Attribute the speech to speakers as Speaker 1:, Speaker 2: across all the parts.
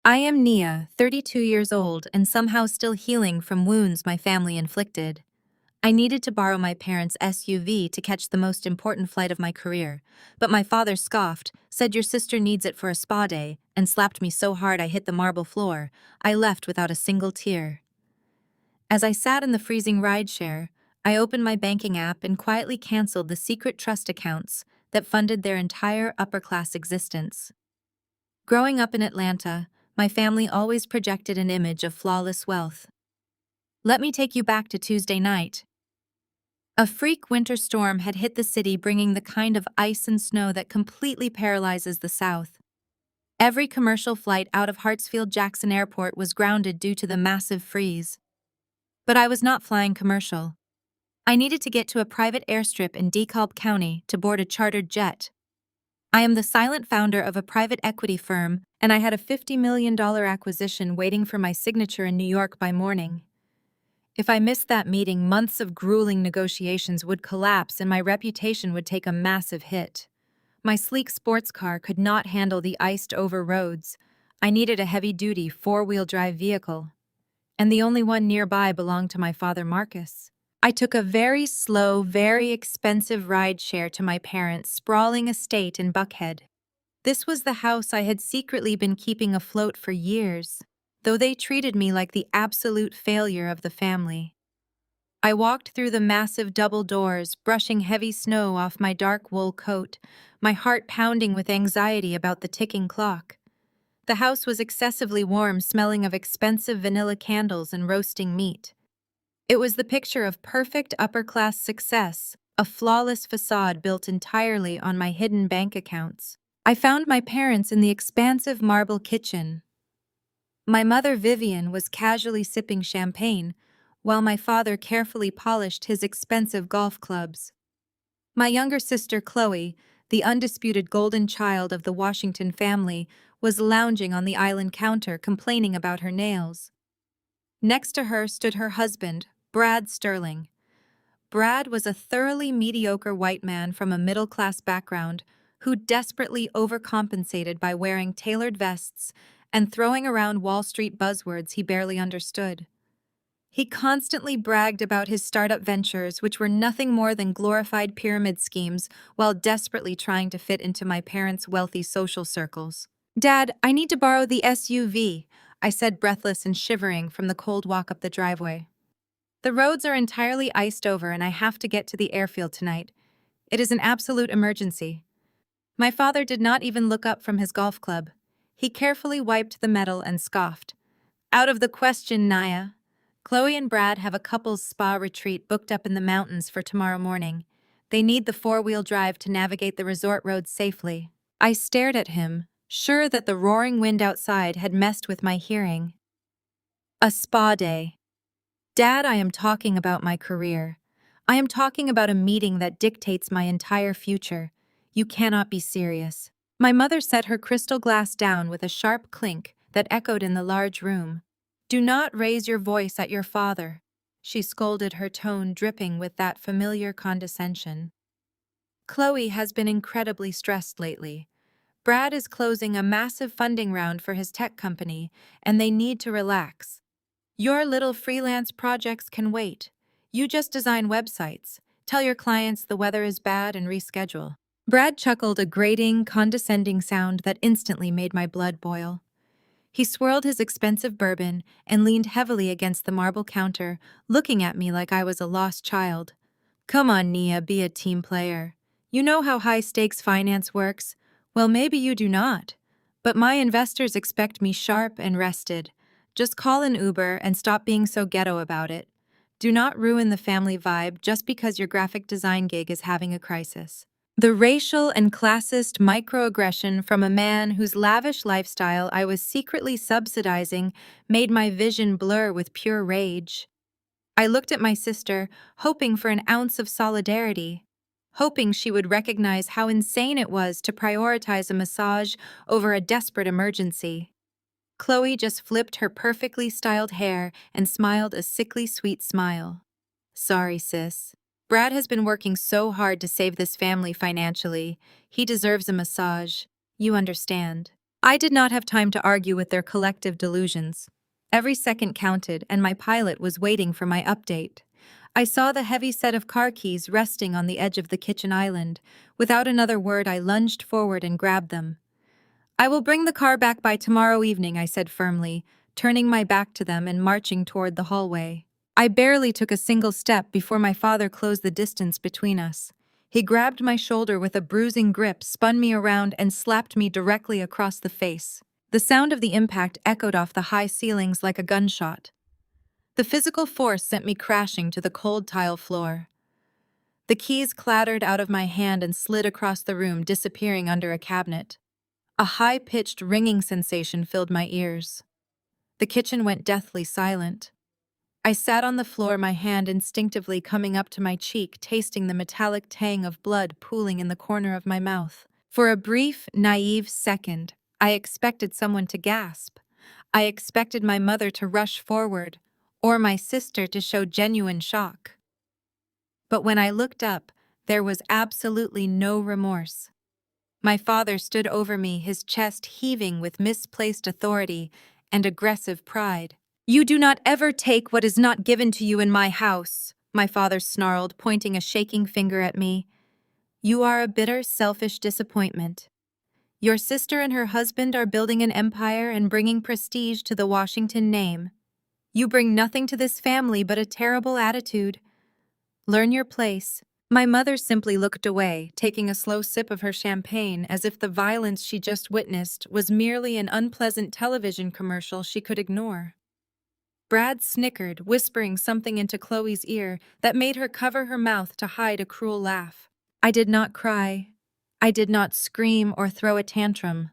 Speaker 1: I am Nia, 32 years old, and somehow still healing from wounds my family inflicted. I needed to borrow my parents' SUV to catch the most important flight of my career, but my father scoffed, said your sister needs it for a spa day, and slapped me so hard I hit the marble floor. I left without a single tear. As I sat in the freezing rideshare, I opened my banking app and quietly canceled the secret trust accounts that funded their entire upper-class existence. Growing up in Atlanta, my family always projected an image of flawless wealth. Let me take you back to Tuesday night. A freak winter storm had hit the city, bringing the kind of ice and snow that completely paralyzes the South. Every commercial flight out of Hartsfield Jackson Airport was grounded due to the massive freeze. But I was not flying commercial. I needed to get to a private airstrip in Dekalb County to board a chartered jet. I am the silent founder of a private equity firm, and I had a $50 million acquisition waiting for my signature in New York by morning. If I missed that meeting, months of grueling negotiations would collapse and my reputation would take a massive hit. My sleek sports car could not handle the iced-over roads. I needed a heavy-duty four-wheel drive vehicle, and the only one nearby belonged to my father Marcus. I took a very slow, very expensive rideshare to my parents' sprawling estate in Buckhead. This was the house I had secretly been keeping afloat for years, though they treated me like the absolute failure of the family. I walked through the massive double doors, brushing heavy snow off my dark wool coat, my heart pounding with anxiety about the ticking clock. The house was excessively warm, smelling of expensive vanilla candles and roasting meat. It was the picture of perfect upper-class success, a flawless facade built entirely on my hidden bank accounts. I found my parents in the expansive marble kitchen. My mother, Vivian, was casually sipping champagne, while my father carefully polished his expensive golf clubs. My younger sister, Chloe, the undisputed golden child of the Washington family, was lounging on the island counter complaining about her nails. Next to her stood her husband, Brad Sterling. Brad was a thoroughly mediocre white man from a middle-class background who desperately overcompensated by wearing tailored vests and throwing around Wall Street buzzwords he barely understood. He constantly bragged about his startup ventures, which were nothing more than glorified pyramid schemes, while desperately trying to fit into my parents' wealthy social circles. "Dad, I need to borrow the SUV," I said, breathless and shivering from the cold walk up the driveway. "The roads are entirely iced over and I have to get to the airfield tonight. It is an absolute emergency." My father did not even look up from his golf club. He carefully wiped the metal and scoffed. "Out of the question, Naya. Chloe and Brad have a couple's spa retreat booked up in the mountains for tomorrow morning. They need the four-wheel drive to navigate the resort roads safely." I stared at him, sure that the roaring wind outside had messed with my hearing. A spa day. Dad, I am talking about my career. I am talking about a meeting that dictates my entire future. You cannot be serious. My mother set her crystal glass down with a sharp clink that echoed in the large room. "Do not raise your voice at your father," she scolded, her tone dripping with that familiar condescension. "Chloe has been incredibly stressed lately. Brad is closing a massive funding round for his tech company, and they need to relax. Your little freelance projects can wait. You just design websites, tell your clients the weather is bad, and reschedule." Brad chuckled, a grating, condescending sound that instantly made my blood boil. He swirled his expensive bourbon and leaned heavily against the marble counter, looking at me like I was a lost child. "Come on, Nia, be a team player. You know how high-stakes finance works? Well, maybe you do not. But my investors expect me sharp and rested. Just call an Uber and stop being so ghetto about it. Do not ruin the family vibe just because your graphic design gig is having a crisis." The racial and classist microaggression from a man whose lavish lifestyle I was secretly subsidizing made my vision blur with pure rage. I looked at my sister, hoping for an ounce of solidarity, hoping she would recognize how insane it was to prioritize a massage over a desperate emergency. Chloe just flipped her perfectly styled hair and smiled a sickly sweet smile. "Sorry, sis. Brad has been working so hard to save this family financially. He deserves a massage. You understand." I did not have time to argue with their collective delusions. Every second counted, and my pilot was waiting for my update. I saw the heavy set of car keys resting on the edge of the kitchen island. Without another word, I lunged forward and grabbed them. "I will bring the car back by tomorrow evening," I said firmly, turning my back to them and marching toward the hallway. I barely took a single step before my father closed the distance between us. He grabbed my shoulder with a bruising grip, spun me around, and slapped me directly across the face. The sound of the impact echoed off the high ceilings like a gunshot. The physical force sent me crashing to the cold tile floor. The keys clattered out of my hand and slid across the room, disappearing under a cabinet. A high-pitched ringing sensation filled my ears. The kitchen went deathly silent. I sat on the floor, my hand instinctively coming up to my cheek, tasting the metallic tang of blood pooling in the corner of my mouth. For a brief, naive second, I expected someone to gasp. I expected my mother to rush forward, or my sister to show genuine shock. But when I looked up, there was absolutely no remorse. My father stood over me, his chest heaving with misplaced authority and aggressive pride. "You do not ever take what is not given to you in my house," my father snarled, pointing a shaking finger at me. "You are a bitter, selfish disappointment. Your sister and her husband are building an empire and bringing prestige to the Washington name. You bring nothing to this family but a terrible attitude. Learn your place." My mother simply looked away, taking a slow sip of her champagne as if the violence she just witnessed was merely an unpleasant television commercial she could ignore. Brad snickered, whispering something into Chloe's ear that made her cover her mouth to hide a cruel laugh. I did not cry. I did not scream or throw a tantrum.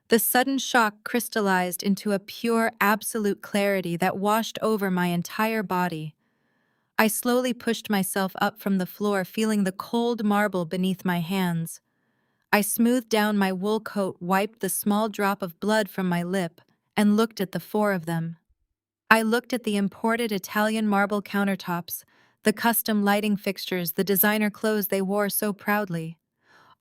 Speaker 1: The sudden shock crystallized into a pure, absolute clarity that washed over my entire body. I slowly pushed myself up from the floor, feeling the cold marble beneath my hands. I smoothed down my wool coat, wiped the small drop of blood from my lip, and looked at the four of them. I looked at the imported Italian marble countertops, the custom lighting fixtures, the designer clothes they wore so proudly.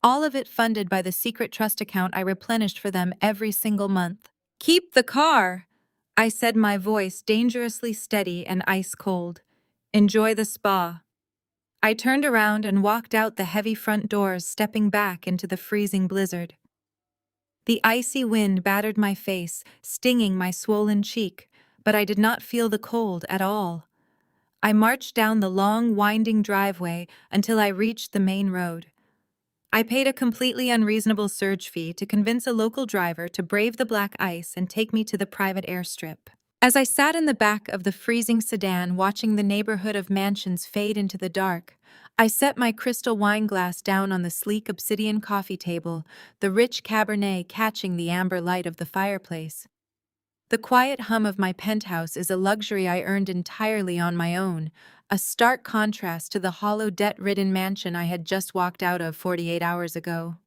Speaker 1: All of it funded by the secret trust account I replenished for them every single month. "Keep the car," I said, my voice dangerously steady and ice cold. "Enjoy the spa." I turned around and walked out the heavy front doors, stepping back into the freezing blizzard. The icy wind battered my face, stinging my swollen cheek, but I did not feel the cold at all. I marched down the long, winding driveway until I reached the main road. I paid a completely unreasonable surge fee to convince a local driver to brave the black ice and take me to the private airstrip. As I sat in the back of the freezing sedan watching the neighborhood of mansions fade into the dark, I set my crystal wine glass down on the sleek obsidian coffee table, the rich Cabernet catching the amber light of the fireplace. The quiet hum of my penthouse is a luxury I earned entirely on my own, a stark contrast to the hollow, debt-ridden mansion I had just walked out of 48 hours ago.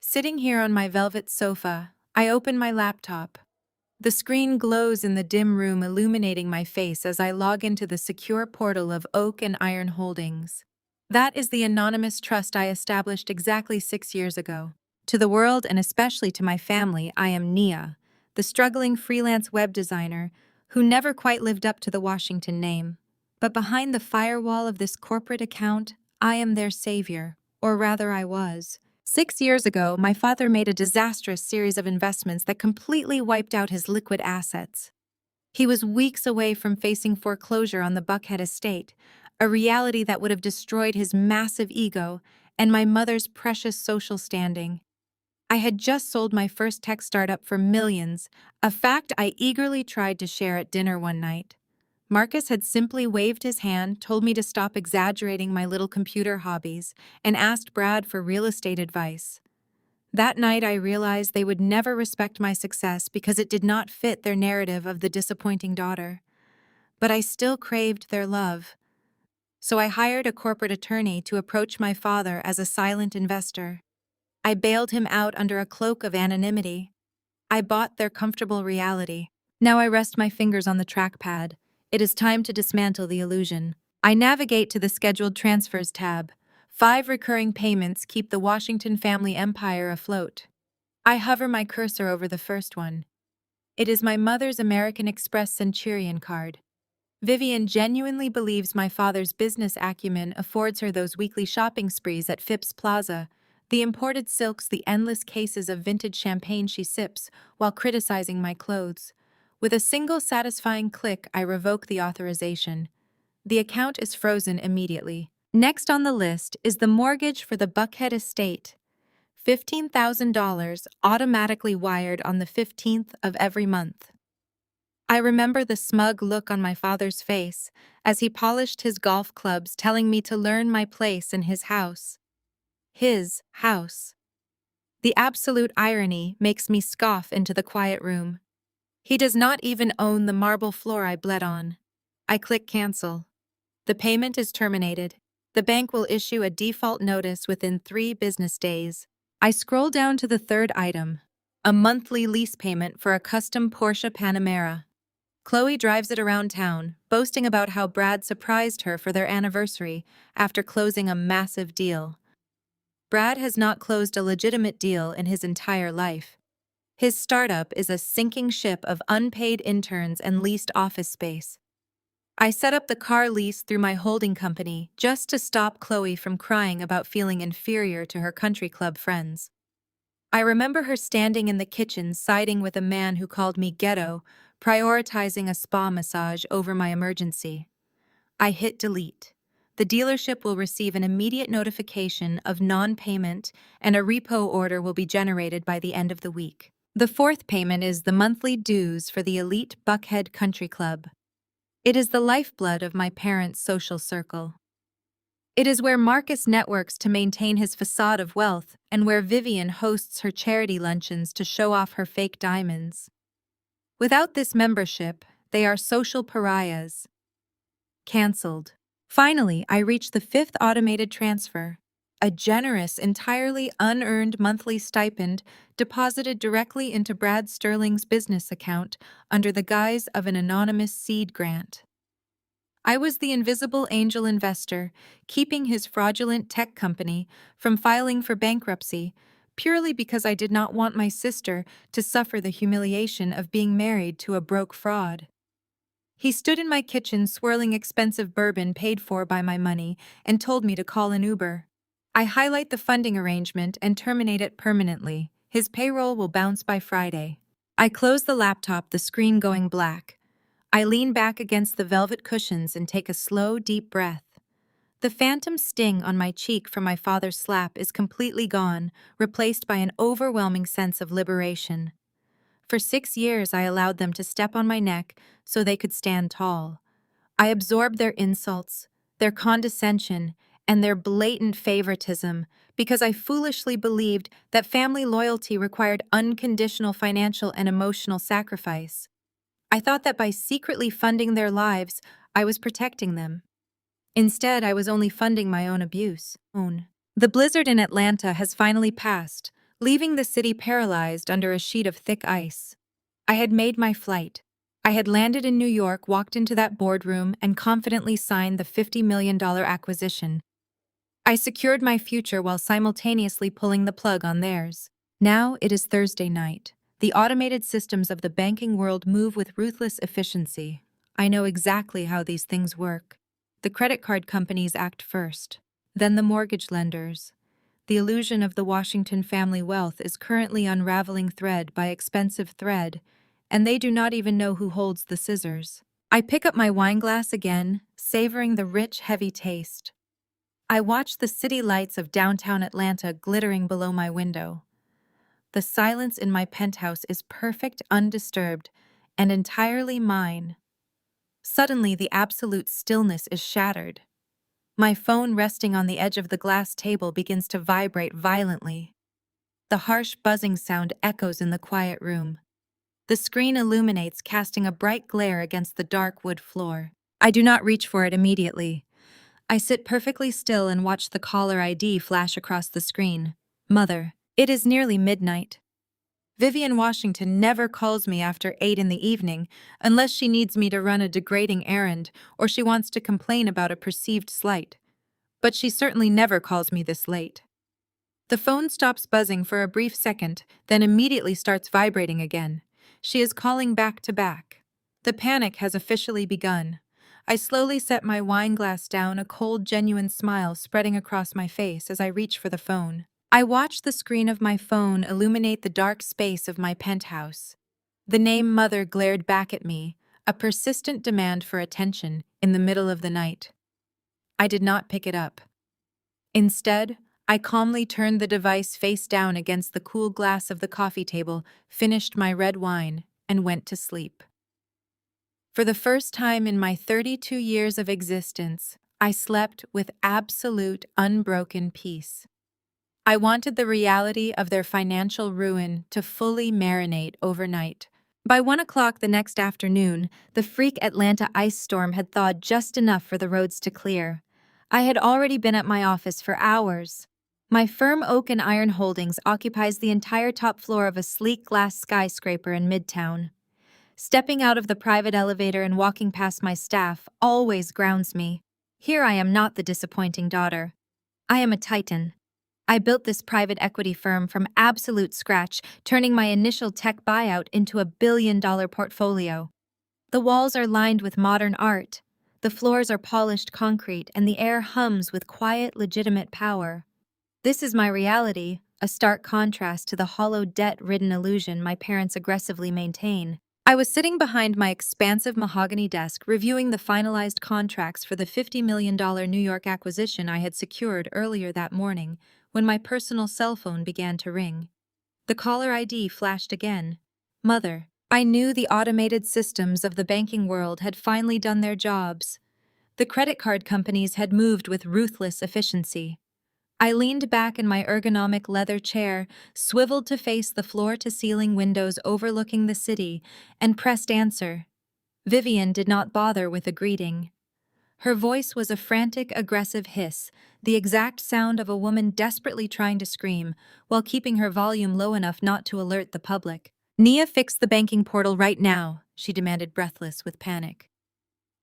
Speaker 1: Sitting here on my velvet sofa, I open my laptop. The screen glows in the dim room, illuminating my face as I log into the secure portal of Oak and Iron Holdings. That is the anonymous trust I established exactly 6 years ago. To the world, and especially to my family, I am Nia, the struggling freelance web designer who never quite lived up to the Washington name. But behind the firewall of this corporate account, I am their savior, or rather I was. 6 years ago, my father made a disastrous series of investments that completely wiped out his liquid assets. He was weeks away from facing foreclosure on the Buckhead estate, a reality that would have destroyed his massive ego and my mother's precious social standing. I had just sold my first tech startup for millions, a fact I eagerly tried to share at dinner one night. Marcus had simply waved his hand, told me to stop exaggerating my little computer hobbies, and asked Brad for real estate advice. That night I realized they would never respect my success because it did not fit their narrative of the disappointing daughter. But I still craved their love. So I hired a corporate attorney to approach my father as a silent investor. I bailed him out under a cloak of anonymity. I bought their comfortable reality. Now I rest my fingers on the trackpad. It is time to dismantle the illusion. I navigate to the Scheduled Transfers tab. 5 recurring payments keep the Washington family empire afloat. I hover my cursor over the first one. It is my mother's American Express Centurion card. Vivian genuinely believes my father's business acumen affords her those weekly shopping sprees at Phipps Plaza, the imported silks, the endless cases of vintage champagne she sips while criticizing my clothes. With a single satisfying click, I revoke the authorization. The account is frozen immediately. Next on the list is the mortgage for the Buckhead estate. $15,000 automatically wired on the 15th of every month. I remember the smug look on my father's face as he polished his golf clubs, telling me to learn my place in his house. His house. The absolute irony makes me scoff into the quiet room. He does not even own the marble floor I bled on. I click cancel. The payment is terminated. The bank will issue a default notice within 3 business days. I scroll down to the third item, a monthly lease payment for a custom Porsche Panamera. Chloe drives it around town, boasting about how Brad surprised her for their anniversary after closing a massive deal. Brad has not closed a legitimate deal in his entire life. His startup is a sinking ship of unpaid interns and leased office space. I set up the car lease through my holding company just to stop Chloe from crying about feeling inferior to her country club friends. I remember her standing in the kitchen siding with a man who called me ghetto, prioritizing a spa massage over my emergency. I hit delete. The dealership will receive an immediate notification of non-payment and a repo order will be generated by the end of the week. The fourth payment is the monthly dues for the elite Buckhead Country Club. It is the lifeblood of my parents' social circle. It is where Marcus networks to maintain his facade of wealth and where Vivian hosts her charity luncheons to show off her fake diamonds. Without this membership, they are social pariahs. Cancelled. Finally, I reach the fifth automated transfer, a generous, entirely unearned monthly stipend deposited directly into Brad Sterling's business account under the guise of an anonymous seed grant. I was the invisible angel investor, keeping his fraudulent tech company from filing for bankruptcy purely because I did not want my sister to suffer the humiliation of being married to a broke fraud. He stood in my kitchen swirling expensive bourbon paid for by my money and told me to call an Uber. I highlight the funding arrangement and terminate it permanently. His payroll will bounce by Friday. I close the laptop, the screen going black. I lean back against the velvet cushions and take a slow, deep breath. The phantom sting on my cheek from my father's slap is completely gone, replaced by an overwhelming sense of liberation. For 6 years, I allowed them to step on my neck so they could stand tall. I absorbed their insults, their condescension, and their blatant favoritism because I foolishly believed that family loyalty required unconditional financial and emotional sacrifice. I thought that by secretly funding their lives, I was protecting them. Instead, I was only funding my own abuse. The blizzard in Atlanta has finally passed, leaving the city paralyzed under a sheet of thick ice. I had made my flight. I had landed in New York, walked into that boardroom, and confidently signed the $50 million acquisition. I secured my future while simultaneously pulling the plug on theirs. Now it is Thursday night. The automated systems of the banking world move with ruthless efficiency. I know exactly how these things work. The credit card companies act first, then the mortgage lenders. The illusion of the Washington family wealth is currently unraveling thread by expensive thread, and they do not even know who holds the scissors. I pick up my wineglass again, savoring the rich, heavy taste. I watch the city lights of downtown Atlanta glittering below my window. The silence in my penthouse is perfect, undisturbed, and entirely mine. Suddenly, the absolute stillness is shattered. My phone resting on the edge of the glass table begins to vibrate violently. The harsh buzzing sound echoes in the quiet room. The screen illuminates, casting a bright glare against the dark wood floor. I do not reach for it immediately. I sit perfectly still and watch the caller ID flash across the screen. Mother. It is nearly midnight. Vivian Washington never calls me after 8 in the evening unless she needs me to run a degrading errand or she wants to complain about a perceived slight. But she certainly never calls me this late. The phone stops buzzing for a brief second, then immediately starts vibrating again. She is calling back to back. The panic has officially begun. I slowly set my wine glass down, a cold, genuine smile spreading across my face as I reach for the phone. I watch the screen of my phone illuminate the dark space of my penthouse. The name Mother glared back at me, a persistent demand for attention in the middle of the night. I did not pick it up. Instead, I calmly turned the device face down against the cool glass of the coffee table, finished my red wine, and went to sleep. For the first time in my 32 years of existence, I slept with absolute, unbroken peace. I wanted the reality of their financial ruin to fully marinate overnight. By 1 o'clock the next afternoon, the freak Atlanta ice storm had thawed just enough for the roads to clear. I had already been at my office for hours. My firm Oak and Iron Holdings occupies the entire top floor of a sleek glass skyscraper in Midtown. Stepping out of the private elevator and walking past my staff always grounds me. Here I am not the disappointing daughter. I am a titan. I built this private equity firm from absolute scratch, turning my initial tech buyout into a billion-dollar portfolio. The walls are lined with modern art. The floors are polished concrete, and the air hums with quiet, legitimate power. This is my reality, a stark contrast to the hollow, debt-ridden illusion my parents aggressively maintain. I was sitting behind my expansive mahogany desk reviewing the finalized contracts for the $50 million New York acquisition I had secured earlier that morning when my personal cell phone began to ring. The caller ID flashed again. Mother. I knew the automated systems of the banking world had finally done their jobs. The credit card companies had moved with ruthless efficiency. I leaned back in my ergonomic leather chair, swiveled to face the floor-to-ceiling windows overlooking the city, and pressed answer. Vivian did not bother with a greeting. Her voice was a frantic, aggressive hiss, the exact sound of a woman desperately trying to scream, while keeping her volume low enough not to alert the public. Nia, fix the banking portal right now, she demanded, breathless with panic.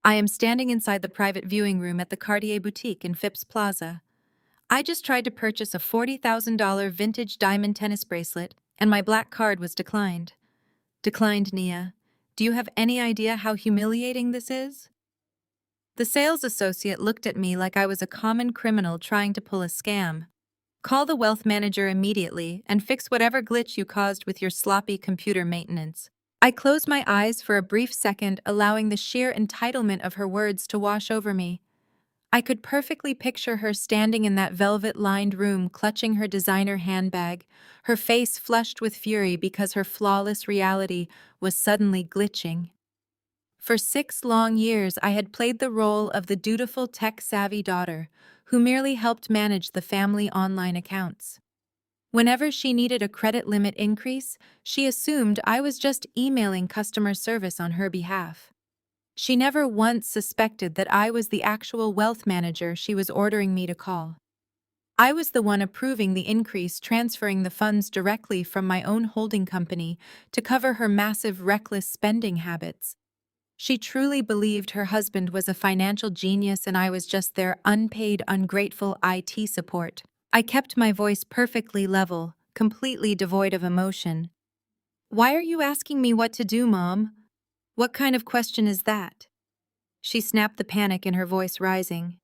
Speaker 1: I am standing inside the private viewing room at the Cartier boutique in Phipps Plaza. I just tried to purchase a $40,000 vintage diamond tennis bracelet, and my black card was declined. Declined, Nia. Do you have any idea how humiliating this is? The sales associate looked at me like I was a common criminal trying to pull a scam. Call the wealth manager immediately and fix whatever glitch you caused with your sloppy computer maintenance. I closed my eyes for a brief second, allowing the sheer entitlement of her words to wash over me. I could perfectly picture her standing in that velvet-lined room clutching her designer handbag, her face flushed with fury because her flawless reality was suddenly glitching. For 6 long years I had played the role of the dutiful tech-savvy daughter who merely helped manage the family online accounts. Whenever she needed a credit limit increase, she assumed I was just emailing customer service on her behalf. She never once suspected that I was the actual wealth manager she was ordering me to call. I was the one approving the increase, transferring the funds directly from my own holding company to cover her massive, reckless spending habits. She truly believed her husband was a financial genius and I was just their unpaid, ungrateful IT support. I kept my voice perfectly level, completely devoid of emotion. Why are you asking me what to do, Mom? What kind of question is that? She snapped, the panic in her voice rising.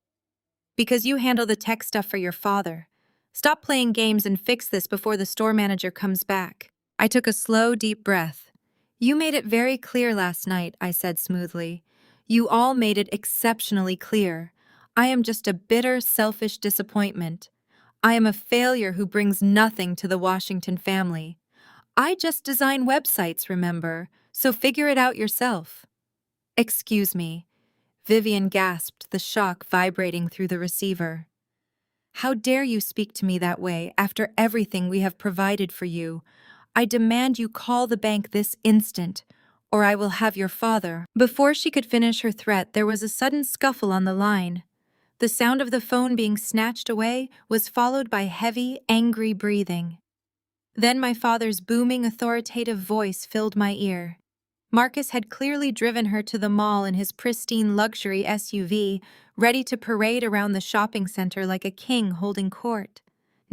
Speaker 1: Because you handle the tech stuff for your father. Stop playing games and fix this before the store manager comes back. I took a slow, deep breath. You made it very clear last night, I said smoothly. You all made it exceptionally clear. I am just a bitter, selfish disappointment. I am a failure who brings nothing to the Washington family. I just design websites, remember, so figure it out yourself. Excuse me. Vivian gasped, the shock vibrating through the receiver. How dare you speak to me that way after everything we have provided for you? I demand you call the bank this instant, or I will have your father. Before she could finish her threat, there was a sudden scuffle on the line. The sound of the phone being snatched away was followed by heavy, angry breathing. Then my father's booming, authoritative voice filled my ear. Marcus had clearly driven her to the mall in his pristine luxury SUV, ready to parade around the shopping center like a king holding court.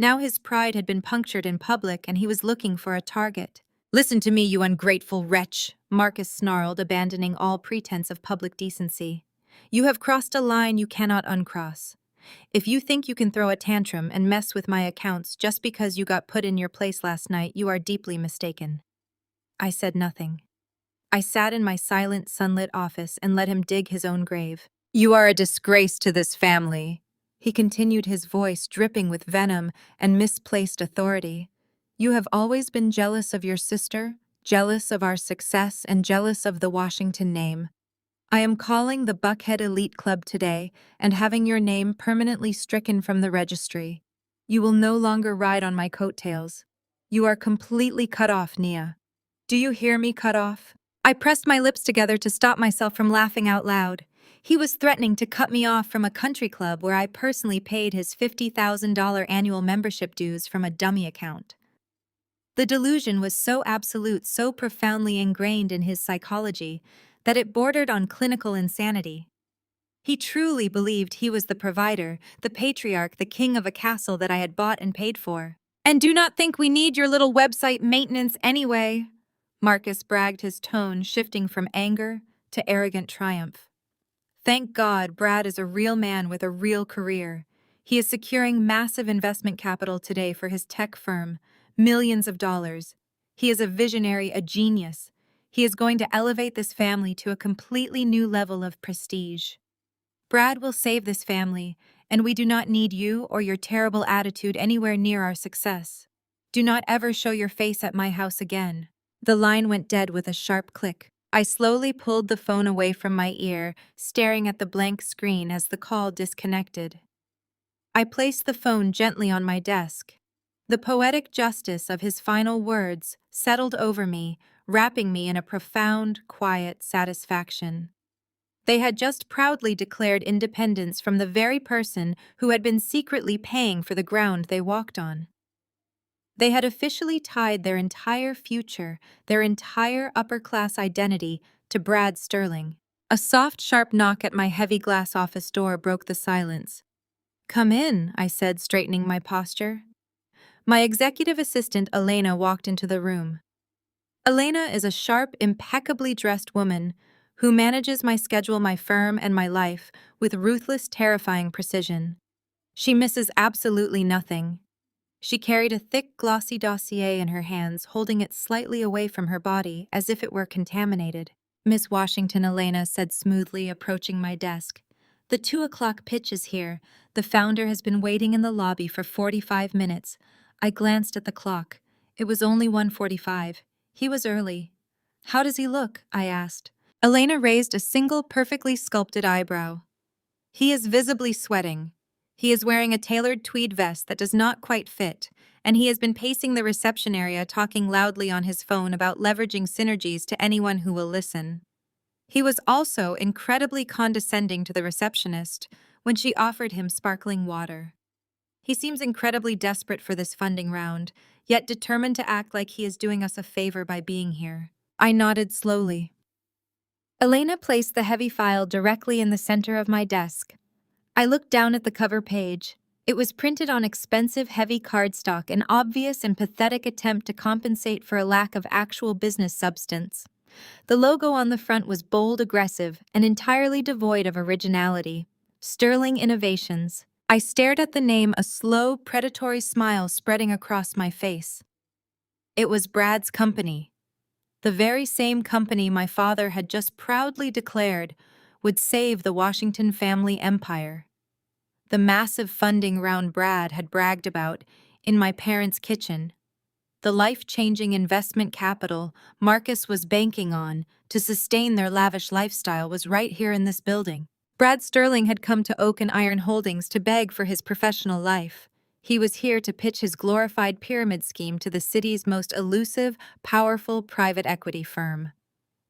Speaker 1: Now his pride had been punctured in public and he was looking for a target. "Listen to me, you ungrateful wretch," Marcus snarled, abandoning all pretense of public decency. "You have crossed a line you cannot uncross. If you think you can throw a tantrum and mess with my accounts just because you got put in your place last night, you are deeply mistaken." I said nothing. I sat in my silent, sunlit office and let him dig his own grave. "You are a disgrace to this family," he continued, his voice dripping with venom and misplaced authority. "You have always been jealous of your sister, jealous of our success, and jealous of the Washington name. I am calling the Buckhead Elite Club today and having your name permanently stricken from the registry. You will no longer ride on my coattails. You are completely cut off, Nia. Do you hear me, cut off?" I pressed my lips together to stop myself from laughing out loud. He was threatening to cut me off from a country club where I personally paid his $50,000 annual membership dues from a dummy account. The delusion was so absolute, so profoundly ingrained in his psychology, that it bordered on clinical insanity. He truly believed he was the provider, the patriarch, the king of a castle that I had bought and paid for. "And do not think we need your little website maintenance anyway," Marcus bragged, his tone shifting from anger to arrogant triumph. "Thank God, Brad is a real man with a real career. He is securing massive investment capital today for his tech firm, millions of dollars. He is a visionary, a genius. He is going to elevate this family to a completely new level of prestige. Brad will save this family, and we do not need you or your terrible attitude anywhere near our success. Do not ever show your face at my house again." The line went dead with a sharp click. I slowly pulled the phone away from my ear, staring at the blank screen as the call disconnected. I placed the phone gently on my desk. The poetic justice of his final words settled over me, wrapping me in a profound, quiet satisfaction. They had just proudly declared independence from the very person who had been secretly paying for the ground they walked on. They had officially tied their entire future, their entire upper-class identity, to Brad Sterling. A soft, sharp knock at my heavy glass office door broke the silence. "Come in," I said, straightening my posture. My executive assistant, Elena, walked into the room. Elena is a sharp, impeccably dressed woman who manages my schedule, my firm, and my life with ruthless, terrifying precision. She misses absolutely nothing. She carried a thick, glossy dossier in her hands, holding it slightly away from her body, as if it were contaminated. "Miss Washington," Elena said smoothly, approaching my desk. "The 2 o'clock pitch is here. The founder has been waiting in the lobby for 45 minutes. I glanced at the clock. It was only 1:45. He was early." "How does he look?" I asked. Elena raised a single perfectly sculpted eyebrow. "He is visibly sweating. He is wearing a tailored tweed vest that does not quite fit, and he has been pacing the reception area, talking loudly on his phone about leveraging synergies to anyone who will listen. He was also incredibly condescending to the receptionist when she offered him sparkling water. He seems incredibly desperate for this funding round, yet determined to act like he is doing us a favor by being here." I nodded slowly. Elena placed the heavy file directly in the center of my desk. I looked down at the cover page. It was printed on expensive, heavy cardstock, an obvious and pathetic attempt to compensate for a lack of actual business substance. The logo on the front was bold, aggressive, and entirely devoid of originality. Sterling Innovations. I stared at the name, a slow, predatory smile spreading across my face. It was Brad's company. The very same company my father had just proudly declared would save the Washington family empire. The massive funding round Brad had bragged about in my parents' kitchen. The life-changing investment capital Marcus was banking on to sustain their lavish lifestyle was right here in this building. Brad Sterling had come to Oak and Iron Holdings to beg for his professional life. He was here to pitch his glorified pyramid scheme to the city's most elusive, powerful private equity firm.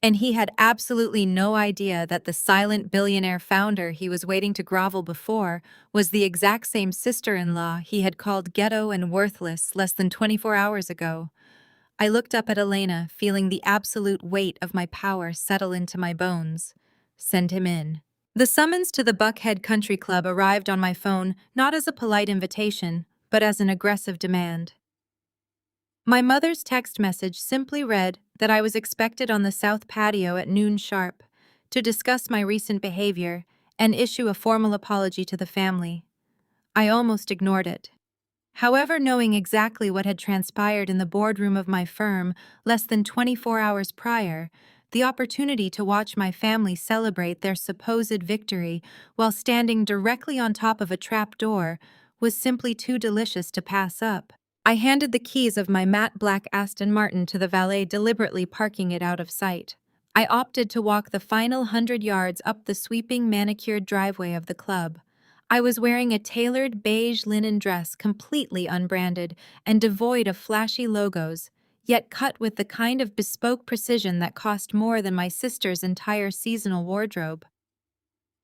Speaker 1: And he had absolutely no idea that the silent billionaire founder he was waiting to grovel before was the exact same sister-in-law he had called ghetto and worthless less than 24 hours ago. I looked up at Elena, feeling the absolute weight of my power settle into my bones. Send him in. The summons to the Buckhead Country Club arrived on my phone not as a polite invitation, but as an aggressive demand. My mother's text message simply read that I was expected on the south patio at noon sharp to discuss my recent behavior and issue a formal apology to the family. I almost ignored it. However, knowing exactly what had transpired in the boardroom of my firm less than 24 hours prior, the opportunity to watch my family celebrate their supposed victory while standing directly on top of a trap door was simply too delicious to pass up. I handed the keys of my matte black Aston Martin to the valet, deliberately parking it out of sight. I opted to walk the final 100 yards up the sweeping manicured driveway of the club. I was wearing a tailored beige linen dress completely unbranded and devoid of flashy logos, yet cut with the kind of bespoke precision that cost more than my sister's entire seasonal wardrobe.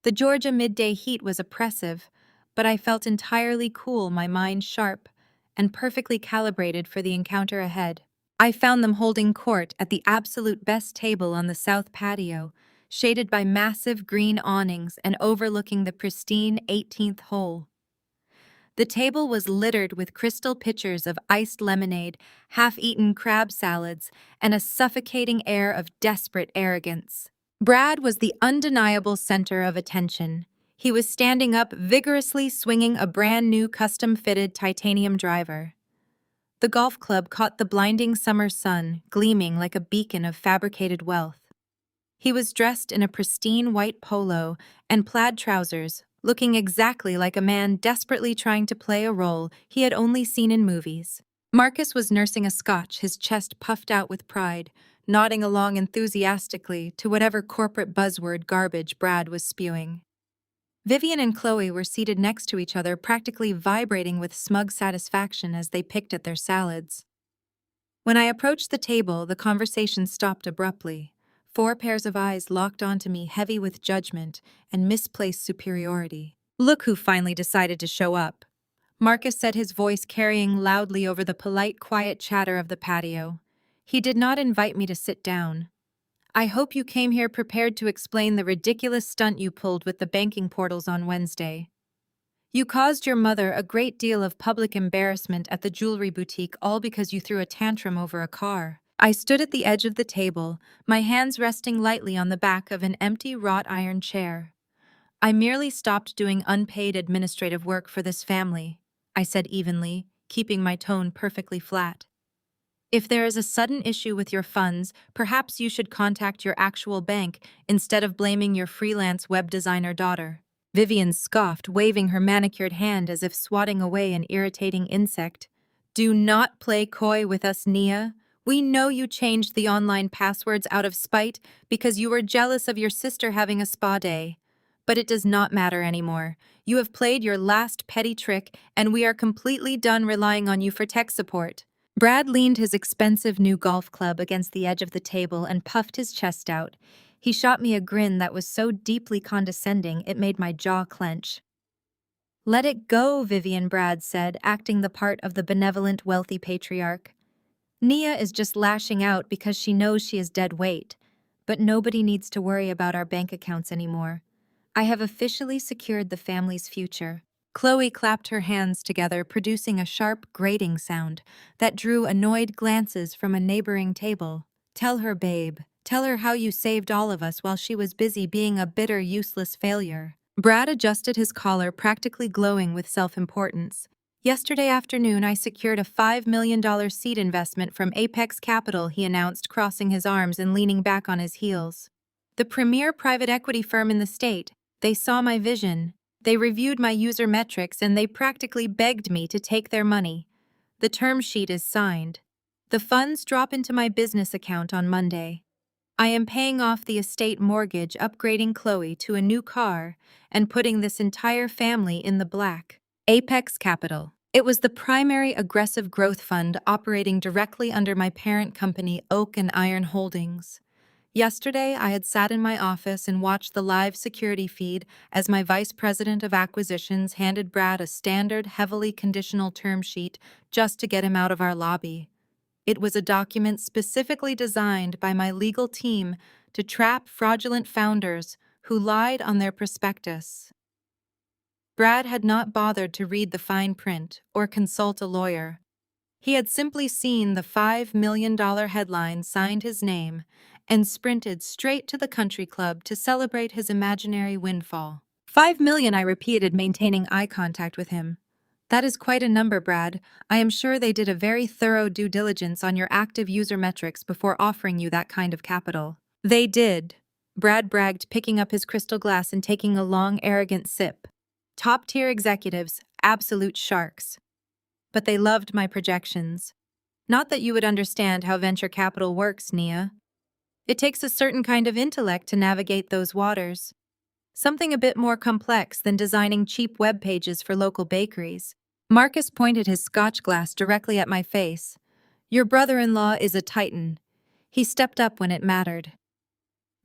Speaker 1: The Georgia midday heat was oppressive, but I felt entirely cool, my mind sharp, and perfectly calibrated for the encounter ahead. I found them holding court at the absolute best table on the south patio, shaded by massive green awnings and overlooking the pristine 18th hole. The table was littered with crystal pitchers of iced lemonade, half-eaten crab salads, and a suffocating air of desperate arrogance. Brad was the undeniable center of attention. He was standing up, vigorously swinging a brand-new custom-fitted titanium driver. The golf club caught the blinding summer sun, gleaming like a beacon of fabricated wealth. He was dressed in a pristine white polo and plaid trousers, looking exactly like a man desperately trying to play a role he had only seen in movies. Marcus was nursing a scotch, his chest puffed out with pride, nodding along enthusiastically to whatever corporate buzzword garbage Brad was spewing. Vivian and Chloe were seated next to each other, practically vibrating with smug satisfaction as they picked at their salads. When I approached the table, the conversation stopped abruptly. 4 pairs of eyes locked onto me, heavy with judgment and misplaced superiority. "Look who finally decided to show up," Marcus said, his voice carrying loudly over the polite, quiet chatter of the patio. He did not invite me to sit down. "I hope you came here prepared to explain the ridiculous stunt you pulled with the banking portals on Wednesday. You caused your mother a great deal of public embarrassment at the jewelry boutique, all because you threw a tantrum over a car." I stood at the edge of the table, my hands resting lightly on the back of an empty wrought iron chair. "I merely stopped doing unpaid administrative work for this family," I said evenly, keeping my tone perfectly flat. "If there is a sudden issue with your funds, perhaps you should contact your actual bank instead of blaming your freelance web designer daughter." Vivian scoffed, waving her manicured hand as if swatting away an irritating insect. "Do not play coy with us, Nia. We know you changed the online passwords out of spite because you were jealous of your sister having a spa day. But it does not matter anymore. You have played your last petty trick, and we are completely done relying on you for tech support." Brad leaned his expensive new golf club against the edge of the table and puffed his chest out. He shot me a grin that was so deeply condescending it made my jaw clench. "Let it go," Vivian, Brad said, acting the part of the benevolent, wealthy patriarch. "Nia is just lashing out because she knows she is dead weight, but nobody needs to worry about our bank accounts anymore. I have officially secured the family's future." Chloe clapped her hands together, producing a sharp, grating sound that drew annoyed glances from a neighboring table. "Tell her, babe. Tell her how you saved all of us while she was busy being a bitter, useless failure." Brad adjusted his collar, practically glowing with self-importance. "Yesterday afternoon, I secured a $5 million seed investment from Apex Capital," he announced, crossing his arms and leaning back on his heels. "The premier private equity firm in the state. They saw my vision. They reviewed my user metrics, and they practically begged me to take their money. The term sheet is signed. The funds drop into my business account on Monday. I am paying off the estate mortgage, upgrading Chloe to a new car, and putting this entire family in the black." Apex Capital. It was the primary aggressive growth fund operating directly under my parent company, Oak and Iron Holdings. Yesterday, I had sat in my office and watched the live security feed as my vice president of acquisitions handed Brad a standard, heavily conditional term sheet just to get him out of our lobby. It was a document specifically designed by my legal team to trap fraudulent founders who lied on their prospectus. Brad had not bothered to read the fine print or consult a lawyer. He had simply seen the $5 million headline, signed his name, and sprinted straight to the country club to celebrate his imaginary windfall. 5 million, I repeated, maintaining eye contact with him. That is quite a number, Brad. I am sure they did a very thorough due diligence on your active user metrics before offering you that kind of capital. They did, Brad bragged, picking up his crystal glass and taking a long, arrogant sip. Top-tier executives, absolute sharks. But they loved my projections. Not that you would understand how venture capital works, Nia. It takes a certain kind of intellect to navigate those waters. Something a bit more complex than designing cheap web pages for local bakeries. Marcus pointed his scotch glass directly at my face. Your brother-in-law is a titan. He stepped up when it mattered.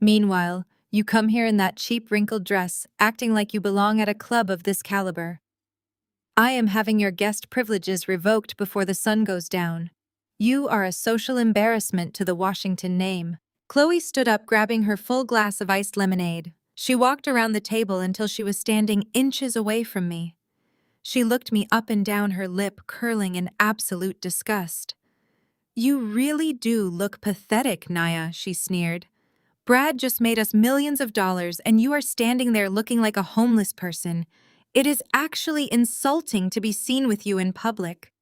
Speaker 1: Meanwhile, you come here in that cheap wrinkled dress, acting like you belong at a club of this caliber. I am having your guest privileges revoked before the sun goes down. You are a social embarrassment to the Washington name. Chloe stood up, grabbing her full glass of iced lemonade. She walked around the table until she was standing inches away from me. She looked me up and down, her lip curling in absolute disgust. You really do look pathetic, Naya, she sneered. Brad just made us millions of dollars and you are standing there looking like a homeless person. It is actually insulting to be seen with you in public.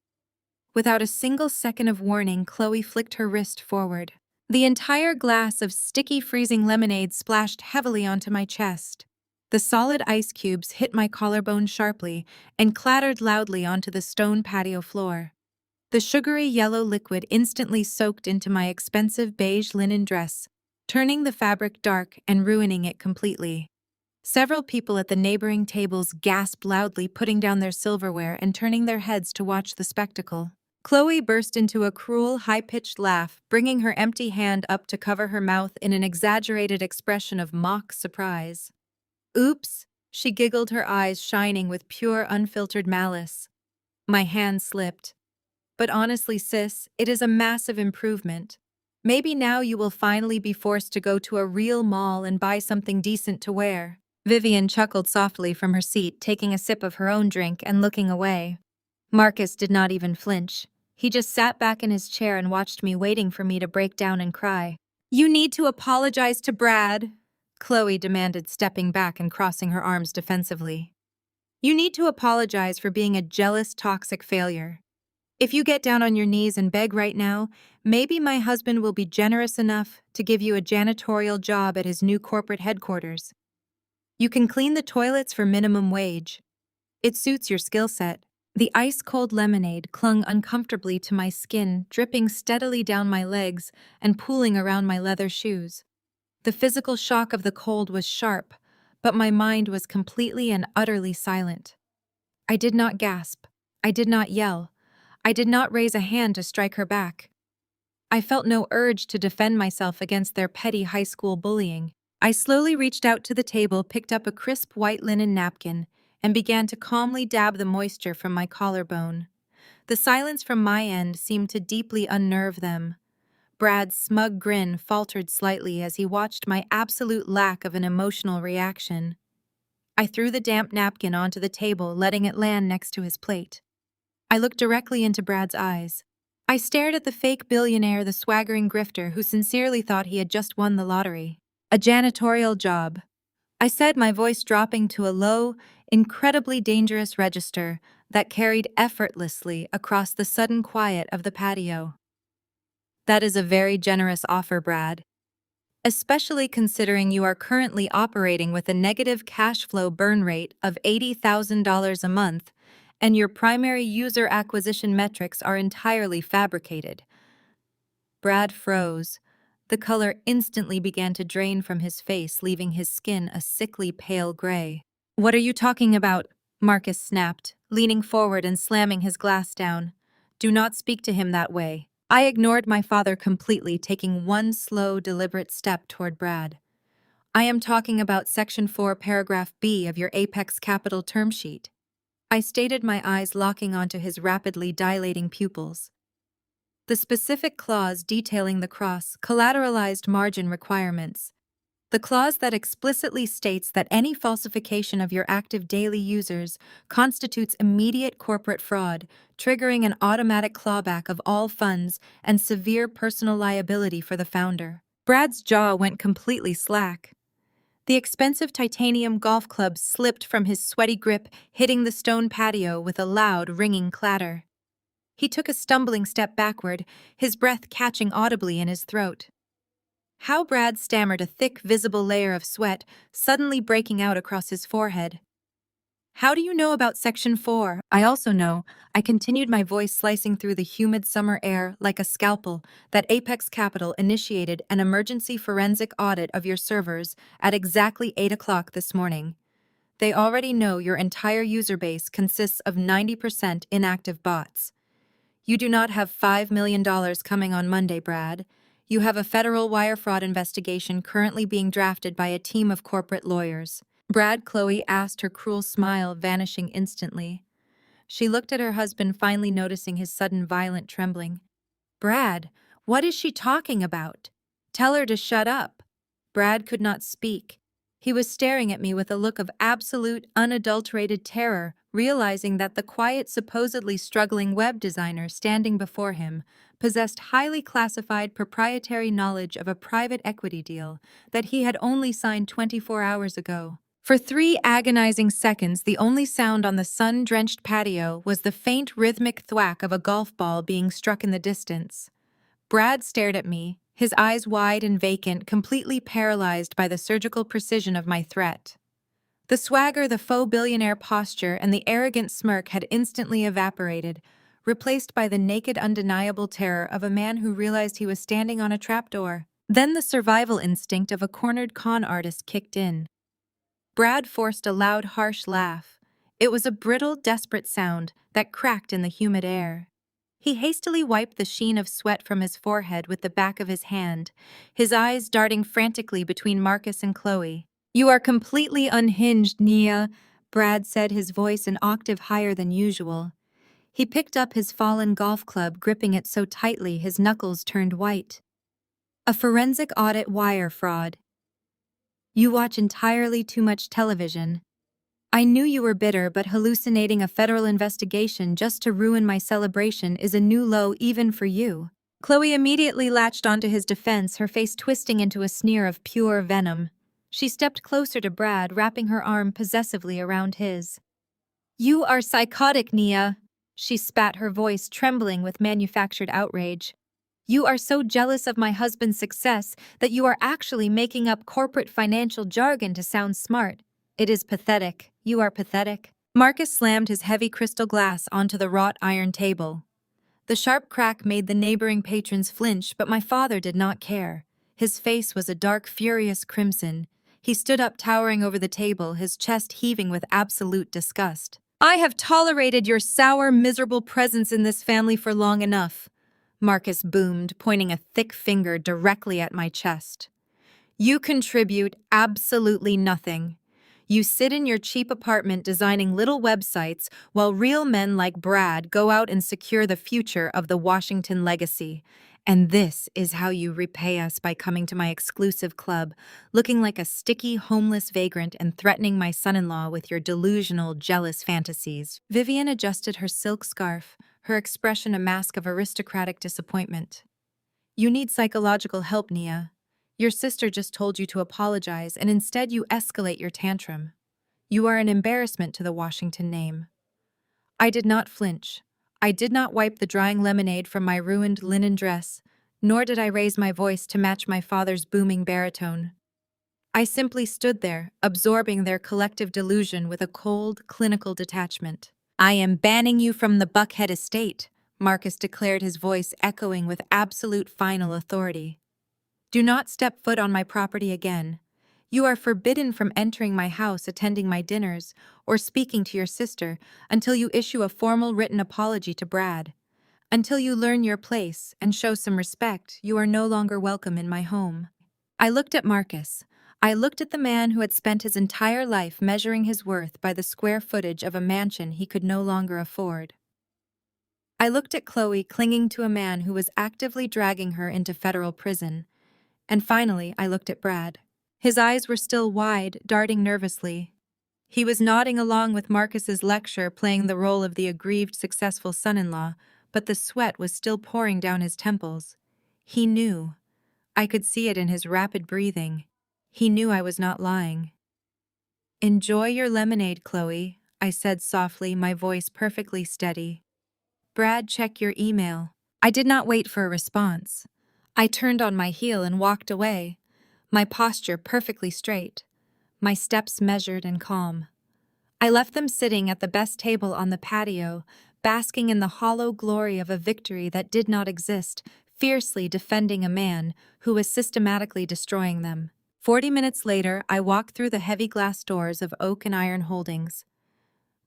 Speaker 1: Without a single second of warning, Chloe flicked her wrist forward. The entire glass of sticky, freezing lemonade splashed heavily onto my chest. The solid ice cubes hit my collarbone sharply and clattered loudly onto the stone patio floor. The sugary yellow liquid instantly soaked into my expensive beige linen dress, turning the fabric dark and ruining it completely. Several people at the neighboring tables gasped loudly, putting down their silverware and turning their heads to watch the spectacle. Chloe burst into a cruel, high-pitched laugh, bringing her empty hand up to cover her mouth in an exaggerated expression of mock surprise. Oops, she giggled, her eyes shining with pure, unfiltered malice. My hand slipped. But honestly, sis, it is a massive improvement. Maybe now you will finally be forced to go to a real mall and buy something decent to wear. Vivian chuckled softly from her seat, taking a sip of her own drink and looking away. Marcus did not even flinch. He just sat back in his chair and watched me, waiting for me to break down and cry. You need to apologize to Brad, Chloe demanded, stepping back and crossing her arms defensively. You need to apologize for being a jealous, toxic failure. If you get down on your knees and beg right now, maybe my husband will be generous enough to give you a janitorial job at his new corporate headquarters. You can clean the toilets for minimum wage. It suits your skill set. The ice-cold lemonade clung uncomfortably to my skin, dripping steadily down my legs and pooling around my leather shoes. The physical shock of the cold was sharp, but my mind was completely and utterly silent. I did not gasp. I did not yell. I did not raise a hand to strike her back. I felt no urge to defend myself against their petty high school bullying. I slowly reached out to the table, picked up a crisp white linen napkin, and began to calmly dab the moisture from my collarbone. The silence from my end seemed to deeply unnerve them. Brad's smug grin faltered slightly as he watched my absolute lack of an emotional reaction. I threw the damp napkin onto the table, letting it land next to his plate. I looked directly into Brad's eyes. I stared at the fake billionaire, the swaggering grifter who sincerely thought he had just won the lottery. A janitorial job, I said, my voice dropping to a low, incredibly dangerous register that carried effortlessly across the sudden quiet of the patio. That is a very generous offer, Brad. Especially considering you are currently operating with a negative cash flow burn rate of $80,000 a month, and your primary user acquisition metrics are entirely fabricated. Brad froze. The color instantly began to drain from his face, leaving his skin a sickly pale gray. What are you talking about? Marcus snapped, leaning forward and slamming his glass down. Do not speak to him that way. I ignored my father completely, taking one slow, deliberate step toward Brad. I am talking about Section 4, Paragraph B of your Apex Capital term sheet. I stated, my eyes locking onto his rapidly dilating pupils. The specific clause detailing the cross-collateralized margin requirements. The clause that explicitly states that any falsification of your active daily users constitutes immediate corporate fraud, triggering an automatic clawback of all funds and severe personal liability for the founder. Brad's jaw went completely slack. The expensive titanium golf club slipped from his sweaty grip, hitting the stone patio with a loud, ringing clatter. He took a stumbling step backward, his breath catching audibly in his throat. How Brad stammered a thick, visible layer of sweat, suddenly breaking out across his forehead. "How do you know about Section 4? I also know," I continued, my voice slicing through the humid summer air like a scalpel, "that Apex Capital initiated an emergency forensic audit of your servers at exactly 8 o'clock this morning. They already know your entire user base consists of 90% inactive bots. You do not have $5 million coming on Monday, Brad. You have a federal wire fraud investigation currently being drafted by a team of corporate lawyers." Brad, Chloe asked, her cruel smile vanishing instantly. She looked at her husband, finally noticing his sudden violent trembling. "Brad, what is she talking about? Tell her to shut up." Brad could not speak. He was staring at me with a look of absolute, unadulterated terror, realizing that the quiet, supposedly struggling web designer standing before him possessed highly classified proprietary knowledge of a private equity deal that he had only signed 24 hours ago. For 3 agonizing seconds, the only sound on the sun-drenched patio was the faint, rhythmic thwack of a golf ball being struck in the distance. Brad stared at me, his eyes wide and vacant, completely paralyzed by the surgical precision of my threat. The swagger, the faux billionaire posture, and the arrogant smirk had instantly evaporated, replaced by the naked, undeniable terror of a man who realized he was standing on a trapdoor. Then the survival instinct of a cornered con artist kicked in. Brad forced a loud, harsh laugh. It was a brittle, desperate sound that cracked in the humid air. He hastily wiped the sheen of sweat from his forehead with the back of his hand, his eyes darting frantically between Marcus and Chloe. "You are completely unhinged, Nia," Brad said, his voice an octave higher than usual. He picked up his fallen golf club, gripping it so tightly his knuckles turned white. "A forensic audit wire fraud. You watch entirely too much television. I knew you were bitter, but hallucinating a federal investigation just to ruin my celebration is a new low even for you." Chloe immediately latched onto his defense, her face twisting into a sneer of pure venom. She stepped closer to Brad, wrapping her arm possessively around his. "You are psychotic, Nia," she spat, her voice trembling with manufactured outrage. "You are so jealous of my husband's success that you are actually making up corporate financial jargon to sound smart. It is pathetic. You are pathetic." Marcus slammed his heavy crystal glass onto the wrought iron table. The sharp crack made the neighboring patrons flinch, but my father did not care. His face was a dark, furious crimson. He stood up, towering over the table, his chest heaving with absolute disgust. "I have tolerated your sour, miserable presence in this family for long enough," Marcus boomed, pointing a thick finger directly at my chest. "You contribute absolutely nothing. You sit in your cheap apartment designing little websites while real men like Brad go out and secure the future of the Washington legacy. And this is how you repay us, by coming to my exclusive club, looking like a sticky, homeless vagrant and threatening my son-in-law with your delusional, jealous fantasies." Vivian adjusted her silk scarf, her expression a mask of aristocratic disappointment. "You need psychological help, Nia. Your sister just told you to apologize, and instead you escalate your tantrum. You are an embarrassment to the Washington name." I did not flinch. I did not wipe the drying lemonade from my ruined linen dress, nor did I raise my voice to match my father's booming baritone. I simply stood there, absorbing their collective delusion with a cold, clinical detachment. "I am banning you from the Buckhead estate," Marcus declared, his voice echoing with absolute final authority. "Do not step foot on my property again. You are forbidden from entering my house, attending my dinners, or speaking to your sister until you issue a formal written apology to Brad. Until you learn your place and show some respect, you are no longer welcome in my home." I looked at Marcus. I looked at the man who had spent his entire life measuring his worth by the square footage of a mansion he could no longer afford. I looked at Chloe, clinging to a man who was actively dragging her into federal prison. And finally, I looked at Brad. His eyes were still wide, darting nervously. He was nodding along with Marcus's lecture, playing the role of the aggrieved, successful son-in-law, but the sweat was still pouring down his temples. He knew. I could see it in his rapid breathing. He knew I was not lying. "Enjoy your lemonade, Chloe," I said softly, my voice perfectly steady. "Brad, check your email." I did not wait for a response. I turned on my heel and walked away, my posture perfectly straight, my steps measured and calm. I left them sitting at the best table on the patio, basking in the hollow glory of a victory that did not exist, fiercely defending a man who was systematically destroying them. 40 minutes later, I walked through the heavy glass doors of Oak and Iron Holdings.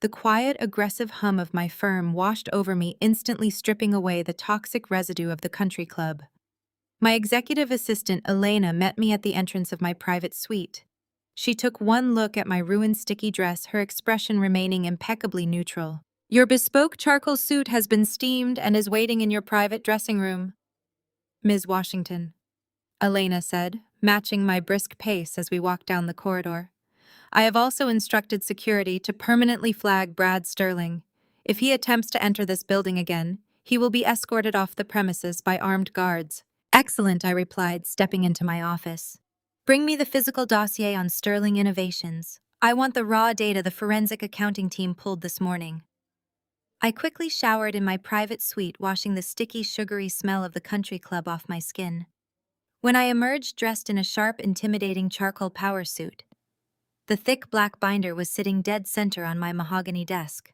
Speaker 1: The quiet, aggressive hum of my firm washed over me, instantly stripping away the toxic residue of the country club. My executive assistant, Elena, met me at the entrance of my private suite. She took one look at my ruined sticky dress, her expression remaining impeccably neutral. "Your bespoke charcoal suit has been steamed and is waiting in your private dressing room, Ms. Washington," Elena said, matching my brisk pace as we walked down the corridor. "I have also instructed security to permanently flag Brad Sterling. If he attempts to enter this building again, he will be escorted off the premises by armed guards." "Excellent," I replied, stepping into my office. "Bring me the physical dossier on Sterling Innovations. I want the raw data the forensic accounting team pulled this morning." I quickly showered in my private suite, washing the sticky, sugary smell of the country club off my skin. When I emerged dressed in a sharp, intimidating charcoal power suit, the thick black binder was sitting dead center on my mahogany desk.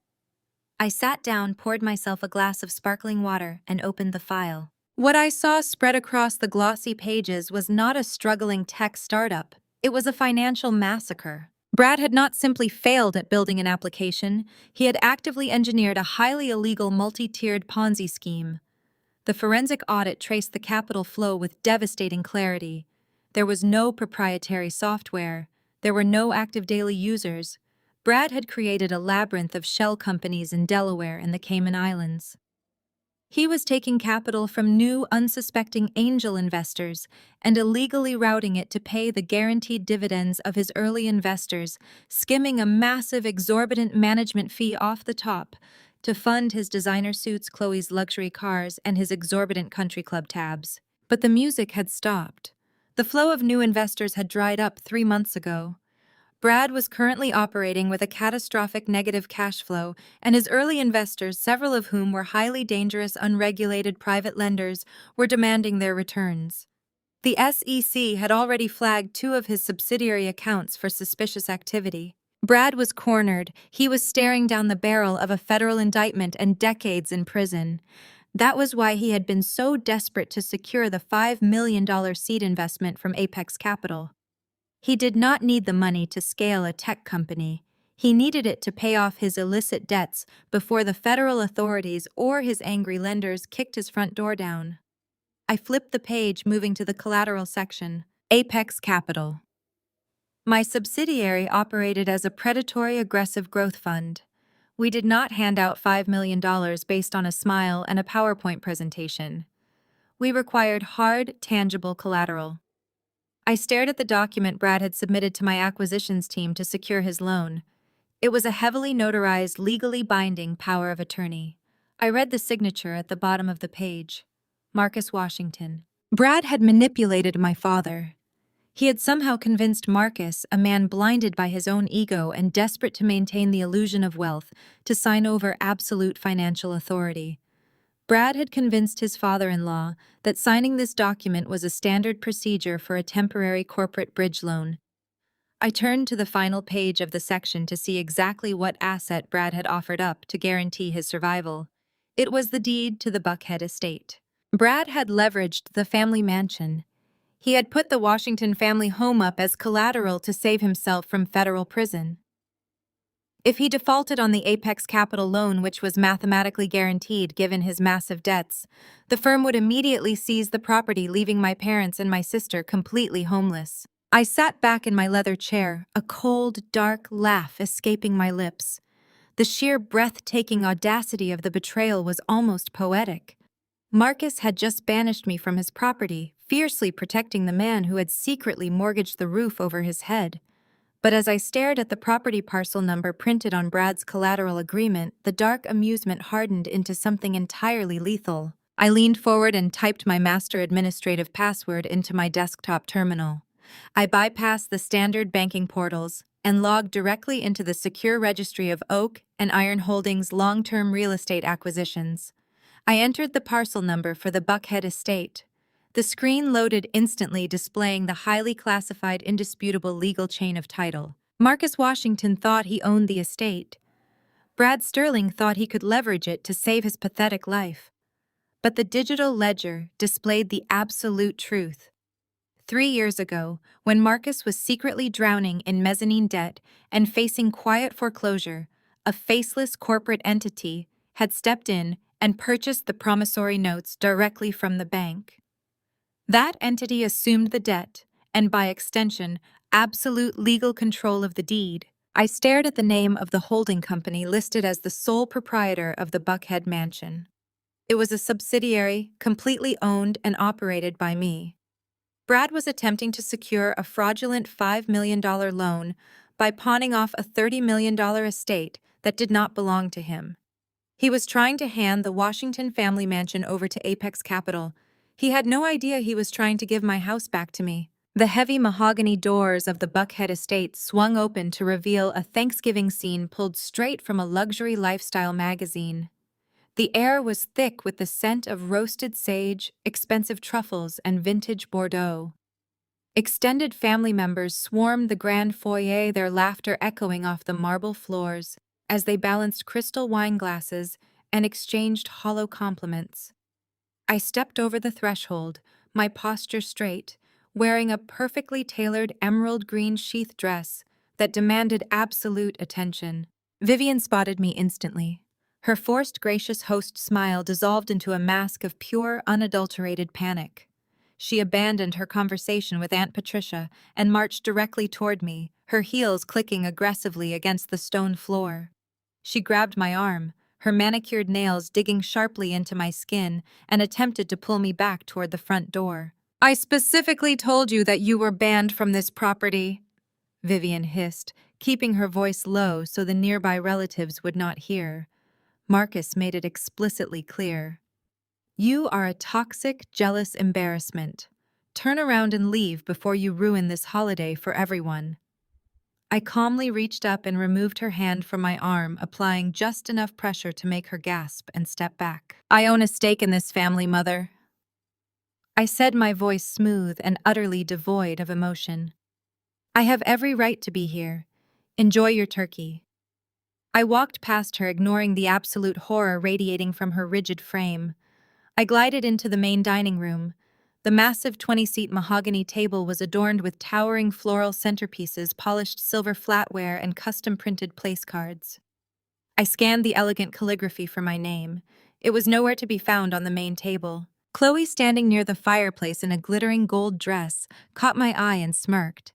Speaker 1: I sat down, poured myself a glass of sparkling water, and opened the file. What I saw spread across the glossy pages was not a struggling tech startup. It was a financial massacre. Brad had not simply failed at building an application, he had actively engineered a highly illegal multi-tiered Ponzi scheme. The forensic audit traced the capital flow with devastating clarity. There was no proprietary software. There were no active daily users. Brad had created a labyrinth of shell companies in Delaware and the Cayman Islands. He was taking capital from new, unsuspecting angel investors and illegally routing it to pay the guaranteed dividends of his early investors, skimming a massive, exorbitant management fee off the top to fund his designer suits, Chloe's luxury cars, and his exorbitant country club tabs. But the music had stopped. The flow of new investors had dried up 3 months ago. Brad was currently operating with a catastrophic negative cash flow, and his early investors, several of whom were highly dangerous, unregulated private lenders, were demanding their returns. The SEC had already flagged 2 of his subsidiary accounts for suspicious activity. Brad was cornered. He was staring down the barrel of a federal indictment and decades in prison. That was why he had been so desperate to secure the $5 million seed investment from Apex Capital. He did not need the money to scale a tech company. He needed it to pay off his illicit debts before the federal authorities or his angry lenders kicked his front door down. I flipped the page, moving to the collateral section. Apex Capital. My subsidiary operated as a predatory, aggressive growth fund. We did not hand out $5 million based on a smile and a PowerPoint presentation. We required hard, tangible collateral. I stared at the document Brad had submitted to my acquisitions team to secure his loan. It was a heavily notarized, legally binding power of attorney. I read the signature at the bottom of the page. Marcus Washington. Brad had manipulated my father. He had somehow convinced Marcus, a man blinded by his own ego and desperate to maintain the illusion of wealth, to sign over absolute financial authority. Brad had convinced his father-in-law that signing this document was a standard procedure for a temporary corporate bridge loan. I turned to the final page of the section to see exactly what asset Brad had offered up to guarantee his survival. It was the deed to the Buckhead estate. Brad had leveraged the family mansion. He had put the Washington family home up as collateral to save himself from federal prison. If he defaulted on the Apex Capital loan, which was mathematically guaranteed given his massive debts, the firm would immediately seize the property, leaving my parents and my sister completely homeless. I sat back in my leather chair, a cold, dark laugh escaping my lips. The sheer breathtaking audacity of the betrayal was almost poetic. Marcus had just banished me from his property, fiercely protecting the man who had secretly mortgaged the roof over his head. But as I stared at the property parcel number printed on Brad's collateral agreement, the dark amusement hardened into something entirely lethal. I leaned forward and typed my master administrative password into my desktop terminal. I bypassed the standard banking portals and logged directly into the secure registry of Oak and Iron Holdings long-term real estate acquisitions. I entered the parcel number for the Buckhead estate. The screen loaded instantly, displaying the highly classified, indisputable legal chain of title. Marcus Washington thought he owned the estate. Brad Sterling thought he could leverage it to save his pathetic life. But the digital ledger displayed the absolute truth. 3 years ago, when Marcus was secretly drowning in mezzanine debt and facing quiet foreclosure, a faceless corporate entity had stepped in and purchased the promissory notes directly from the bank. That entity assumed the debt, and by extension, absolute legal control of the deed. I stared at the name of the holding company listed as the sole proprietor of the Buckhead mansion. It was a subsidiary, completely owned and operated by me. Brad was attempting to secure a fraudulent $5 million loan by pawning off a $30 million estate that did not belong to him. He was trying to hand the Washington family mansion over to Apex Capital. He had no idea he was trying to give my house back to me. The heavy mahogany doors of the Buckhead estate swung open to reveal a Thanksgiving scene pulled straight from a luxury lifestyle magazine. The air was thick with the scent of roasted sage, expensive truffles, and vintage Bordeaux. Extended family members swarmed the grand foyer, their laughter echoing off the marble floors as they balanced crystal wine glasses and exchanged hollow compliments. I stepped over the threshold, my posture straight, wearing a perfectly tailored emerald green sheath dress that demanded absolute attention. Vivian spotted me instantly. Her forced gracious host smile dissolved into a mask of pure, unadulterated panic. She abandoned her conversation with Aunt Patricia and marched directly toward me, her heels clicking aggressively against the stone floor. She grabbed my arm, her manicured nails digging sharply into my skin, and attempted to pull me back toward the front door. "I specifically told you that you were banned from this property," Vivian hissed, keeping her voice low so the nearby relatives would not hear. Marcus made it explicitly clear. "You are a toxic, jealous embarrassment. Turn around and leave before you ruin this holiday for everyone." I calmly reached up and removed her hand from my arm, applying just enough pressure to make her gasp and step back. "I own a stake in this family, Mother," I said, my voice smooth and utterly devoid of emotion. "I have every right to be here. Enjoy your turkey." I walked past her, ignoring the absolute horror radiating from her rigid frame. I glided into the main dining room. The massive 20-seat mahogany table was adorned with towering floral centerpieces, polished silver flatware, and custom-printed place cards. I scanned the elegant calligraphy for my name. It was nowhere to be found on the main table. Chloe, standing near the fireplace in a glittering gold dress, caught my eye and smirked.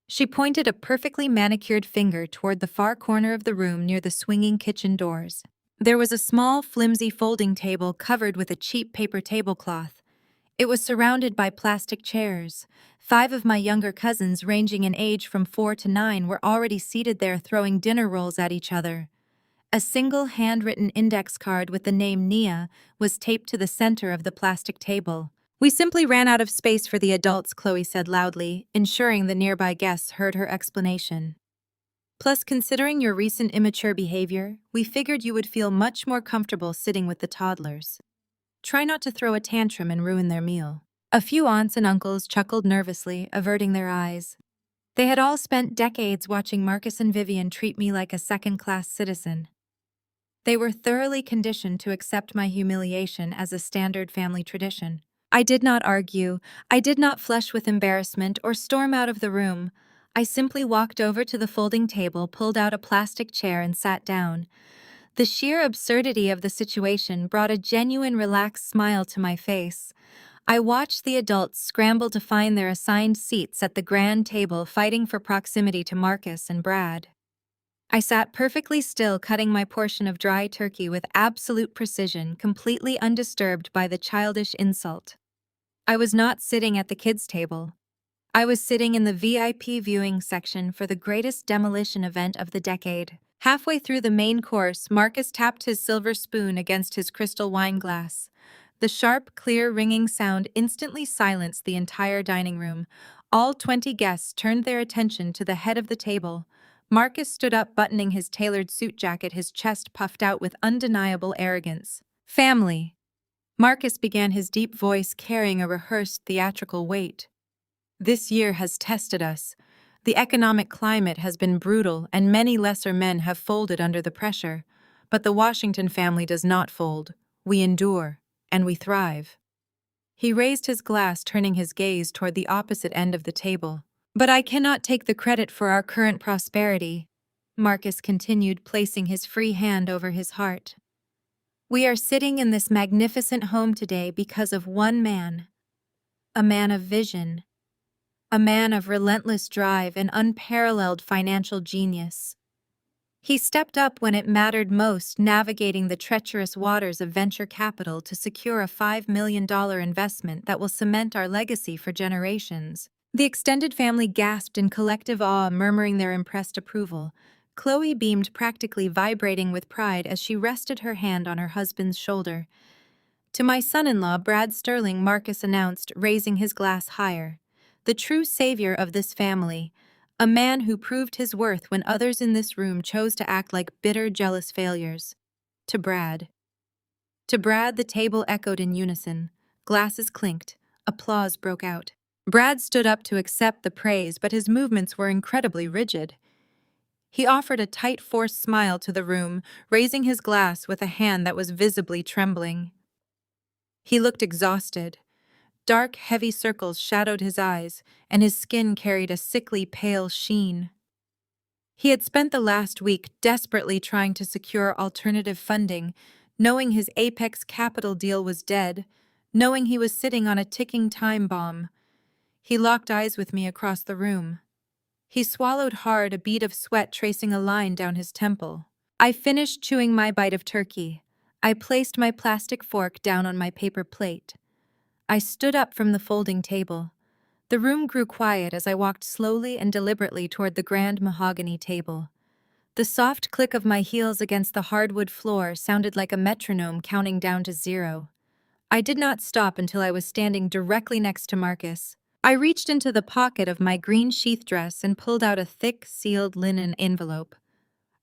Speaker 1: She pointed a perfectly manicured finger toward the far corner of the room near the swinging kitchen doors. There was a small, flimsy folding table covered with a cheap paper tablecloth. It was surrounded by plastic chairs. 5 of my younger cousins, ranging in age from 4 to 9, were already seated there, throwing dinner rolls at each other. A single handwritten index card with the name Nia was taped to the center of the plastic table. "We simply ran out of space for the adults," Chloe said loudly, ensuring the nearby guests heard her explanation. "Plus, considering your recent immature behavior, we figured you would feel much more comfortable sitting with the toddlers. Try not to throw a tantrum and ruin their meal." A few aunts and uncles chuckled nervously, averting their eyes. They had all spent decades watching Marcus and Vivian treat me like a second-class citizen. They were thoroughly conditioned to accept my humiliation as a standard family tradition. I did not argue. I did not flush with embarrassment or storm out of the room. I simply walked over to the folding table, pulled out a plastic chair, and sat down. The sheer absurdity of the situation brought a genuine relaxed smile to my face. I watched the adults scramble to find their assigned seats at the grand table, fighting for proximity to Marcus and Brad. I sat perfectly still, cutting my portion of dry turkey with absolute precision, completely undisturbed by the childish insult. I was not sitting at the kids' table. I was sitting in the VIP viewing section for the greatest demolition event of the decade. Halfway through the main course, Marcus tapped his silver spoon against his crystal wine glass. The sharp, clear, ringing sound instantly silenced the entire dining room. All 20 guests turned their attention to the head of the table. Marcus stood up, buttoning his tailored suit jacket, his chest puffed out with undeniable arrogance. Family. Marcus began, his deep voice carrying a rehearsed theatrical weight. This year has tested us. The economic climate has been brutal, and many lesser men have folded under the pressure. But the Washington family does not fold. We endure, and we thrive. He raised his glass, turning his gaze toward the opposite end of the table. But I cannot take the credit for our current prosperity, Marcus continued, placing his free hand over his heart. We are sitting in this magnificent home today because of one man. A man of vision. A man of relentless drive and unparalleled financial genius. He stepped up when it mattered most, navigating the treacherous waters of venture capital to secure a $5 million investment that will cement our legacy for generations. The extended family gasped in collective awe, murmuring their impressed approval. Chloe beamed, practically vibrating with pride as she rested her hand on her husband's shoulder. To my son-in-law, Brad Sterling, Marcus announced, raising his glass higher. The true savior of this family. A man who proved his worth when others in this room chose to act like bitter, jealous failures. To Brad. To Brad, the table echoed in unison. Glasses clinked. Applause broke out. Brad stood up to accept the praise, but his movements were incredibly rigid. He offered a tight, forced smile to the room, raising his glass with a hand that was visibly trembling. He looked exhausted. Dark, heavy circles shadowed his eyes, and his skin carried a sickly, pale sheen. He had spent the last week desperately trying to secure alternative funding, knowing his Apex Capital deal was dead, knowing he was sitting on a ticking time bomb. He locked eyes with me across the room. He swallowed hard, a bead of sweat tracing a line down his temple. I finished chewing my bite of turkey. I placed my plastic fork down on my paper plate. I stood up from the folding table. The room grew quiet as I walked slowly and deliberately toward the grand mahogany table. The soft click of my heels against the hardwood floor sounded like a metronome counting down to 0. I did not stop until I was standing directly next to Marcus. I reached into the pocket of my green sheath dress and pulled out a thick, sealed linen envelope.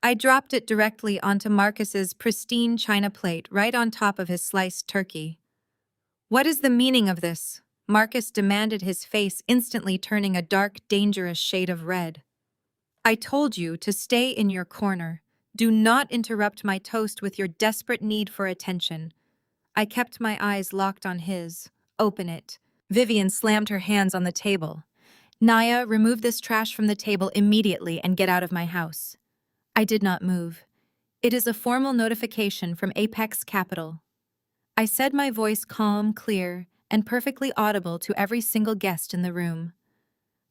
Speaker 1: I dropped it directly onto Marcus's pristine china plate, right on top of his sliced turkey. What is the meaning of this? Marcus demanded, his face instantly turning a dark, dangerous shade of red. I told you to stay in your corner. Do not interrupt my toast with your desperate need for attention. I kept my eyes locked on his. Open it. Vivian slammed her hands on the table. Naya, remove this trash from the table immediately and get out of my house. I did not move. It is a formal notification from Apex Capital. I said, my voice calm, clear, and perfectly audible to every single guest in the room.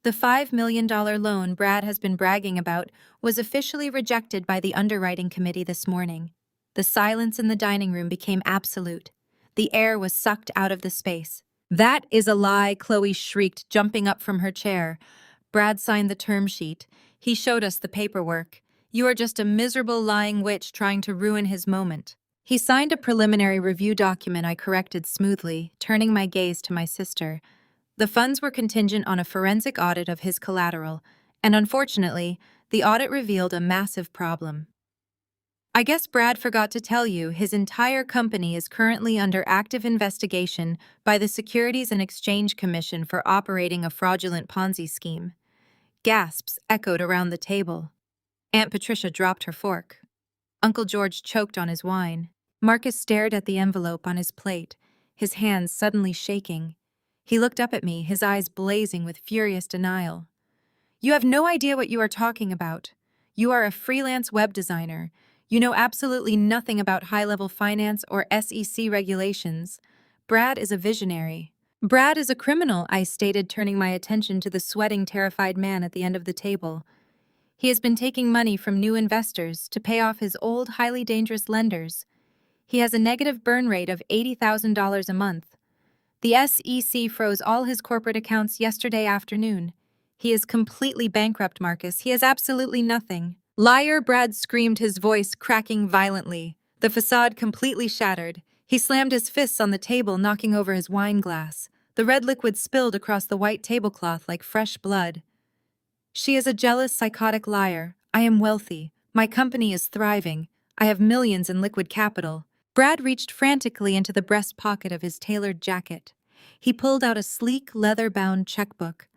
Speaker 1: The $5 million loan Brad has been bragging about was officially rejected by the underwriting committee this morning. The silence in the dining room became absolute. The air was sucked out of the space. That is a lie, Chloe shrieked, jumping up from her chair. Brad signed the term sheet. He showed us the paperwork. You are just a miserable lying witch trying to ruin his moment. He signed a preliminary review document, I corrected smoothly, turning my gaze to my sister. The funds were contingent on a forensic audit of his collateral, and unfortunately, the audit revealed a massive problem. I guess Brad forgot to tell you, his entire company is currently under active investigation by the Securities and Exchange Commission for operating a fraudulent Ponzi scheme. Gasps echoed around the table. Aunt Patricia dropped her fork. Uncle George choked on his wine. Marcus stared at the envelope on his plate, his hands suddenly shaking. He looked up at me, his eyes blazing with furious denial. You have no idea what you are talking about. You are a freelance web designer. You know absolutely nothing about high-level finance or SEC regulations. Brad is a visionary. Brad is a criminal, I stated, turning my attention to the sweating, terrified man at the end of the table. He has been taking money from new investors to pay off his old, highly dangerous lenders. He has a negative burn rate of $80,000 a month. The SEC froze all his corporate accounts yesterday afternoon. He is completely bankrupt, Marcus. He has absolutely nothing. Liar, Brad screamed, his voice cracking violently. The facade completely shattered. He slammed his fists on the table, knocking over his wine glass. The red liquid spilled across the white tablecloth like fresh blood. She is a jealous, psychotic liar. I am wealthy. My company is thriving. I have millions in liquid capital. Brad reached frantically into the breast pocket of his tailored jacket. He pulled out a sleek, leather-bound checkbook.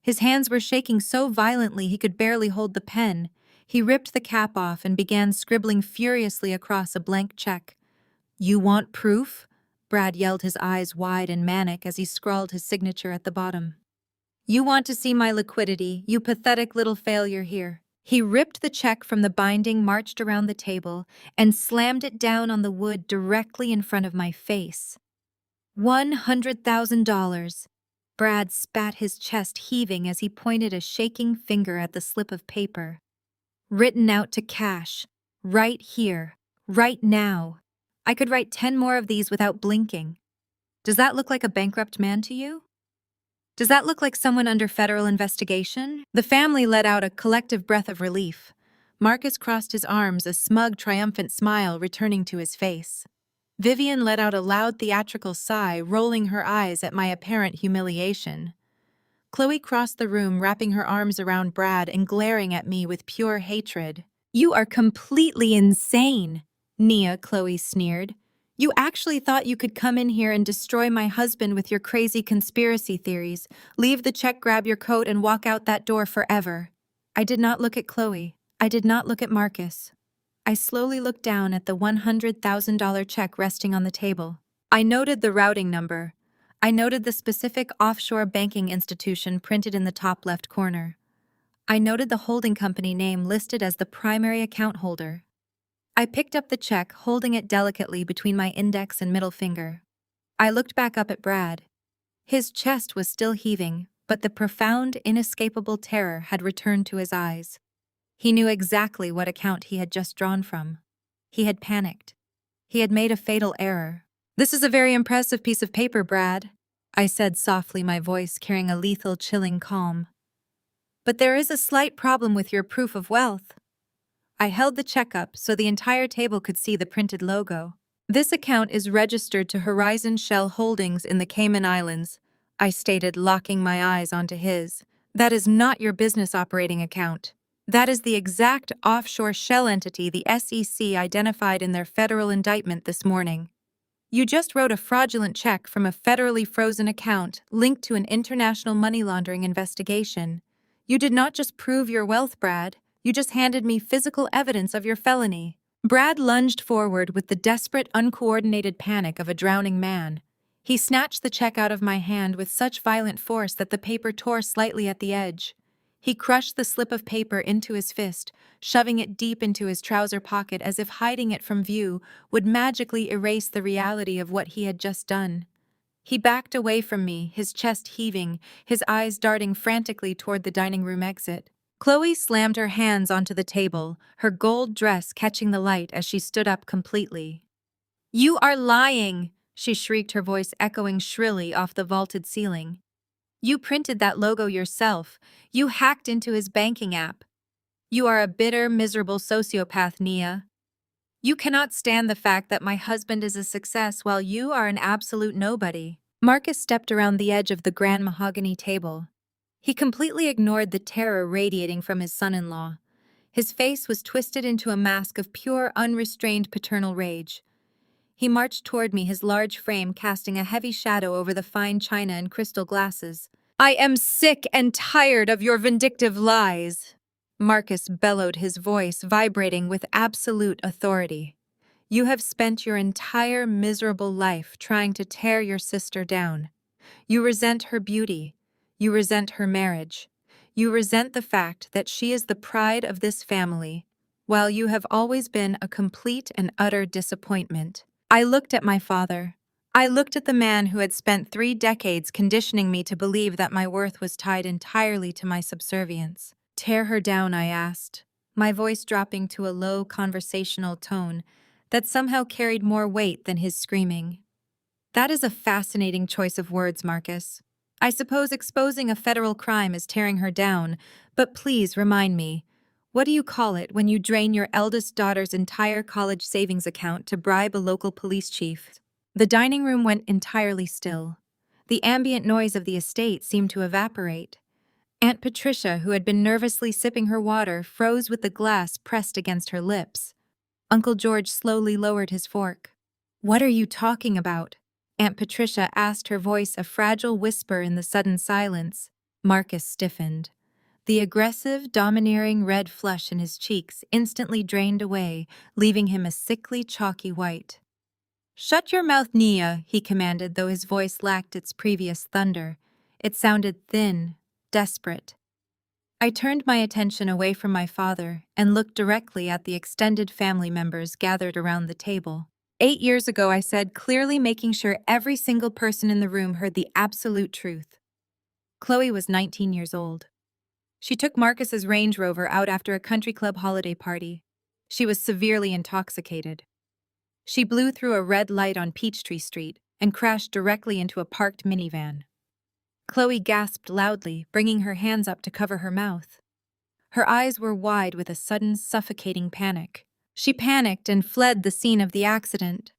Speaker 1: His hands were shaking so violently he could barely hold the pen. He ripped the cap off and began scribbling furiously across a blank check. "You want proof?" Brad yelled, his eyes wide and manic as he scrawled his signature at the bottom. "You want to see my liquidity, you pathetic little failure here." He ripped the check from the binding, marched around the table, and slammed it down on the wood directly in front of my face. $100,000. Brad spat, his chest heaving as he pointed a shaking finger at the slip of paper. "Written out to cash. Right here. Right now. I could write 10 more of these without blinking. Does that look like a bankrupt man to you? Does that look like someone under federal investigation?" The family let out a collective breath of relief. Marcus crossed his arms, a smug, triumphant smile returning to his face. Vivian let out a loud theatrical sigh, rolling her eyes at my apparent humiliation. Chloe crossed the room, wrapping her arms around Brad and glaring at me with pure hatred. "You are completely insane," Chloe sneered. "You actually thought you could come in here and destroy my husband with your crazy conspiracy theories, leave the check, grab your coat, and walk out that door forever." I did not look at Chloe. I did not look at Marcus. I slowly looked down at the $100,000 check resting on the table. I noted the routing number. I noted the specific offshore banking institution printed in the top left corner. I noted the holding company name listed as the primary account holder. I picked up the check, holding it delicately between my index and middle finger. I looked back up at Brad. His chest was still heaving, but the profound, inescapable terror had returned to his eyes. He knew exactly what account he had just drawn from. He had panicked. He had made a fatal error. "This is a very impressive piece of paper, Brad," I said softly, my voice carrying a lethal, chilling calm. "But there is a slight problem with your proof of wealth." I held the check up so the entire table could see the printed logo. "This account is registered to Horizon Shell Holdings in the Cayman Islands," I stated, locking my eyes onto his. "That is not your business operating account. That is the exact offshore shell entity the SEC identified in their federal indictment this morning. You just wrote a fraudulent check from a federally frozen account linked to an international money laundering investigation. You did not just prove your wealth, Brad. You just handed me physical evidence of your felony." Brad lunged forward with the desperate, uncoordinated panic of a drowning man. He snatched the check out of my hand with such violent force that the paper tore slightly at the edge. He crushed the slip of paper into his fist, shoving it deep into his trouser pocket as if hiding it from view would magically erase the reality of what he had just done. He backed away from me, his chest heaving, his eyes darting frantically toward the dining room exit. Chloe slammed her hands onto the table, her gold dress catching the light as she stood up completely. "You are lying!" she shrieked, her voice echoing shrilly off the vaulted ceiling. "You printed that logo yourself. You hacked into his banking app. You are a bitter, miserable sociopath, Nia. You cannot stand the fact that my husband is a success while you are an absolute nobody." Marcus stepped around the edge of the grand mahogany table. He completely ignored the terror radiating from his son-in-law. His face was twisted into a mask of pure, unrestrained paternal rage. He marched toward me, his large frame casting a heavy shadow over the fine china and crystal glasses. "I am sick and tired of your vindictive lies," Marcus bellowed, his voice vibrating with absolute authority. "You have spent your entire miserable life trying to tear your sister down. You resent her beauty. You resent her marriage. You resent the fact that she is the pride of this family, while you have always been a complete and utter disappointment." I looked at my father. I looked at the man who had spent 3 decades conditioning me to believe that my worth was tied entirely to my subservience. "Tear her down," I asked, my voice dropping to a low, conversational tone that somehow carried more weight than his screaming. That is a fascinating choice of words, Marcus. I suppose exposing a federal crime is tearing her down, but please remind me, what do you call it when you drain your eldest daughter's entire college savings account to bribe a local police chief? The dining room went entirely still. The ambient noise of the estate seemed to evaporate. Aunt Patricia, who had been nervously sipping her water, froze with the glass pressed against her lips. Uncle George slowly lowered his fork. "What are you talking about?" Aunt Patricia asked, her voice a fragile whisper in the sudden silence. Marcus stiffened. The aggressive, domineering red flush in his cheeks instantly drained away, leaving him a sickly, chalky white. "Shut your mouth, Nia," he commanded, though his voice lacked its previous thunder. It sounded thin, desperate. I turned my attention away from my father and looked directly at the extended family members gathered around the table. 8 years ago, I said, clearly making sure every single person in the room heard the absolute truth. Chloe was 19 years old. She took Marcus's Range Rover out after a country club holiday party. She was severely intoxicated. She blew through a red light on Peachtree Street and crashed directly into a parked minivan. Chloe gasped loudly, bringing her hands up to cover her mouth. Her eyes were wide with a sudden, suffocating panic. She panicked and fled the scene of the accident.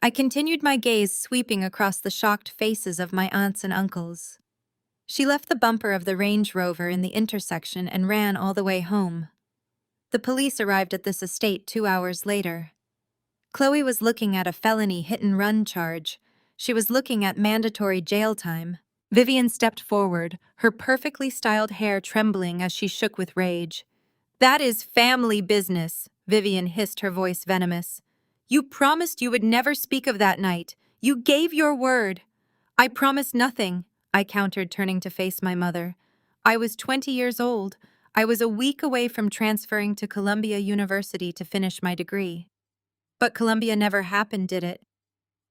Speaker 1: I continued my gaze sweeping across the shocked faces of my aunts and uncles. She left the bumper of the Range Rover in the intersection and ran all the way home. The police arrived at this estate 2 hours later. Chloe was looking at a felony hit-and-run charge. She was looking at mandatory jail time. Vivian stepped forward, her perfectly styled hair trembling as she shook with rage. "That is family business," Vivian hissed, her voice venomous. "You promised you would never speak of that night. You gave your word." "I promised nothing," I countered, turning to face my mother. "I was 20 years old. I was a week away from transferring to Columbia University to finish my degree." "But Columbia never happened, did it?"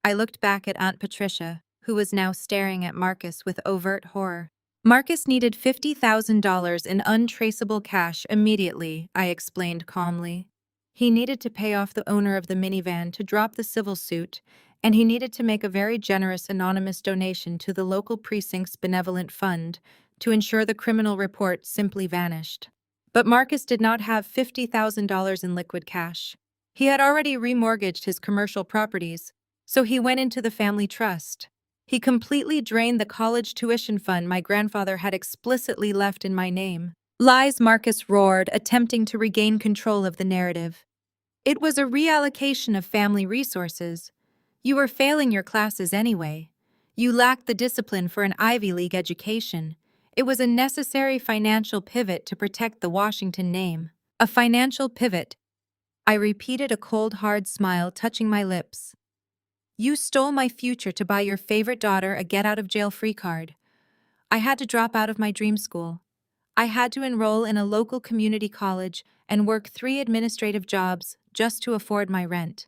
Speaker 1: I looked back at Aunt Patricia, who was now staring at Marcus with overt horror. "Marcus needed $50,000 in untraceable cash immediately," I explained calmly. "He needed to pay off the owner of the minivan to drop the civil suit, and he needed to make a very generous anonymous donation to the local precinct's benevolent fund to ensure the criminal report simply vanished. But Marcus did not have $50,000 in liquid cash. He had already remortgaged his commercial properties, so he went into the family trust. He completely drained the college tuition fund my grandfather had explicitly left in my name." "Lies," Marcus roared, attempting to regain control of the narrative. "It was a reallocation of family resources. You were failing your classes anyway. You lacked the discipline for an Ivy League education. It was a necessary financial pivot to protect the Washington name." "A financial pivot," I repeated, a cold, hard smile touching my lips. "You stole my future to buy your favorite daughter a get-out-of-jail-free card. I had to drop out of my dream school. I had to enroll in a local community college and work 3 administrative jobs just to afford my rent.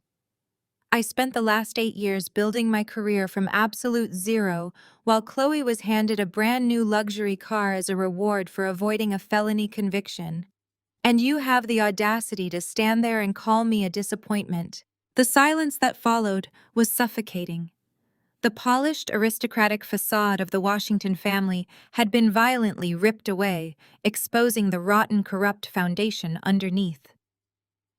Speaker 1: I spent the last 8 years building my career from absolute zero, while Chloe was handed a brand new luxury car as a reward for avoiding a felony conviction. And you have the audacity to stand there and call me a disappointment." The silence that followed was suffocating. The polished, aristocratic facade of the Washington family had been violently ripped away, exposing the rotten, corrupt foundation underneath.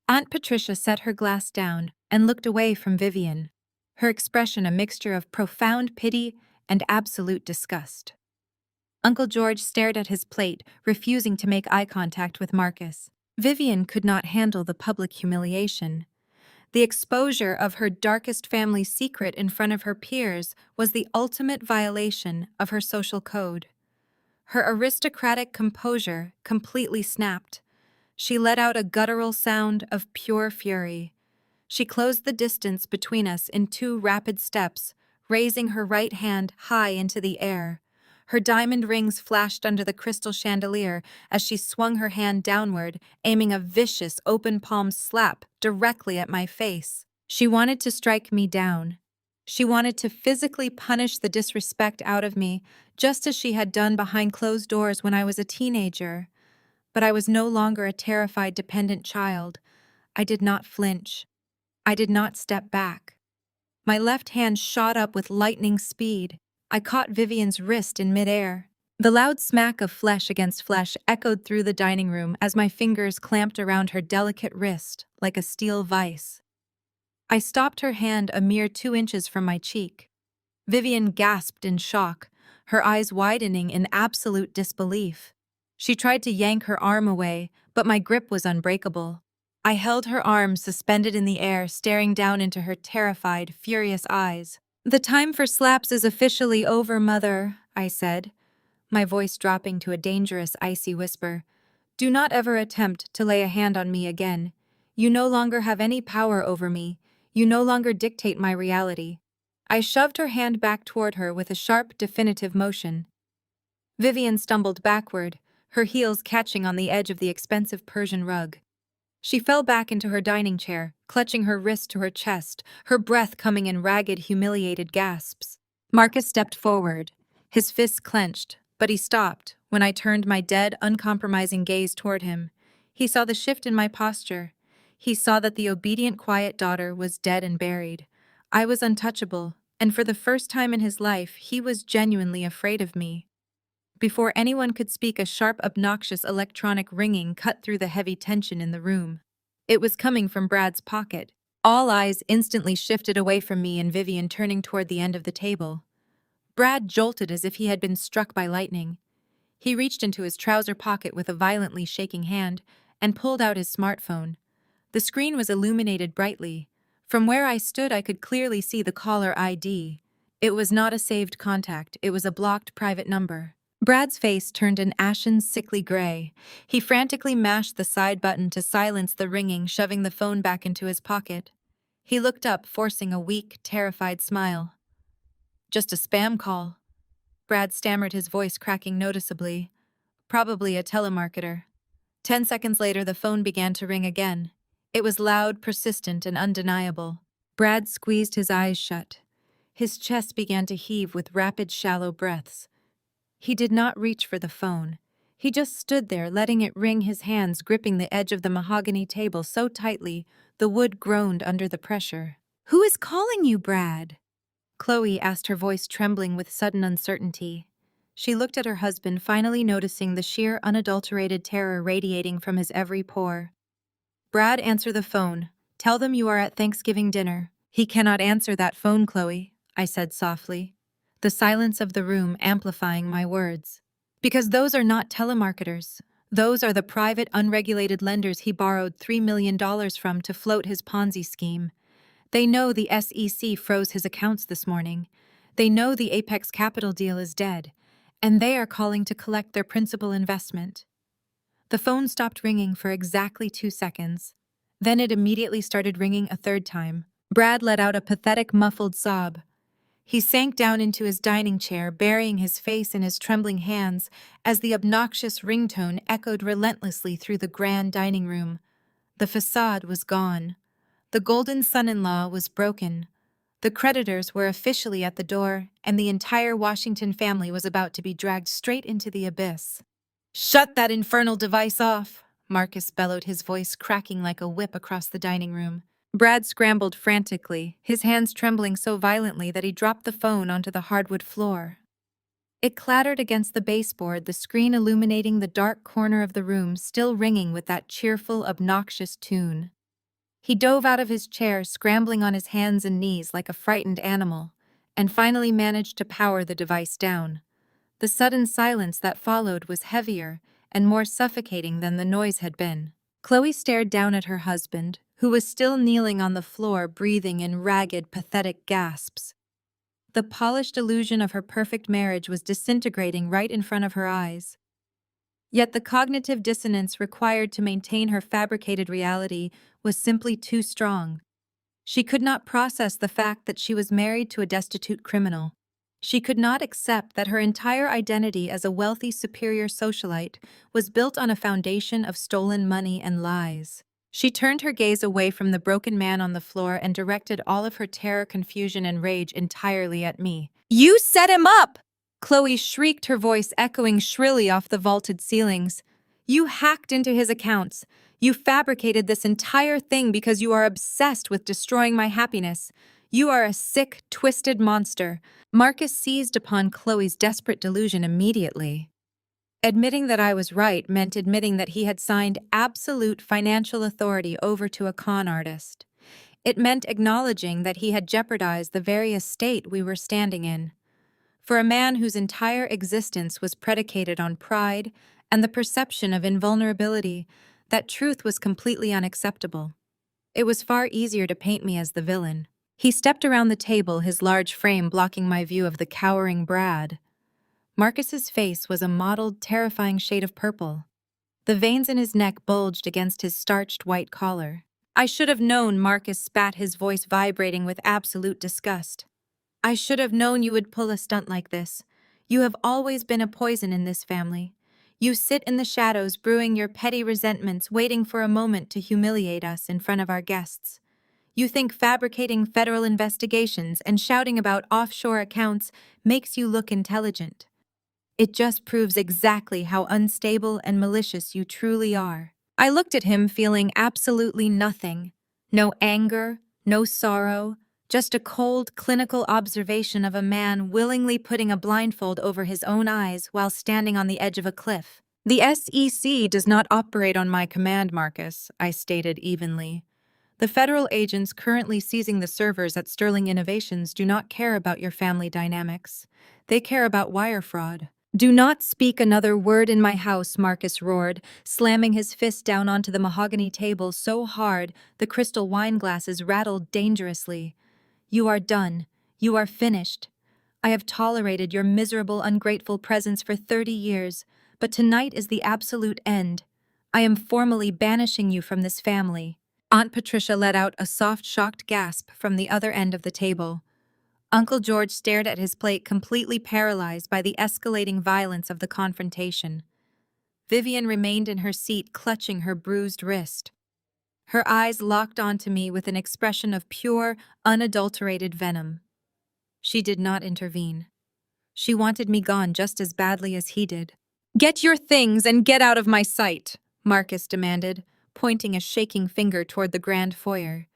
Speaker 1: Aunt Patricia set her glass down and looked away from Vivian, her expression a mixture of profound pity and absolute disgust. Uncle George stared at his plate, refusing to make eye contact with Marcus. Vivian could not handle the public humiliation. The exposure of her darkest family secret in front of her peers was the ultimate violation of her social code. Her aristocratic composure completely snapped. She let out a guttural sound of pure fury. She closed the distance between us in 2 rapid steps, raising her right hand high into the air. Her diamond rings flashed under the crystal chandelier as she swung her hand downward, aiming a vicious, open-palm slap directly at my face. She wanted to strike me down. She wanted to physically punish the disrespect out of me, just as she had done behind closed doors when I was a teenager. But I was no longer a terrified, dependent child. I did not flinch. I did not step back. My left hand shot up with lightning speed. I caught Vivian's wrist in midair. The loud smack of flesh against flesh echoed through the dining room as my fingers clamped around her delicate wrist like a steel vise. I stopped her hand a mere 2 inches from my cheek. Vivian gasped in shock, her eyes widening in absolute disbelief. She tried to yank her arm away, but my grip was unbreakable. I held her arm suspended in the air, staring down into her terrified, furious eyes. "The time for slaps is officially over, Mother," I said, my voice dropping to a dangerous, icy whisper. "Do not ever attempt to lay a hand on me again. You no longer have any power over me. You no longer dictate my reality." I shoved her hand back toward her with a sharp, definitive motion. Vivian stumbled backward, her heels catching on the edge of the expensive Persian rug. She fell back into her dining chair, clutching her wrist to her chest, her breath coming in ragged, humiliated gasps. Marcus stepped forward, his fists clenched, but he stopped when I turned my dead, uncompromising gaze toward him. He saw the shift in my posture. He saw that the obedient, quiet daughter was dead and buried. I was untouchable, and for the first time in his life, he was genuinely afraid of me. Before anyone could speak, a sharp, obnoxious electronic ringing cut through the heavy tension in the room. It was coming from Brad's pocket. All eyes instantly shifted away from me and Vivian, turning toward the end of the table. Brad jolted as if he had been struck by lightning. He reached into his trouser pocket with a violently shaking hand and pulled out his smartphone. The screen was illuminated brightly. From where I stood, I could clearly see the caller ID. It was not a saved contact, it was a blocked private number. Brad's face turned an ashen, sickly gray. He frantically mashed the side button to silence the ringing, shoving the phone back into his pocket. He looked up, forcing a weak, terrified smile. "Just a spam call." Brad stammered, his voice cracking noticeably. "Probably a telemarketer." 10 seconds later, the phone began to ring again. It was loud, persistent, and undeniable. Brad squeezed his eyes shut. His chest began to heave with rapid, shallow breaths. He did not reach for the phone. He just stood there, letting it ring, his hands gripping the edge of the mahogany table so tightly the wood groaned under the pressure. "Who is calling you, Brad?" Chloe asked, her voice trembling with sudden uncertainty. She looked at her husband, finally noticing the sheer, unadulterated terror radiating from his every pore. "Brad, answer the phone. Tell them you are at Thanksgiving dinner." "He cannot answer that phone, Chloe," I said softly, the silence of the room amplifying my words. "Because those are not telemarketers. Those are the private, unregulated lenders he borrowed $3 million from to float his Ponzi scheme. They know the SEC froze his accounts this morning. They know the Apex Capital deal is dead, and they are calling to collect their principal investment." The phone stopped ringing for exactly 2 seconds. Then it immediately started ringing a third time. Brad let out a pathetic, muffled sob. He sank down into his dining chair, burying his face in his trembling hands as the obnoxious ringtone echoed relentlessly through the grand dining room. The facade was gone. The golden son-in-law was broken. The creditors were officially at the door, and the entire Washington family was about to be dragged straight into the abyss. "Shut that infernal device off!" Marcus bellowed, his voice cracking like a whip across the dining room. Brad scrambled frantically, his hands trembling so violently that he dropped the phone onto the hardwood floor. It clattered against the baseboard, the screen illuminating the dark corner of the room, still ringing with that cheerful, obnoxious tune. He dove out of his chair, scrambling on his hands and knees like a frightened animal, and finally managed to power the device down. The sudden silence that followed was heavier and more suffocating than the noise had been. Chloe stared down at her husband, who was still kneeling on the floor, breathing in ragged, pathetic gasps. The polished illusion of her perfect marriage was disintegrating right in front of her eyes. Yet the cognitive dissonance required to maintain her fabricated reality was simply too strong. She could not process the fact that she was married to a destitute criminal. She could not accept that her entire identity as a wealthy, superior socialite was built on a foundation of stolen money and lies. She turned her gaze away from the broken man on the floor and directed all of her terror, confusion, and rage entirely at me. "You set him up!" Chloe shrieked, her voice echoing shrilly off the vaulted ceilings. "You hacked into his accounts. You fabricated this entire thing because you are obsessed with destroying my happiness. You are a sick, twisted monster. Marcus seized upon Chloe's desperate delusion immediately. Admitting that I was right meant admitting that he had signed absolute financial authority over to a con artist. It meant acknowledging that he had jeopardized the very estate we were standing in. For a man whose entire existence was predicated on pride and the perception of invulnerability, that truth was completely unacceptable. It was far easier to paint me as the villain. He stepped around the table, his large frame blocking my view of the cowering Brad. Marcus's face was a mottled, terrifying shade of purple. The veins in his neck bulged against his starched white collar. I should have known, Marcus spat, his voice vibrating with absolute disgust. I should have known you would pull a stunt like this. You have always been a poison in this family. You sit in the shadows brewing your petty resentments, waiting for a moment to humiliate us in front of our guests. You think fabricating federal investigations and shouting about offshore accounts makes you look intelligent. It just proves exactly how unstable and malicious you truly are. I looked at him feeling absolutely nothing. No anger, no sorrow, just a cold, clinical observation of a man willingly putting a blindfold over his own eyes while standing on the edge of a cliff. The SEC does not operate on my command, Marcus, I stated evenly. The federal agents currently seizing the servers at Sterling Innovations do not care about your family dynamics. They care about wire fraud. Do not speak another word in my house, Marcus roared, slamming his fist down onto the mahogany table so hard the crystal wine glasses rattled dangerously. You are done. You are finished. I have tolerated your miserable, ungrateful presence for 30 years, but tonight is the absolute end. I am formally banishing you from this family. Aunt Patricia let out a soft, shocked gasp from the other end of the table. Uncle George stared at his plate, completely paralyzed by the escalating violence of the confrontation. Vivian remained in her seat, clutching her bruised wrist. Her eyes locked onto me with an expression of pure, unadulterated venom. She did not intervene. She wanted me gone just as badly as he did. "Get your things and get out of my sight," Marcus demanded, pointing a shaking finger toward the grand foyer.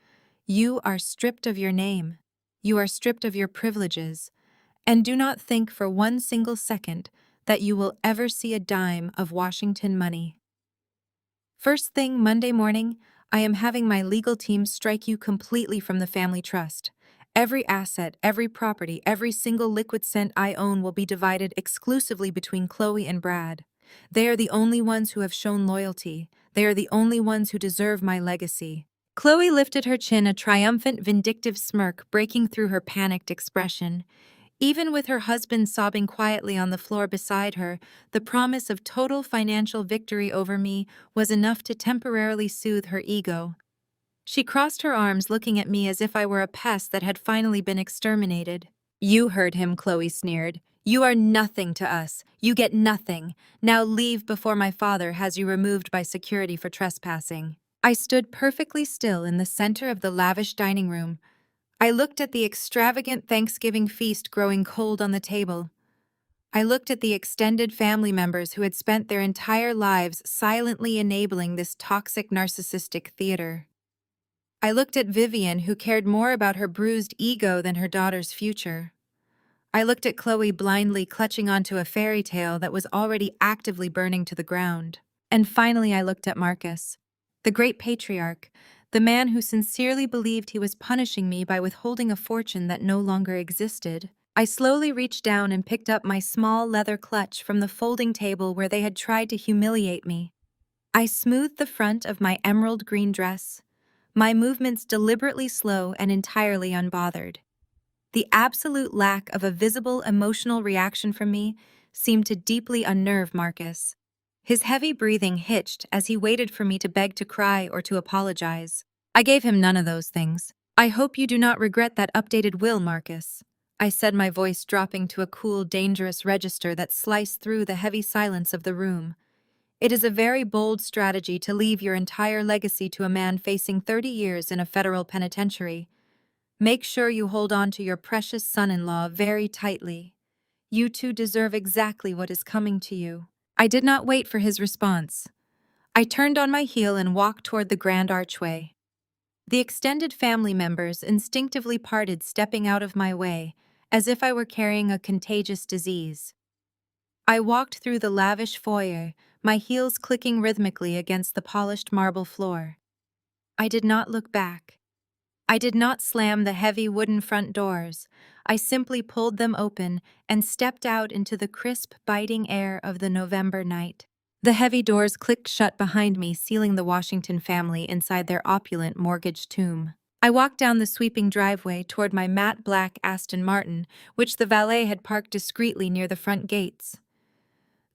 Speaker 1: "You are stripped of your name. You are stripped of your privileges, and do not think for one single second that you will ever see a dime of Washington money. First thing Monday morning, I am having my legal team strike you completely from the family trust. Every asset, every property, every single liquid cent I own will be divided exclusively between Chloe and Brad. They are the only ones who have shown loyalty. They are the only ones who deserve my legacy." Chloe lifted her chin, a triumphant, vindictive smirk breaking through her panicked expression. Even with her husband sobbing quietly on the floor beside her, the promise of total financial victory over me was enough to temporarily soothe her ego. She crossed her arms, looking at me as if I were a pest that had finally been exterminated. "You heard him," Chloe sneered. "You are nothing to us. You get nothing. Now leave before my father has you removed by security for trespassing." I stood perfectly still in the center of the lavish dining room. I looked at the extravagant Thanksgiving feast growing cold on the table. I looked at the extended family members who had spent their entire lives silently enabling this toxic narcissistic theater. I looked at Vivian, who cared more about her bruised ego than her daughter's future. I looked at Chloe, blindly clutching onto a fairy tale that was already actively burning to the ground. And finally I looked at Marcus, the great patriarch, the man who sincerely believed he was punishing me by withholding a fortune that no longer existed. I slowly reached down and picked up my small leather clutch from the folding table where they had tried to humiliate me. I smoothed the front of my emerald green dress, my movements deliberately slow and entirely unbothered. The absolute lack of a visible emotional reaction from me seemed to deeply unnerve Marcus. His heavy breathing hitched as he waited for me to beg to cry or to apologize. I gave him none of those things. "I hope you do not regret that updated will, Marcus," I said, my voice dropping to a cool, dangerous register that sliced through the heavy silence of the room. "It is a very bold strategy to leave your entire legacy to a man facing 30 years in a federal penitentiary. Make sure you hold on to your precious son-in-law very tightly. You two deserve exactly what is coming to you." I did not wait for his response. I turned on my heel and walked toward the grand archway. The extended family members instinctively parted, stepping out of my way, as if I were carrying a contagious disease. I walked through the lavish foyer, my heels clicking rhythmically against the polished marble floor. I did not look back. I did not slam the heavy wooden front doors. I simply pulled them open and stepped out into the crisp, biting air of the November night. The heavy doors clicked shut behind me, sealing the Washington family inside their opulent mortgaged tomb. I walked down the sweeping driveway toward my matte black Aston Martin, which the valet had parked discreetly near the front gates.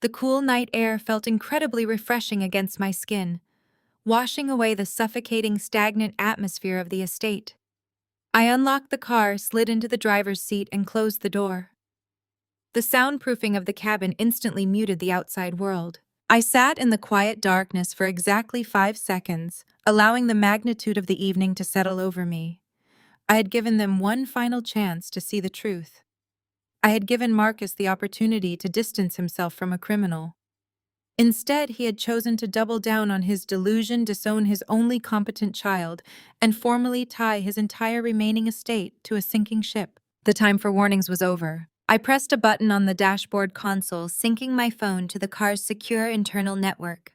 Speaker 1: The cool night air felt incredibly refreshing against my skin, washing away the suffocating, stagnant atmosphere of the estate. I unlocked the car, slid into the driver's seat, and closed the door. The soundproofing of the cabin instantly muted the outside world. I sat in the quiet darkness for exactly 5 seconds, allowing the magnitude of the evening to settle over me. I had given them one final chance to see the truth. I had given Marcus the opportunity to distance himself from a criminal. Instead, he had chosen to double down on his delusion, disown his only competent child, and formally tie his entire remaining estate to a sinking ship. The time for warnings was over. I pressed a button on the dashboard console, syncing my phone to the car's secure internal network.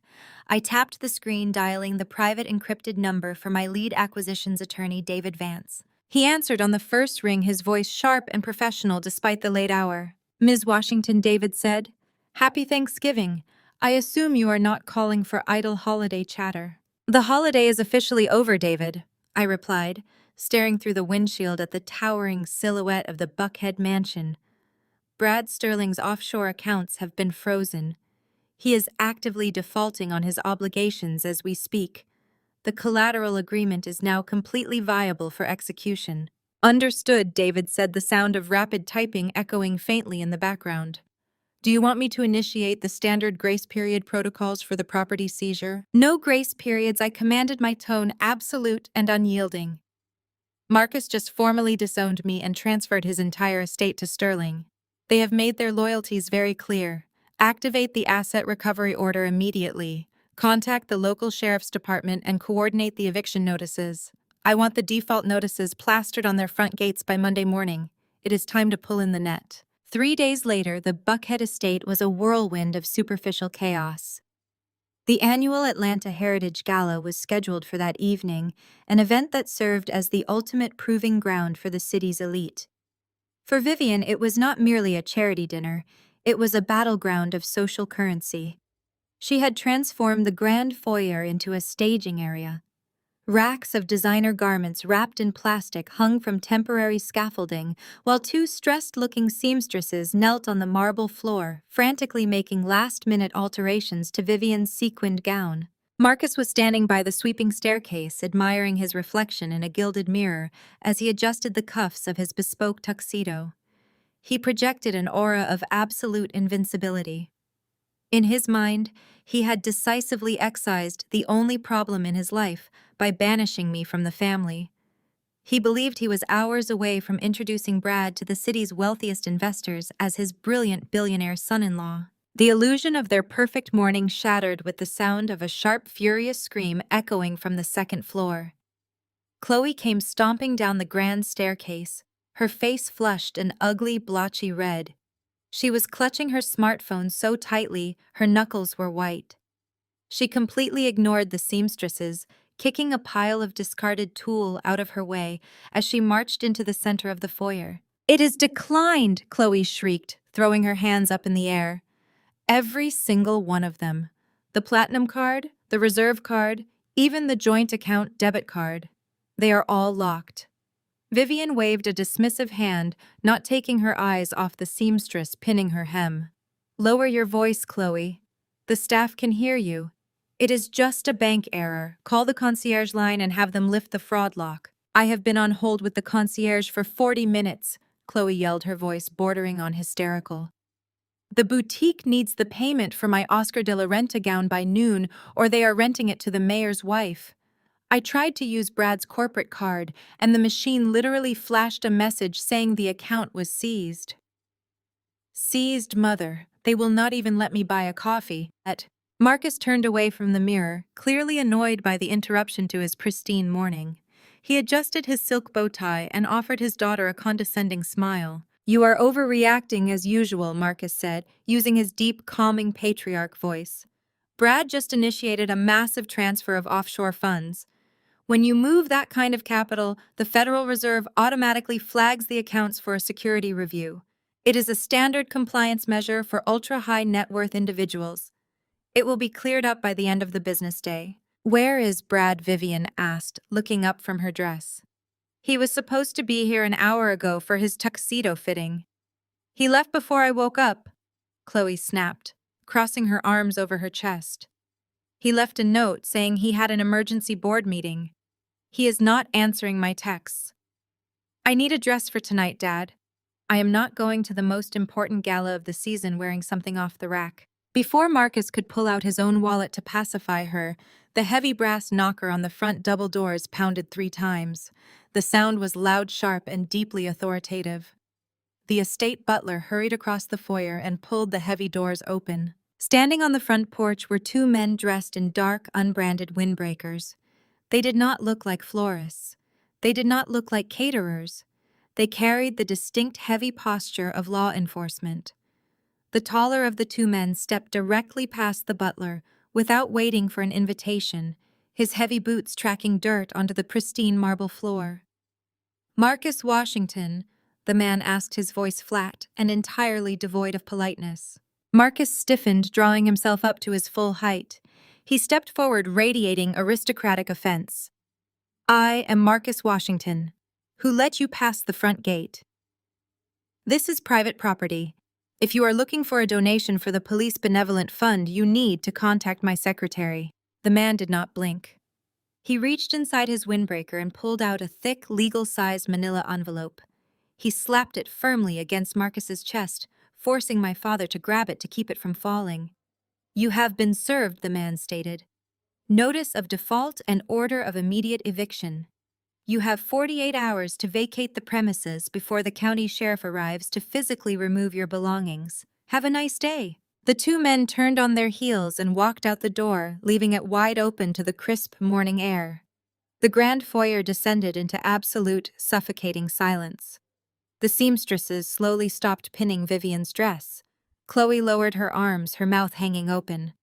Speaker 1: I tapped the screen, dialing the private encrypted number for my lead acquisitions attorney, David Vance. He answered on the first ring, his voice sharp and professional despite the late hour. "Ms. Washington," David said. "Happy Thanksgiving. I assume you are not calling for idle holiday chatter." "The holiday is officially over, David," I replied, staring through the windshield at the towering silhouette of the Buckhead mansion. Brad Sterling's offshore accounts have been frozen. He is actively defaulting on his obligations as we speak. The collateral agreement is now completely viable for execution. "Understood," David said, the sound of rapid typing echoing faintly in the background. "Do you want me to initiate the standard grace period protocols for the property seizure?" "No grace periods," I commanded, my tone absolute and unyielding. "Marcus just formally disowned me and transferred his entire estate to Sterling. They have made their loyalties very clear. Activate the asset recovery order immediately. Contact the local sheriff's department and coordinate the eviction notices. I want the default notices plastered on their front gates by Monday morning. It is time to pull in the net." 3 days later, the Buckhead estate was a whirlwind of superficial chaos. The annual Atlanta Heritage Gala was scheduled for that evening, an event that served as the ultimate proving ground for the city's elite. For Vivian, it was not merely a charity dinner, it was a battleground of social currency. She had transformed the grand foyer into a staging area. Racks of designer garments wrapped in plastic hung from temporary scaffolding, while 2 stressed-looking seamstresses knelt on the marble floor, frantically making last-minute alterations to Vivian's sequined gown. Marcus was standing by the sweeping staircase, admiring his reflection in a gilded mirror as he adjusted the cuffs of his bespoke tuxedo. He projected an aura of absolute invincibility. In his mind, he had decisively excised the only problem in his life by banishing me from the family. He believed he was hours away from introducing Brad to the city's wealthiest investors as his brilliant billionaire son-in-law. The illusion of their perfect morning shattered with the sound of a sharp, furious scream echoing from the second floor. Chloe came stomping down the grand staircase, her face flushed an ugly, blotchy red. She was clutching her smartphone so tightly her knuckles were white. She completely ignored the seamstresses, kicking a pile of discarded tulle out of her way as she marched into the center of the foyer. "It is declined!" Chloe shrieked, throwing her hands up in the air. "Every single one of them. The platinum card, the reserve card, even the joint account debit card. They are all locked." Vivian waved a dismissive hand, not taking her eyes off the seamstress pinning her hem. "Lower your voice, Chloe. The staff can hear you. It is just a bank error. Call the concierge line and have them lift the fraud lock." "I have been on hold with the concierge for 40 minutes, Chloe yelled, her voice bordering on hysterical. "The boutique needs the payment for my Oscar de la Renta gown by noon, or they are renting it to the mayor's wife." I tried to use Brad's corporate card, and the machine literally flashed a message saying the account was seized. Seized, mother. They will not even let me buy a coffee. Marcus turned away from the mirror, clearly annoyed by the interruption to his pristine morning. He adjusted his silk bow tie and offered his daughter a condescending smile. "You are overreacting as usual," Marcus said, using his deep, calming patriarch voice. "Brad just initiated a massive transfer of offshore funds. When you move that kind of capital, the Federal Reserve automatically flags the accounts for a security review. It is a standard compliance measure for ultra-high net worth individuals. It will be cleared up by the end of the business day." "Where is Brad?" Vivian asked, looking up from her dress. "He was supposed to be here an hour ago for his tuxedo fitting." "He left before I woke up," Chloe snapped, crossing her arms over her chest. "He left a note saying he had an emergency board meeting. He is not answering my texts." "I need a dress for tonight, Dad. I am not going to the most important gala of the season wearing something off the rack." Before Marcus could pull out his own wallet to pacify her, the heavy brass knocker on the front double doors pounded 3 times. The sound was loud, sharp, and deeply authoritative. The estate butler hurried across the foyer and pulled the heavy doors open. Standing on the front porch were 2 men dressed in dark, unbranded windbreakers. They did not look like florists. They did not look like caterers. They carried the distinct heavy posture of law enforcement. The taller of the 2 men stepped directly past the butler, without waiting for an invitation, his heavy boots tracking dirt onto the pristine marble floor. "Marcus Washington," the man asked, his voice flat and entirely devoid of politeness. Marcus stiffened, drawing himself up to his full height. He stepped forward, radiating aristocratic offense. "I am Marcus Washington. Who let you pass the front gate? This is private property. If you are looking for a donation for the Police Benevolent Fund, you need to contact my secretary." The man did not blink. He reached inside his windbreaker and pulled out a thick, legal-sized manila envelope. He slapped it firmly against Marcus's chest, forcing my father to grab it to keep it from falling. "You have been served," the man stated. "Notice of default and order of immediate eviction. You have 48 hours to vacate the premises before the county sheriff arrives to physically remove your belongings. Have a nice day." The 2 men turned on their heels and walked out the door, leaving it wide open to the crisp morning air. The grand foyer descended into absolute, suffocating silence. The seamstresses slowly stopped pinning Vivian's dress. Chloe lowered her arms, her mouth hanging open.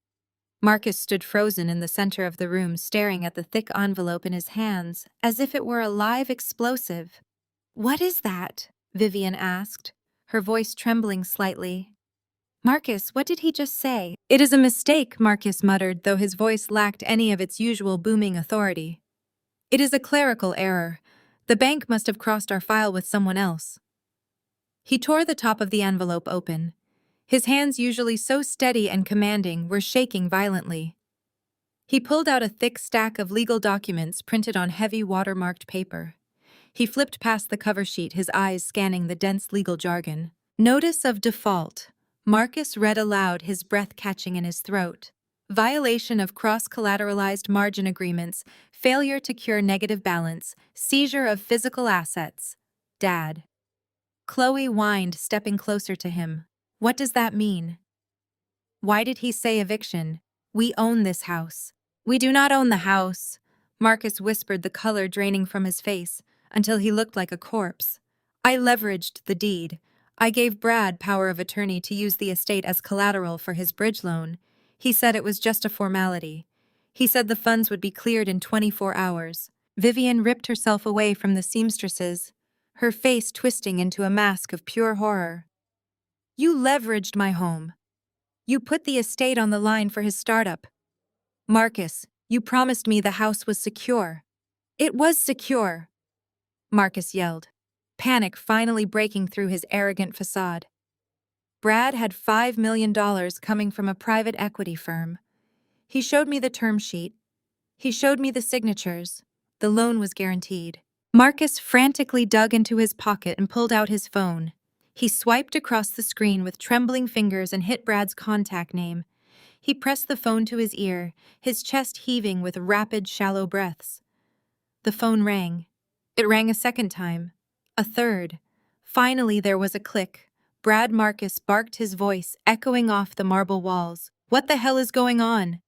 Speaker 1: Marcus stood frozen in the center of the room, staring at the thick envelope in his hands, as if it were a live explosive. "What is that?" Vivian asked, her voice trembling slightly. "Marcus, what did he just say?" "It is a mistake," Marcus muttered, though his voice lacked any of its usual booming authority. "It is a clerical error. The bank must have crossed our file with someone else." He tore the top of the envelope open. His hands, usually so steady and commanding, were shaking violently. He pulled out a thick stack of legal documents printed on heavy watermarked paper. He flipped past the cover sheet, his eyes scanning the dense legal jargon. "Notice of default," Marcus read aloud, his breath catching in his throat. "Violation of cross-collateralized margin agreements, failure to cure negative balance, seizure of physical assets. Dad." Chloe whined, stepping closer to him. "What does that mean? Why did he say eviction? We own this house." "We do not own the house," Marcus whispered, the color draining from his face, until he looked like a corpse. "I leveraged the deed. I gave Brad power of attorney to use the estate as collateral for his bridge loan. He said it was just a formality. He said the funds would be cleared in 24 hours. Vivian ripped herself away from the seamstresses, her face twisting into a mask of pure horror. "You leveraged my home. You put the estate on the line for his startup. Marcus, you promised me the house was secure." "It was secure," Marcus yelled, panic finally breaking through his arrogant facade. "Brad had $5 million coming from a private equity firm. He showed me the term sheet. He showed me the signatures. The loan was guaranteed." Marcus frantically dug into his pocket and pulled out his phone. He swiped across the screen with trembling fingers and hit Brad's contact name. He pressed the phone to his ear, his chest heaving with rapid, shallow breaths. The phone rang. It rang a second time. A third. Finally, there was a click. Brad Marcus barked, his voice echoing off the marble walls. "What the hell is going on?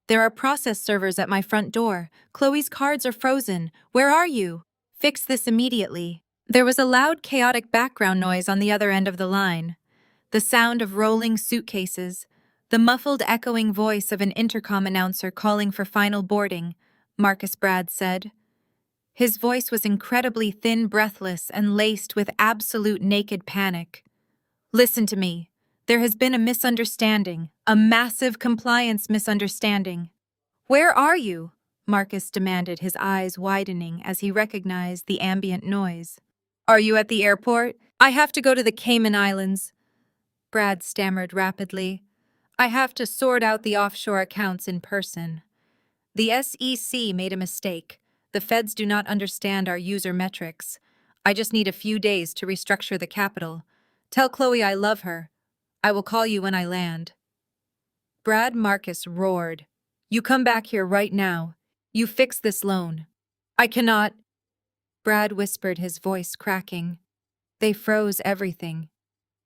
Speaker 1: There are process servers at my front door. Chloe's cards are frozen. Where are you?" Fix this immediately. There was a loud, chaotic background noise on the other end of the line. The sound of rolling suitcases, the muffled echoing voice of an intercom announcer calling for final boarding, Marcus Brad said. His voice was incredibly thin, breathless, and laced with absolute naked panic. Listen to me. There has been a misunderstanding, a massive compliance misunderstanding. Where are you? Marcus demanded, his eyes widening as he recognized the ambient noise. Are you at the airport? I have to go to the Cayman Islands. Brad stammered rapidly. I have to sort out the offshore accounts in person. The SEC made a mistake. The feds do not understand our user metrics. I just need a few days to restructure the capital. Tell Chloe I love her. I will call you when I land. Brad Marcus roared. You come back here right now. You fix this loan. I cannot. Brad whispered, his voice cracking. They froze everything.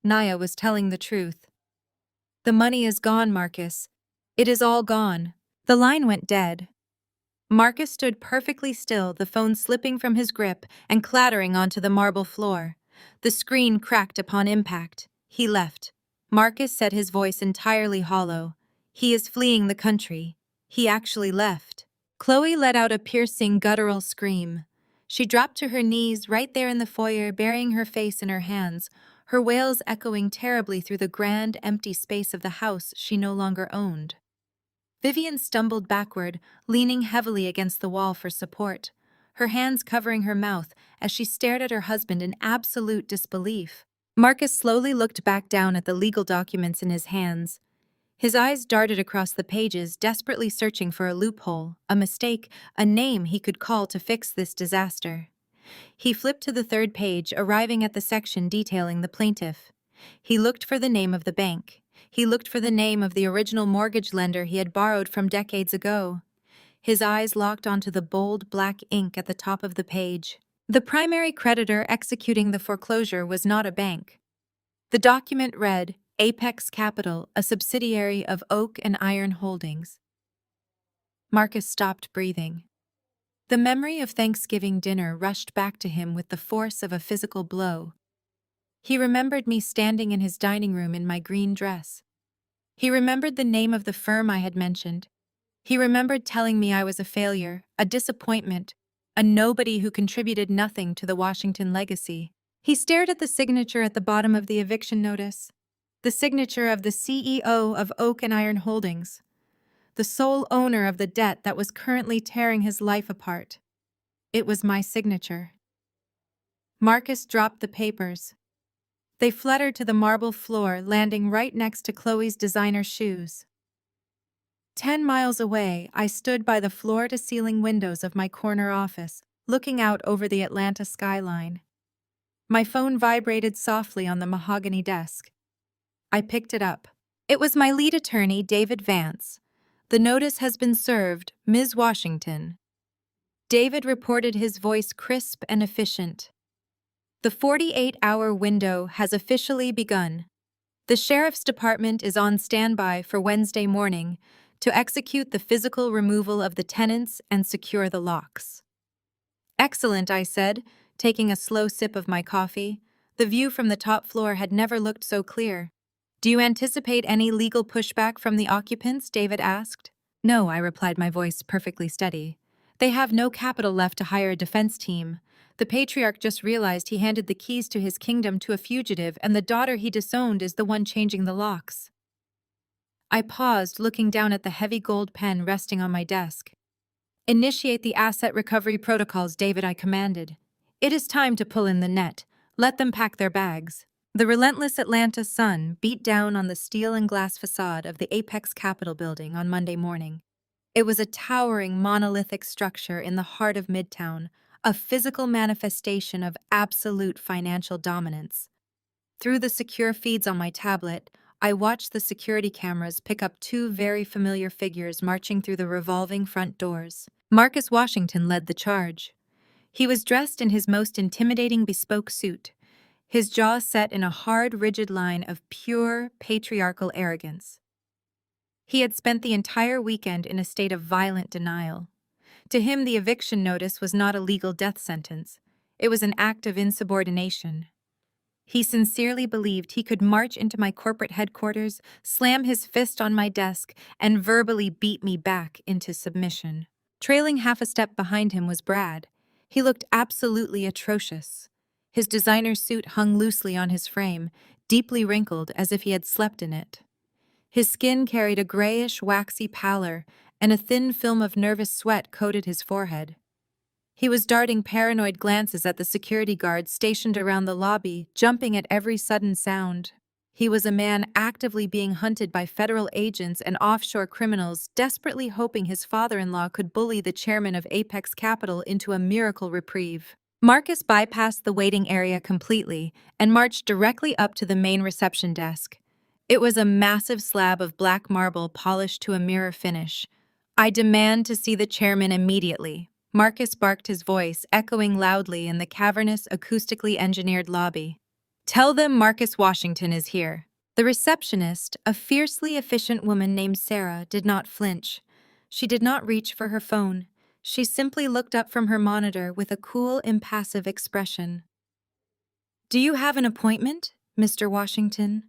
Speaker 1: Naya was telling the truth. The money is gone, Marcus. It is all gone. The line went dead. Marcus stood perfectly still, the phone slipping from his grip and clattering onto the marble floor. The screen cracked upon impact. He left. Marcus said, his voice entirely hollow. He is fleeing the country. He actually left. Chloe let out a piercing, guttural scream. She dropped to her knees right there in the foyer, burying her face in her hands, her wails echoing terribly through the grand, empty space of the house she no longer owned. Vivian stumbled backward, leaning heavily against the wall for support, her hands covering her mouth as she stared at her husband in absolute disbelief. Marcus slowly looked back down at the legal documents in his hands. His eyes darted across the pages, desperately searching for a loophole, a mistake, a name he could call to fix this disaster. He flipped to the third page, arriving at the section detailing the plaintiff. He looked for the name of the bank. He looked for the name of the original mortgage lender he had borrowed from decades ago. His eyes locked onto the bold black ink at the top of the page. The primary creditor executing the foreclosure was not a bank. The document read, Apex Capital, a subsidiary of Oak and Iron Holdings. Marcus stopped breathing. The memory of Thanksgiving dinner rushed back to him with the force of a physical blow. He remembered me standing in his dining room in my green dress. He remembered the name of the firm I had mentioned. He remembered telling me I was a failure, a disappointment, a nobody who contributed nothing to the Washington legacy. He stared at the signature at the bottom of the eviction notice. The signature of the CEO of Oak and Iron Holdings, the sole owner of the debt that was currently tearing his life apart. It was my signature. Marcus dropped the papers. They fluttered to the marble floor, landing right next to Chloe's designer shoes. 10 miles away, I stood by the floor-to-ceiling windows of my corner office, looking out over the Atlanta skyline. My phone vibrated softly on the mahogany desk. I picked it up. It was my lead attorney, David Vance. The notice has been served, Ms. Washington. David reported, his voice crisp and efficient. The 48-hour window has officially begun. The sheriff's department is on standby for Wednesday morning to execute the physical removal of the tenants and secure the locks. Excellent, I said, taking a slow sip of my coffee. The view from the top floor had never looked so clear. Do you anticipate any legal pushback from the occupants? David asked. No, I replied, my voice perfectly steady. They have no capital left to hire a defense team. The patriarch just realized he handed the keys to his kingdom to a fugitive, and the daughter he disowned is the one changing the locks. I paused, looking down at the heavy gold pen resting on my desk. Initiate the asset recovery protocols, David, I commanded. It is time to pull in the net. Let them pack their bags. The relentless Atlanta sun beat down on the steel and glass facade of the Apex Capitol building on Monday morning. It was a towering, monolithic structure in the heart of Midtown, a physical manifestation of absolute financial dominance. Through the secure feeds on my tablet, I watched the security cameras pick up two very familiar figures marching through the revolving front doors. Marcus Washington led the charge. He was dressed in his most intimidating bespoke suit, his jaw set in a hard, rigid line of pure, patriarchal arrogance. He had spent the entire weekend in a state of violent denial. To him, the eviction notice was not a legal death sentence. It was an act of insubordination. He sincerely believed he could march into my corporate headquarters, slam his fist on my desk, and verbally beat me back into submission. Trailing half a step behind him was Brad. He looked absolutely atrocious. His designer suit hung loosely on his frame, deeply wrinkled as if he had slept in it. His skin carried a grayish, waxy pallor, and a thin film of nervous sweat coated his forehead. He was darting paranoid glances at the security guards stationed around the lobby, jumping at every sudden sound. He was a man actively being hunted by federal agents and offshore criminals, desperately hoping his father-in-law could bully the chairman of Apex Capital into a miracle reprieve. Marcus bypassed the waiting area completely and marched directly up to the main reception desk. It was a massive slab of black marble polished to a mirror finish. "I demand to see the chairman immediately." Marcus barked, his voice echoing loudly in the cavernous, acoustically engineered lobby. "Tell them Marcus Washington is here." The receptionist, a fiercely efficient woman named Sarah, did not flinch. She did not reach for her phone. She simply looked up from her monitor with a cool, impassive expression. "Do you have an appointment, Mr. Washington?"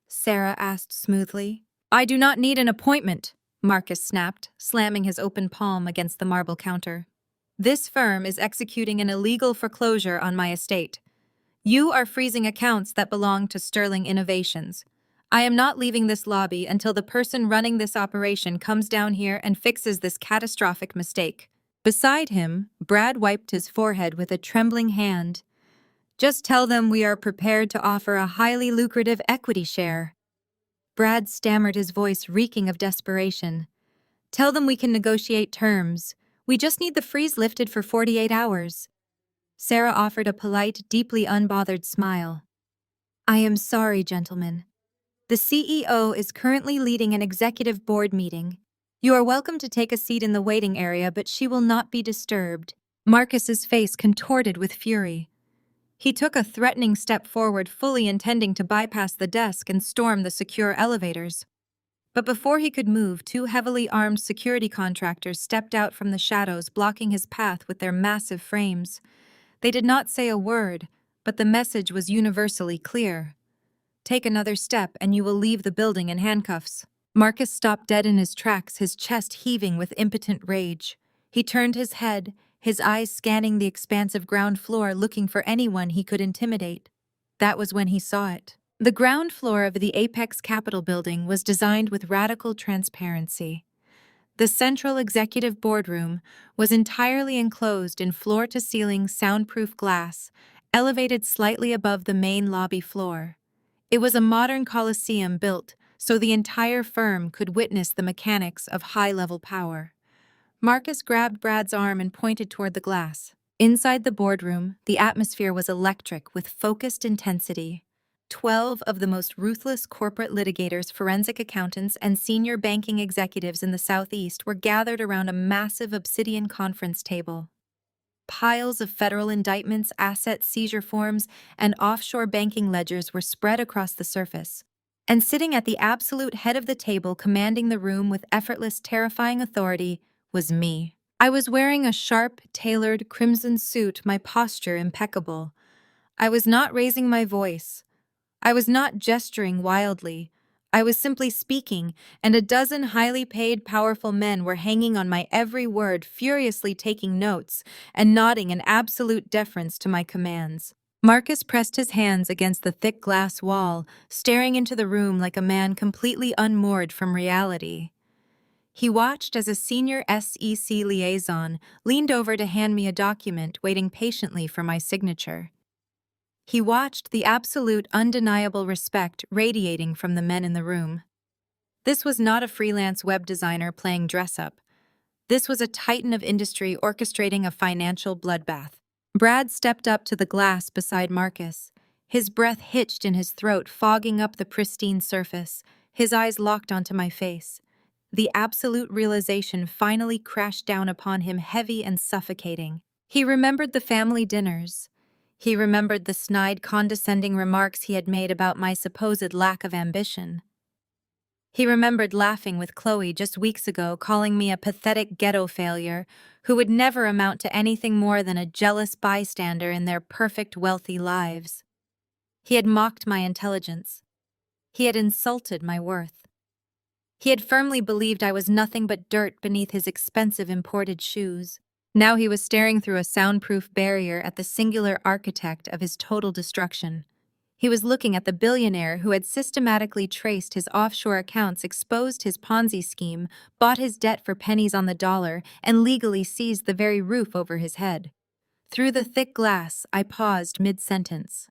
Speaker 1: Sarah asked smoothly. "I do not need an appointment," Marcus snapped, slamming his open palm against the marble counter. "This firm is executing an illegal foreclosure on my estate. You are freezing accounts that belong to Sterling Innovations. I am not leaving this lobby until the person running this operation comes down here and fixes this catastrophic mistake." Beside him, Brad wiped his forehead with a trembling hand. "Just tell them we are prepared to offer a highly lucrative equity share." Brad stammered, his voice reeking of desperation. "Tell them we can negotiate terms. We just need the freeze lifted for 48 hours. Sarah offered a polite, deeply unbothered smile. "I am sorry, gentlemen. The CEO is currently leading an executive board meeting. You are welcome to take a seat in the waiting area, but she will not be disturbed." Marcus's face contorted with fury. He took a threatening step forward, fully intending to bypass the desk and storm the secure elevators. But before he could move, two heavily armed security contractors stepped out from the shadows, blocking his path with their massive frames. They did not say a word, but the message was universally clear. "Take another step and you will leave the building in handcuffs." Marcus stopped dead in his tracks, his chest heaving with impotent rage. He turned his head, his eyes scanning the expansive ground floor, looking for anyone he could intimidate. That was when he saw it. The ground floor of the Apex Capital building was designed with radical transparency. The central executive boardroom was entirely enclosed in floor-to-ceiling soundproof glass, elevated slightly above the main lobby floor. It was a modern coliseum built so the entire firm could witness the mechanics of high-level power. Marcus grabbed Brad's arm and pointed toward the glass. Inside the boardroom, the atmosphere was electric with focused intensity. 12 of the most ruthless corporate litigators, forensic accountants, and senior banking executives in the Southeast were gathered around a massive obsidian conference table. Piles of federal indictments, asset seizure forms, and offshore banking ledgers were spread across the surface. And sitting at the absolute head of the table, commanding the room with effortless, terrifying authority, was me. I was wearing a sharp, tailored crimson suit, my posture impeccable. I was not raising my voice. I was not gesturing wildly. I was simply speaking, and a dozen highly paid, powerful men were hanging on my every word, furiously taking notes and nodding in absolute deference to my commands. Marcus pressed his hands against the thick glass wall, staring into the room like a man completely unmoored from reality. He watched as a senior SEC liaison leaned over to hand me a document, waiting patiently for my signature. He watched the absolute, undeniable respect radiating from the men in the room. This was not a freelance web designer playing dress-up. This was a titan of industry orchestrating a financial bloodbath. Brad stepped up to the glass beside Marcus. His breath hitched in his throat, fogging up the pristine surface. His eyes locked onto my face. The absolute realization finally crashed down upon him, heavy and suffocating. He remembered the family dinners. He remembered the snide, condescending remarks he had made about my supposed lack of ambition. He remembered laughing with Chloe just weeks ago, calling me a pathetic ghetto failure who would never amount to anything more than a jealous bystander in their perfect wealthy lives. He had mocked my intelligence. He had insulted my worth. He had firmly believed I was nothing but dirt beneath his expensive imported shoes. Now he was staring through a soundproof barrier at the singular architect of his total destruction. He was looking at the billionaire who had systematically traced his offshore accounts, exposed his Ponzi scheme, bought his debt for pennies on the dollar, and legally seized the very roof over his head. Through the thick glass, I paused mid-sentence.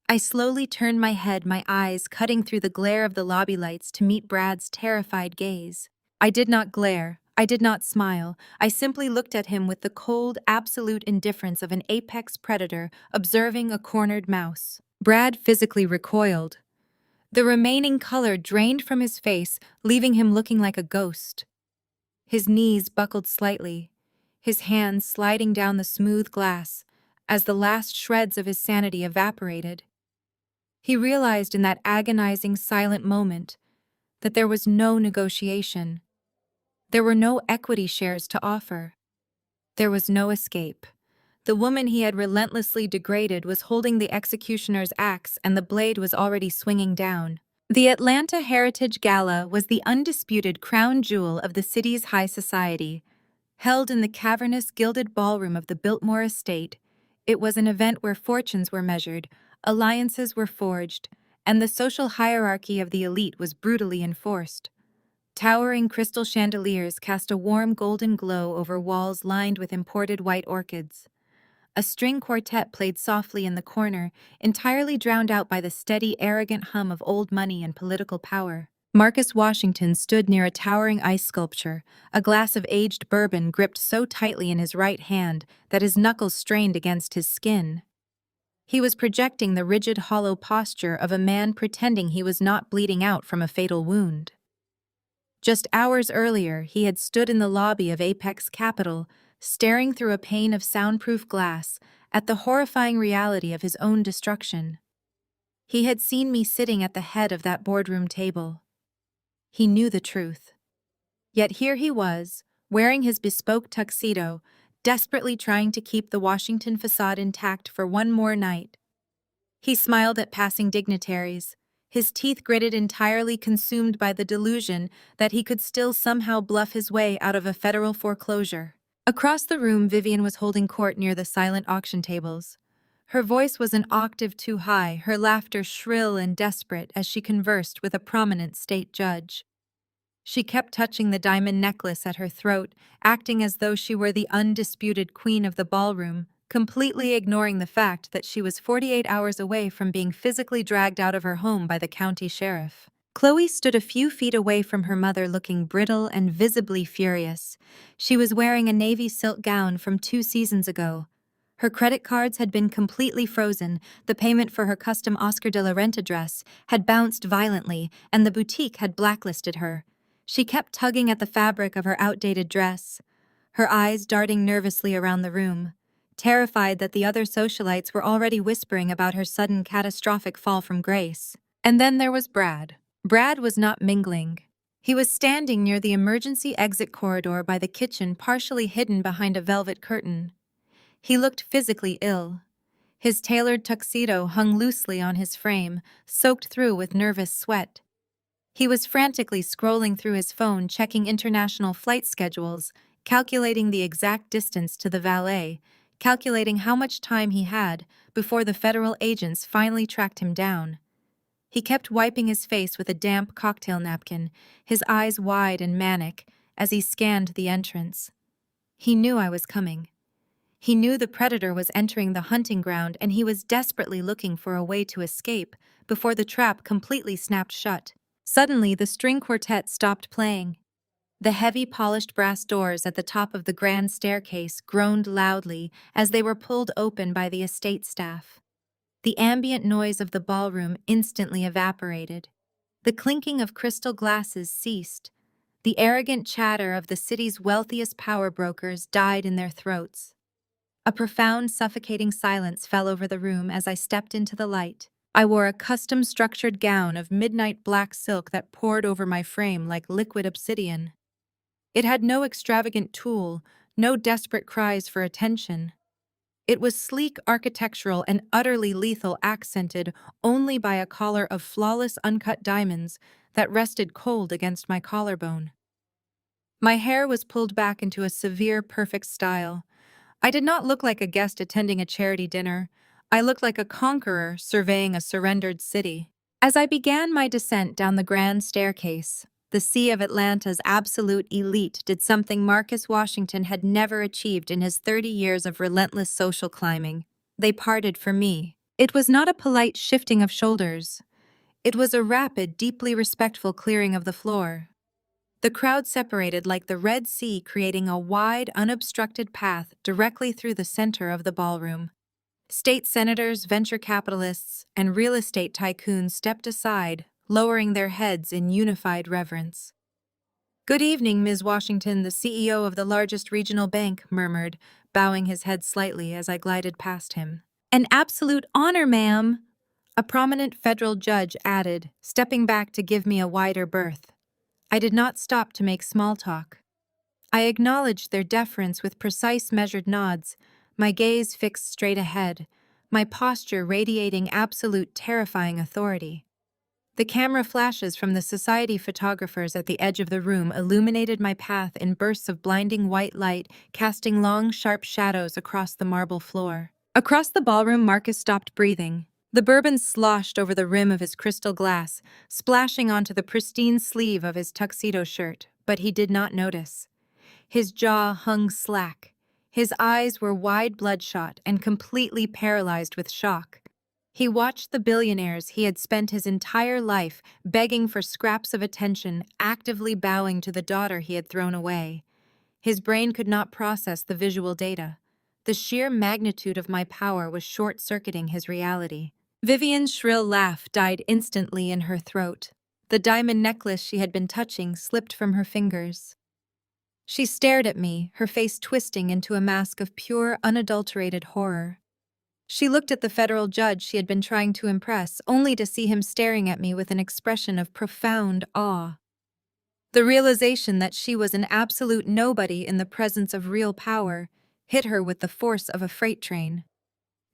Speaker 1: I slowly turned my head, my eyes cutting through the glare of the lobby lights to meet Brad's terrified gaze. I did not glare. I did not smile. I simply looked at him with the cold, absolute indifference of an apex predator observing a cornered mouse. Brad physically recoiled. The remaining color drained from his face, leaving him looking like a ghost. His knees buckled slightly, his hands sliding down the smooth glass as the last shreds of his sanity evaporated. He realized in that agonizing, silent moment that there was no negotiation. There were no equity shares to offer. There was no escape. The woman he had relentlessly degraded was holding the executioner's axe, and the blade was already swinging down. The Atlanta Heritage Gala was the undisputed crown jewel of the city's high society. Held in the cavernous gilded ballroom of the Biltmore estate, it was an event where fortunes were measured, alliances were forged, and the social hierarchy of the elite was brutally enforced. Towering crystal chandeliers cast a warm golden glow over walls lined with imported white orchids. A string quartet played softly in the corner, entirely drowned out by the steady, arrogant hum of old money and political power. Marcus Washington stood near a towering ice sculpture, a glass of aged bourbon gripped so tightly in his right hand that his knuckles strained against his skin. He was projecting the rigid, hollow posture of a man pretending he was not bleeding out from a fatal wound. Just hours earlier, he had stood in the lobby of Apex Capital, staring through a pane of soundproof glass at the horrifying reality of his own destruction. He had seen me sitting at the head of that boardroom table. He knew the truth. Yet here he was, wearing his bespoke tuxedo, desperately trying to keep the Washington facade intact for one more night. He smiled at passing dignitaries, his teeth gritted, entirely consumed by the delusion that he could still somehow bluff his way out of a federal foreclosure. Across the room, Vivian was holding court near the silent auction tables. Her voice was an octave too high, her laughter shrill and desperate as she conversed with a prominent state judge. She kept touching the diamond necklace at her throat, acting as though she were the undisputed queen of the ballroom, completely ignoring the fact that she was 48 hours away from being physically dragged out of her home by the county sheriff. Chloe stood a few feet away from her mother, looking brittle and visibly furious. She was wearing a navy silk gown from 2 seasons ago. Her credit cards had been completely frozen, the payment for her custom Oscar de la Renta dress had bounced violently, and the boutique had blacklisted her. She kept tugging at the fabric of her outdated dress, her eyes darting nervously around the room, terrified that the other socialites were already whispering about her sudden catastrophic fall from grace. And then there was Brad. Brad was not mingling. He was standing near the emergency exit corridor by the kitchen, partially hidden behind a velvet curtain. He looked physically ill. His tailored tuxedo hung loosely on his frame, soaked through with nervous sweat. He was frantically scrolling through his phone, checking international flight schedules, calculating the exact distance to the valet, calculating how much time he had before the federal agents finally tracked him down. He kept wiping his face with a damp cocktail napkin, his eyes wide and manic, as he scanned the entrance. He knew I was coming. He knew the predator was entering the hunting ground, and he was desperately looking for a way to escape before the trap completely snapped shut. Suddenly, the string quartet stopped playing. The heavy, polished brass doors at the top of the grand staircase groaned loudly as they were pulled open by the estate staff. The ambient noise of the ballroom instantly evaporated. The clinking of crystal glasses ceased. The arrogant chatter of the city's wealthiest power brokers died in their throats. A profound, suffocating silence fell over the room as I stepped into the light. I wore a custom-structured gown of midnight black silk that poured over my frame like liquid obsidian. It had no extravagant tool, no desperate cries for attention. It was sleek, architectural, and utterly lethal, accented only by a collar of flawless uncut diamonds that rested cold against my collarbone. My hair was pulled back into a severe, perfect style. I did not look like a guest attending a charity dinner. I looked like a conqueror surveying a surrendered city. As I began my descent down the grand staircase, the sea of Atlanta's absolute elite did something Marcus Washington had never achieved in his 30 years of relentless social climbing. They parted for me. It was not a polite shifting of shoulders. It was a rapid, deeply respectful clearing of the floor. The crowd separated like the Red Sea, creating a wide, unobstructed path directly through the center of the ballroom. State senators, venture capitalists, and real estate tycoons stepped aside, lowering their heads in unified reverence. "Good evening, Ms. Washington," the CEO of the largest regional bank murmured, bowing his head slightly as I glided past him. "An absolute honor, ma'am," a prominent federal judge added, stepping back to give me a wider berth. I did not stop to make small talk. I acknowledged their deference with precise, measured nods, my gaze fixed straight ahead, my posture radiating absolute, terrifying authority. The camera flashes from the society photographers at the edge of the room illuminated my path in bursts of blinding white light, casting long, sharp shadows across the marble floor. Across the ballroom, Marcus stopped breathing. The bourbon sloshed over the rim of his crystal glass, splashing onto the pristine sleeve of his tuxedo shirt, but he did not notice. His jaw hung slack. His eyes were wide, bloodshot, and completely paralyzed with shock. He watched the billionaires he had spent his entire life begging for scraps of attention, actively bowing to the daughter he had thrown away. His brain could not process the visual data. The sheer magnitude of my power was short-circuiting his reality. Vivian's shrill laugh died instantly in her throat. The diamond necklace she had been touching slipped from her fingers. She stared at me, her face twisting into a mask of pure, unadulterated horror. She looked at the federal judge she had been trying to impress, only to see him staring at me with an expression of profound awe. The realization that she was an absolute nobody in the presence of real power hit her with the force of a freight train.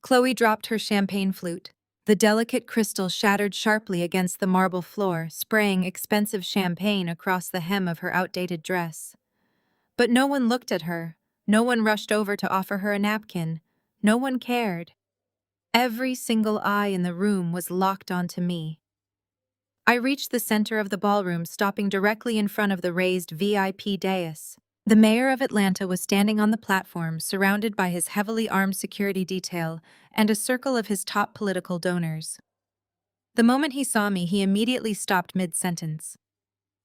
Speaker 1: Chloe dropped her champagne flute. The delicate crystal shattered sharply against the marble floor, spraying expensive champagne across the hem of her outdated dress. But no one looked at her. No one rushed over to offer her a napkin. No one cared. Every single eye in the room was locked onto me. I reached the center of the ballroom, stopping directly in front of the raised VIP dais. The mayor of Atlanta was standing on the platform, surrounded by his heavily armed security detail and a circle of his top political donors. The moment he saw me, he immediately stopped mid-sentence.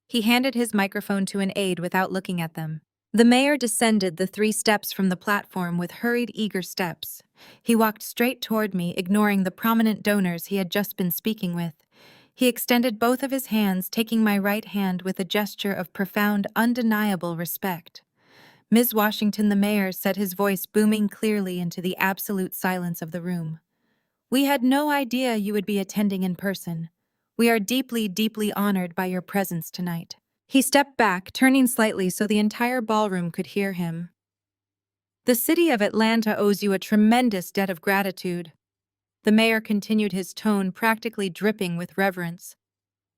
Speaker 1: He handed his microphone to an aide without looking at them. The mayor descended the 3 steps from the platform with hurried, eager steps. He walked straight toward me, ignoring the prominent donors he had just been speaking with. He extended both of his hands, taking my right hand with a gesture of profound, undeniable respect. "Ms. Washington," the mayor said, his voice booming clearly into the absolute silence of the room. "We had no idea you would be attending in person. We are deeply, deeply honored by your presence tonight." He stepped back, turning slightly so the entire ballroom could hear him. "The city of Atlanta owes you a tremendous debt of gratitude." The mayor continued, his tone practically dripping with reverence.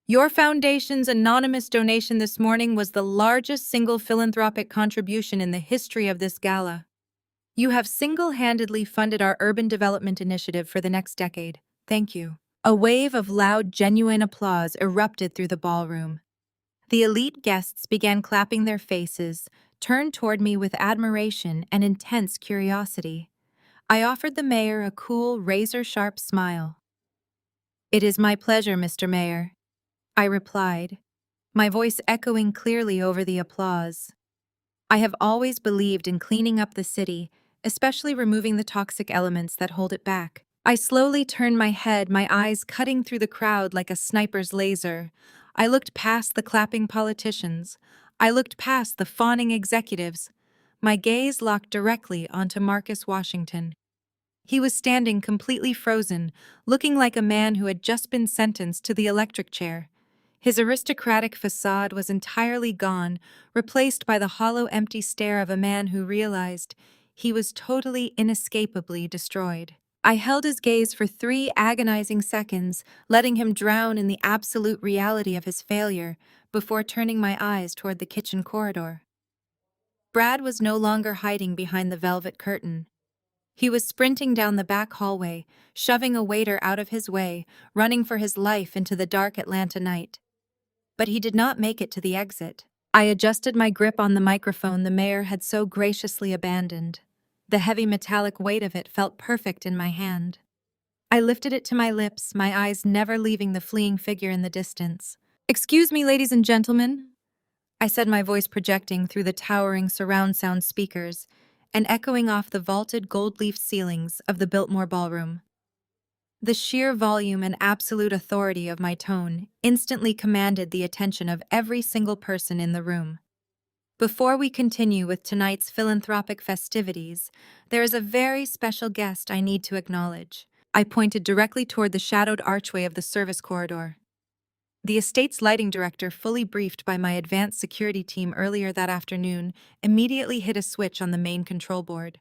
Speaker 1: "Your foundation's anonymous donation this morning was the largest single philanthropic contribution in the history of this gala. You have single-handedly funded our urban development initiative for the next decade. Thank you." A wave of loud, genuine applause erupted through the ballroom. The elite guests began clapping their faces, turned toward me with admiration and intense curiosity. I offered the mayor a cool, razor-sharp smile. "It is my pleasure, Mr. Mayor," I replied, my voice echoing clearly over the applause. "I have always believed in cleaning up the city, especially removing the toxic elements that hold it back." I slowly turned my head, my eyes cutting through the crowd like a sniper's laser. I looked past the clapping politicians. I looked past the fawning executives. My gaze locked directly onto Marcus Washington. He was standing completely frozen, looking like a man who had just been sentenced to the electric chair. His aristocratic facade was entirely gone, replaced by the hollow, empty stare of a man who realized he was totally, inescapably destroyed. I held his gaze for 3 agonizing seconds, letting him drown in the absolute reality of his failure, before turning my eyes toward the kitchen corridor. Brad was no longer hiding behind the velvet curtain. He was sprinting down the back hallway, shoving a waiter out of his way, running for his life into the dark Atlanta night. But he did not make it to the exit. I adjusted my grip on the microphone the mayor had so graciously abandoned. The heavy metallic weight of it felt perfect in my hand. I lifted it to my lips, my eyes never leaving the fleeing figure in the distance. "Excuse me, ladies and gentlemen," I said, my voice projecting through the towering surround sound speakers and echoing off the vaulted gold-leaf ceilings of the Biltmore Ballroom. The sheer volume and absolute authority of my tone instantly commanded the attention of every single person in the room. Before we continue with tonight's philanthropic festivities, there is a very special guest I need to acknowledge. I pointed directly toward the shadowed archway of the service corridor. The estate's lighting director, fully briefed by my advanced security team earlier that afternoon, immediately hit a switch on the main control board.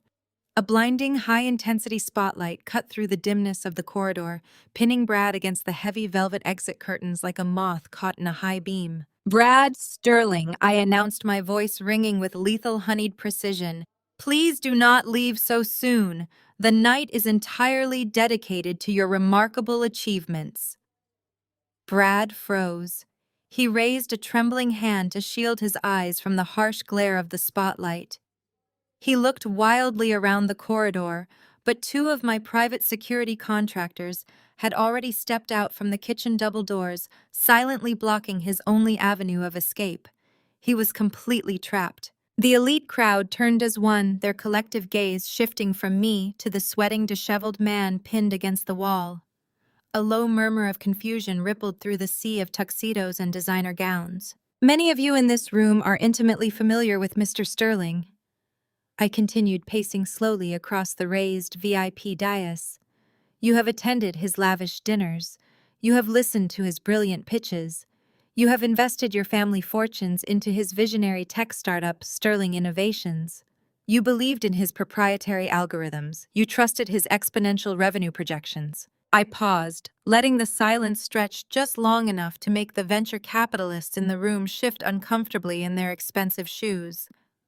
Speaker 1: A blinding, high-intensity spotlight cut through the dimness of the corridor, pinning Brad against the heavy velvet exit curtains like a moth caught in a high beam. "Brad Sterling," I announced, my voice ringing with lethal honeyed precision. "Please do not leave so soon. The night is entirely dedicated to your remarkable achievements." Brad froze. He raised a trembling hand to shield his eyes from the harsh glare of the spotlight. He looked wildly around the corridor, but 2 of my private security contractors had already stepped out from the kitchen double doors, silently blocking his only avenue of escape. He was completely trapped. The elite crowd turned as one, their collective gaze shifting from me to the sweating, disheveled man pinned against the wall. A low murmur of confusion rippled through the sea of tuxedos and designer gowns. "Many of you in this room are intimately familiar with Mr. Sterling," I continued, pacing slowly across the raised VIP dais. "You have attended his lavish dinners. You have listened to his brilliant pitches. You have invested your family fortunes into his visionary tech startup, Sterling Innovations. You believed in his proprietary algorithms. You trusted his exponential revenue projections." I paused, letting the silence stretch just long enough to make the venture capitalists in the room shift uncomfortably in their expensive shoes.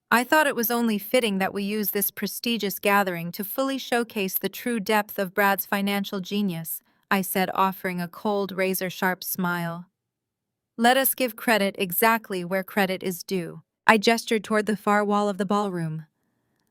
Speaker 1: "I thought it was only fitting that we use this prestigious gathering to fully showcase the true depth of Brad's financial genius," I said, offering a cold, razor-sharp smile. "Let us give credit exactly where credit is due." I gestured toward the far wall of the ballroom.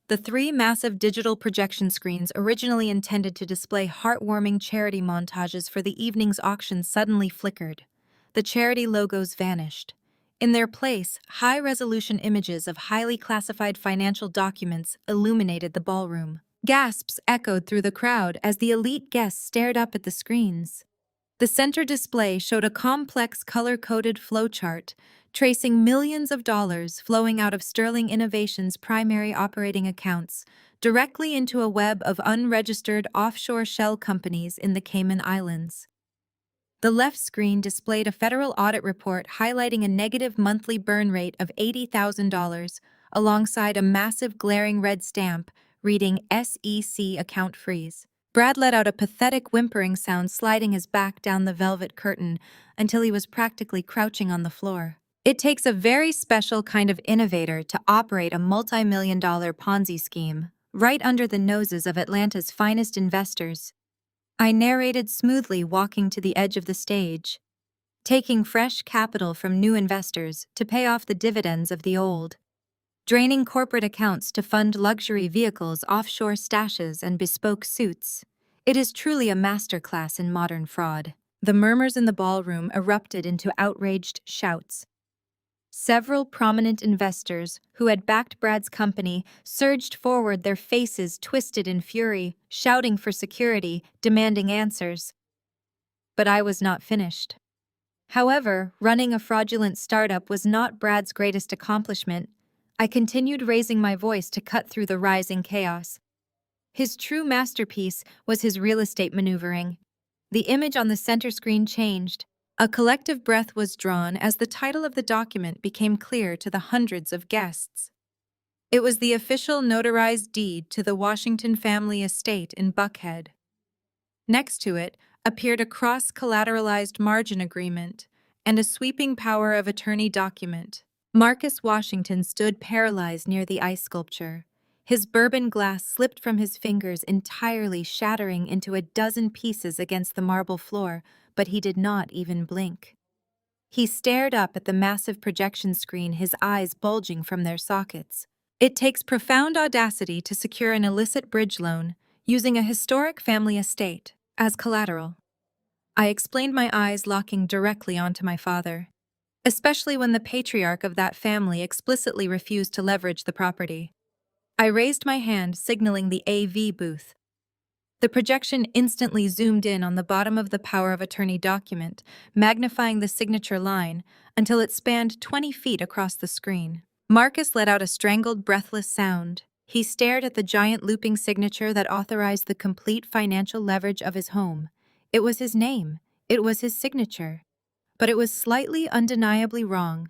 Speaker 1: The 3 massive digital projection screens, originally intended to display heartwarming charity montages for the evening's auction, suddenly flickered. The charity logos vanished. In their place, high-resolution images of highly classified financial documents illuminated the ballroom. Gasps echoed through the crowd as the elite guests stared up at the screens. The center display showed a complex color-coded flowchart tracing millions of dollars flowing out of Sterling Innovations' primary operating accounts directly into a web of unregistered offshore shell companies in the Cayman Islands. The left screen displayed a federal audit report highlighting a negative monthly burn rate of $80,000, alongside a massive glaring red stamp reading SEC account freeze. Brad let out a pathetic whimpering sound, sliding his back down the velvet curtain until he was practically crouching on the floor. "It takes a very special kind of innovator to operate a multi-million-dollar Ponzi scheme right under the noses of Atlanta's finest investors," I narrated smoothly, walking to the edge of the stage. "Taking fresh capital from new investors to pay off the dividends of the old. Draining corporate accounts to fund luxury vehicles, offshore stashes, and bespoke suits. It is truly a masterclass in modern fraud." The murmurs in the ballroom erupted into outraged shouts. Several prominent investors who had backed Brad's company surged forward, their faces twisted in fury, shouting for security, demanding answers. But I was not finished. However, running a fraudulent startup was not Brad's greatest accomplishment. I continued, raising my voice to cut through the rising chaos. His true masterpiece was his real estate maneuvering. The image on the center screen changed. A collective breath was drawn as the title of the document became clear to the hundreds of guests. It was the official notarized deed to the Washington family estate in Buckhead. Next to it appeared a cross-collateralized margin agreement and a sweeping power of attorney document. Marcus Washington stood paralyzed near the ice sculpture. His bourbon glass slipped from his fingers, entirely shattering into a dozen pieces against the marble floor, but he did not even blink. He stared up at the massive projection screen, his eyes bulging from their sockets. It takes profound audacity to secure an illicit bridge loan using a historic family estate as collateral. I explained, my eyes locking directly onto my father, especially when the patriarch of that family explicitly refused to leverage the property. I raised my hand, signaling the AV booth. The projection instantly zoomed in on the bottom of the power of attorney document, magnifying the signature line until it spanned 20 feet across the screen. Marcus let out a strangled, breathless sound. He stared at the giant looping signature that authorized the complete financial leverage of his home. It was his name. It was his signature. But it was slightly, undeniably wrong.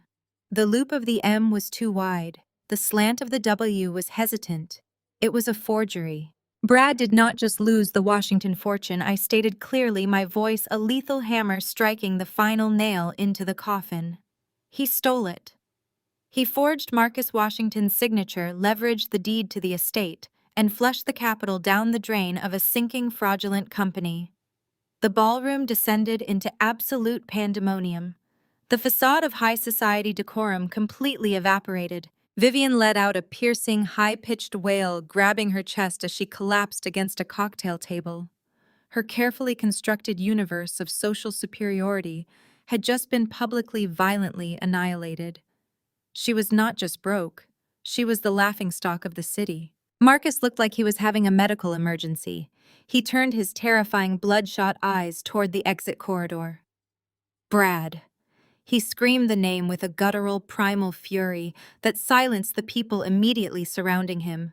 Speaker 1: The loop of the M was too wide. The slant of the W was hesitant. It was a forgery. Brad did not just lose the Washington fortune, I stated clearly, my voice a lethal hammer striking the final nail into the coffin. He stole it. He forged Marcus Washington's signature, leveraged the deed to the estate, and flushed the capital down the drain of a sinking, fraudulent company. The ballroom descended into absolute pandemonium. The facade of high society decorum completely evaporated. Vivian let out a piercing, high-pitched wail, grabbing her chest as she collapsed against a cocktail table. Her carefully constructed universe of social superiority had just been publicly, violently annihilated. She was not just broke, she was the laughingstock of the city. Marcus looked like he was having a medical emergency. He turned his terrifying, bloodshot eyes toward the exit corridor. Brad. He screamed the name with a guttural, primal fury that silenced the people immediately surrounding him.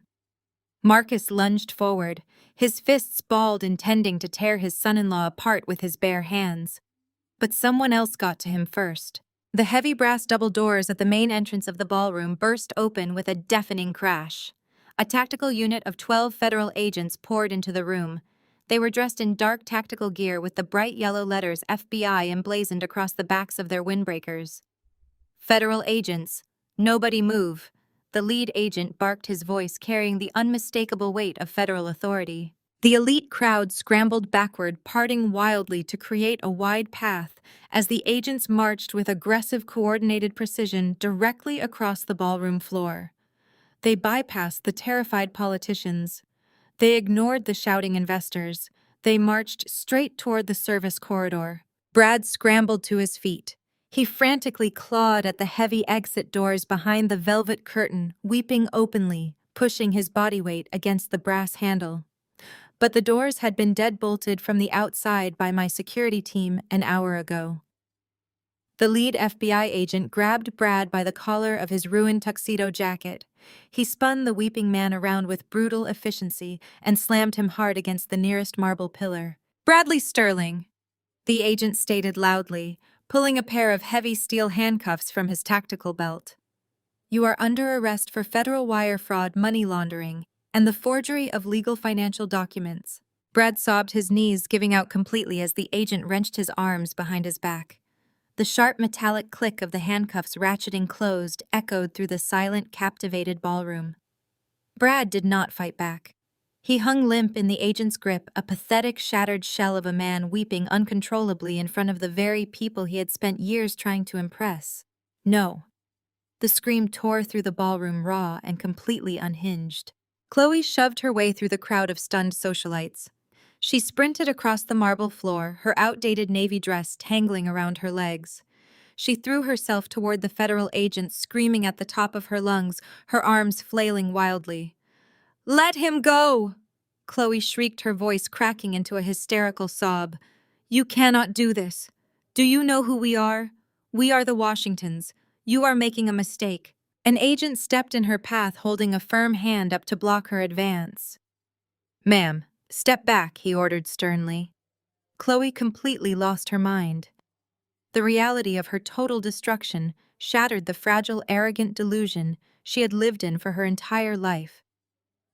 Speaker 1: Marcus lunged forward, his fists balled, intending to tear his son-in-law apart with his bare hands. But someone else got to him first. The heavy brass double doors at the main entrance of the ballroom burst open with a deafening crash. A tactical unit of 12 federal agents poured into the room. They were dressed in dark tactical gear with the bright yellow letters FBI emblazoned across the backs of their windbreakers. Federal agents, nobody move. The lead agent barked, his voice carrying the unmistakable weight of federal authority. The elite crowd scrambled backward, parting wildly to create a wide path as the agents marched with aggressive, coordinated precision directly across the ballroom floor. They bypassed the terrified politicians. They ignored the shouting investors. They marched straight toward the service corridor. Brad scrambled to his feet. He frantically clawed at the heavy exit doors behind the velvet curtain, weeping openly, pushing his body weight against the brass handle. But the doors had been deadbolted from the outside by my security team an hour ago. The lead FBI agent grabbed Brad by the collar of his ruined tuxedo jacket. He spun the weeping man around with brutal efficiency and slammed him hard against the nearest marble pillar. "Bradley Sterling," the agent stated loudly, pulling a pair of heavy steel handcuffs from his tactical belt. "You are under arrest for federal wire fraud, money laundering, and the forgery of legal financial documents." Brad sobbed, his knees giving out completely as the agent wrenched his arms behind his back. The sharp metallic click of the handcuffs ratcheting closed echoed through the silent, captivated ballroom. Brad did not fight back. He hung limp in the agent's grip, a pathetic, shattered shell of a man weeping uncontrollably in front of the very people he had spent years trying to impress. No. The scream tore through the ballroom, raw and completely unhinged. Chloe shoved her way through the crowd of stunned socialites. She sprinted across the marble floor, her outdated navy dress tangling around her legs. She threw herself toward the federal agent, screaming at the top of her lungs, her arms flailing wildly. "Let him go!" Chloe shrieked, her voice cracking into a hysterical sob. "You cannot do this. Do you know who we are? We are the Washingtons. You are making a mistake." An agent stepped in her path, holding a firm hand up to block her advance. "Ma'am, step back," he ordered sternly. Chloe completely lost her mind. The reality of her total destruction shattered the fragile, arrogant delusion she had lived in for her entire life.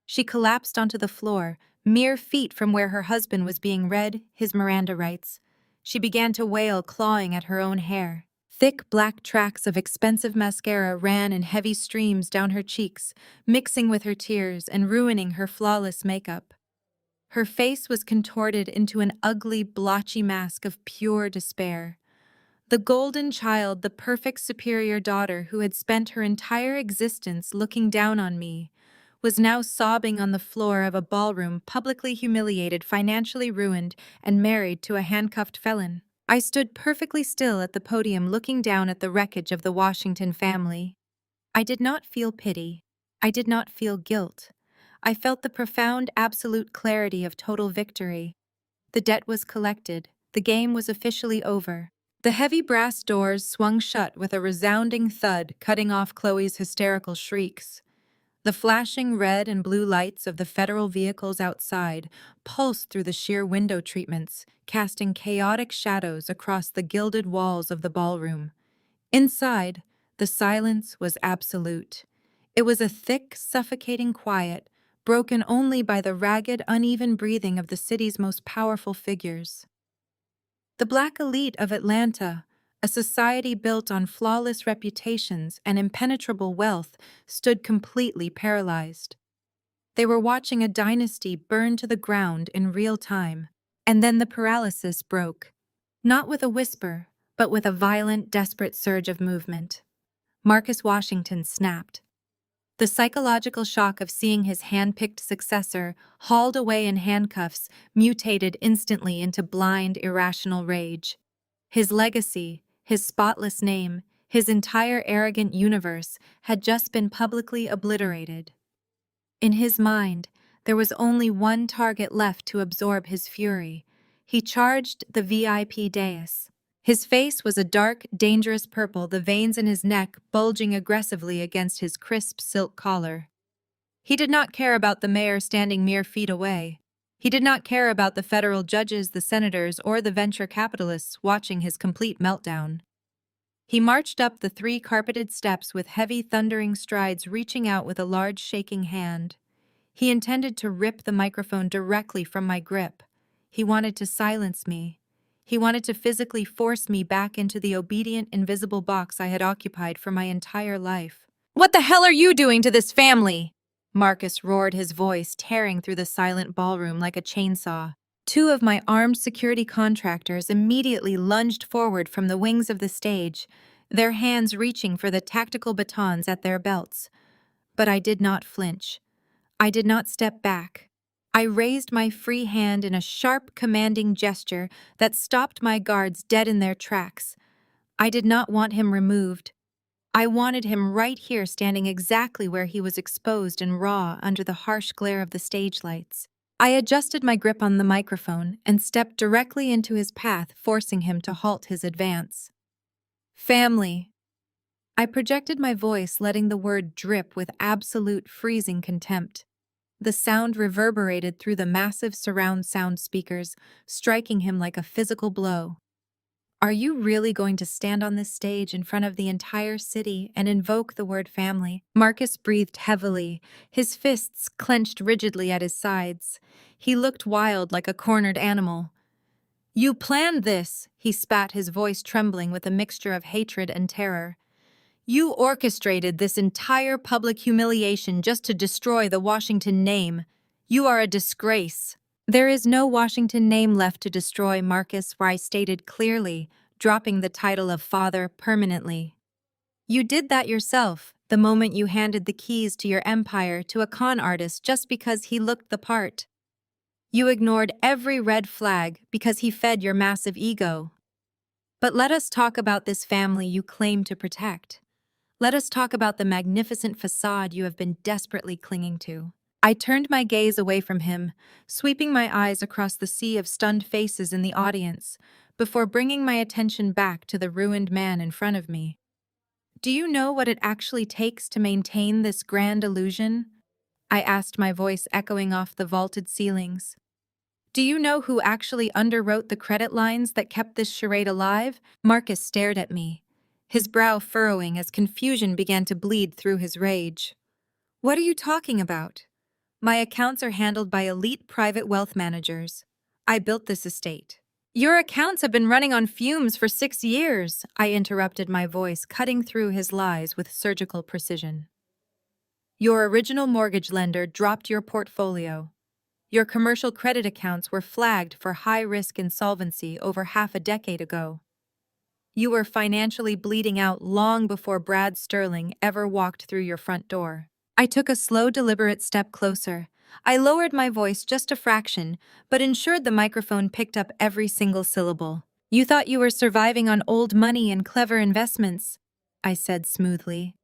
Speaker 1: She collapsed onto the floor, mere feet from where her husband was being read his Miranda rights. She began to wail, clawing at her own hair. Thick black tracks of expensive mascara ran in heavy streams down her cheeks, mixing with her tears and ruining her flawless makeup. Her face was contorted into an ugly, blotchy mask of pure despair. The golden child, the perfect superior daughter who had spent her entire existence looking down on me, was now sobbing on the floor of a ballroom, publicly humiliated, financially ruined, and married to a handcuffed felon. I stood perfectly still at the podium looking down at the wreckage of the Washington family. I did not feel pity. I did not feel guilt. I felt the profound, absolute clarity of total victory. The debt was collected. The game was officially over. The heavy brass doors swung shut with a resounding thud, cutting off Chloe's hysterical shrieks. The flashing red and blue lights of the federal vehicles outside pulsed through the sheer window treatments, casting chaotic shadows across the gilded walls of the ballroom. Inside, the silence was absolute. It was a thick, suffocating quiet, broken only by the ragged, uneven breathing of the city's most powerful figures. The black elite of Atlanta, a society built on flawless reputations and impenetrable wealth, stood completely paralyzed. They were watching a dynasty burn to the ground in real time. And then the paralysis broke. Not with a whisper, but with a violent, desperate surge of movement. Marcus Washington snapped. The psychological shock of seeing his hand-picked successor hauled away in handcuffs mutated instantly into blind, irrational rage. His legacy, his spotless name, his entire arrogant universe had just been publicly obliterated. In his mind, there was only one target left to absorb his fury. He charged the VIP dais. His face was a dark, dangerous purple, the veins in his neck bulging aggressively against his crisp silk collar. He did not care about the mayor standing mere feet away. He did not care about the federal judges, the senators, or the venture capitalists watching his complete meltdown. He marched up the 3 carpeted steps with heavy, thundering strides, reaching out with a large, shaking hand. He intended to rip the microphone directly from my grip. He wanted to silence me. He wanted to physically force me back into the obedient, invisible box I had occupied for my entire life. "What the hell are you doing to this family?" Marcus roared, his voice tearing through the silent ballroom like a chainsaw. 2 of my armed security contractors immediately lunged forward from the wings of the stage, their hands reaching for the tactical batons at their belts. But I did not flinch. I did not step back. I raised my free hand in a sharp, commanding gesture that stopped my guards dead in their tracks. I did not want him removed. I wanted him right here, standing exactly where he was exposed and raw under the harsh glare of the stage lights. I adjusted my grip on the microphone and stepped directly into his path, forcing him to halt his advance. "Family." I projected my voice, letting the word drip with absolute freezing contempt. The sound reverberated through the massive surround sound speakers, striking him like a physical blow. "Are you really going to stand on this stage in front of the entire city and invoke the word family?" Marcus breathed heavily, his fists clenched rigidly at his sides. He looked wild, like a cornered animal. "You planned this," he spat, his voice trembling with a mixture of hatred and terror. "You orchestrated this entire public humiliation just to destroy the Washington name. You are a disgrace." "There is no Washington name left to destroy, Marcus," I stated clearly, dropping the title of father permanently. "You did that yourself, the moment you handed the keys to your empire to a con artist just because he looked the part. You ignored every red flag because he fed your massive ego. But let us talk about this family you claim to protect. Let us talk about the magnificent facade you have been desperately clinging to." I turned my gaze away from him, sweeping my eyes across the sea of stunned faces in the audience, before bringing my attention back to the ruined man in front of me. "Do you know what it actually takes to maintain this grand illusion?" I asked, my voice echoing off the vaulted ceilings. Do you know who actually underwrote the credit lines that kept this charade alive? Marcus stared at me, his brow furrowing as confusion began to bleed through his rage. What are you talking about? My accounts are handled by elite private wealth managers. I built this estate. Your accounts have been running on fumes for 6 years, I interrupted, my voice cutting through his lies with surgical precision. Your original mortgage lender dropped your portfolio. Your commercial credit accounts were flagged for high-risk insolvency over half a decade ago. You were financially bleeding out long before Brad Sterling ever walked through your front door. I took a slow, deliberate step closer. I lowered my voice just a fraction, but ensured the microphone picked up every single syllable. You thought you were surviving on old money and clever investments, I said smoothly.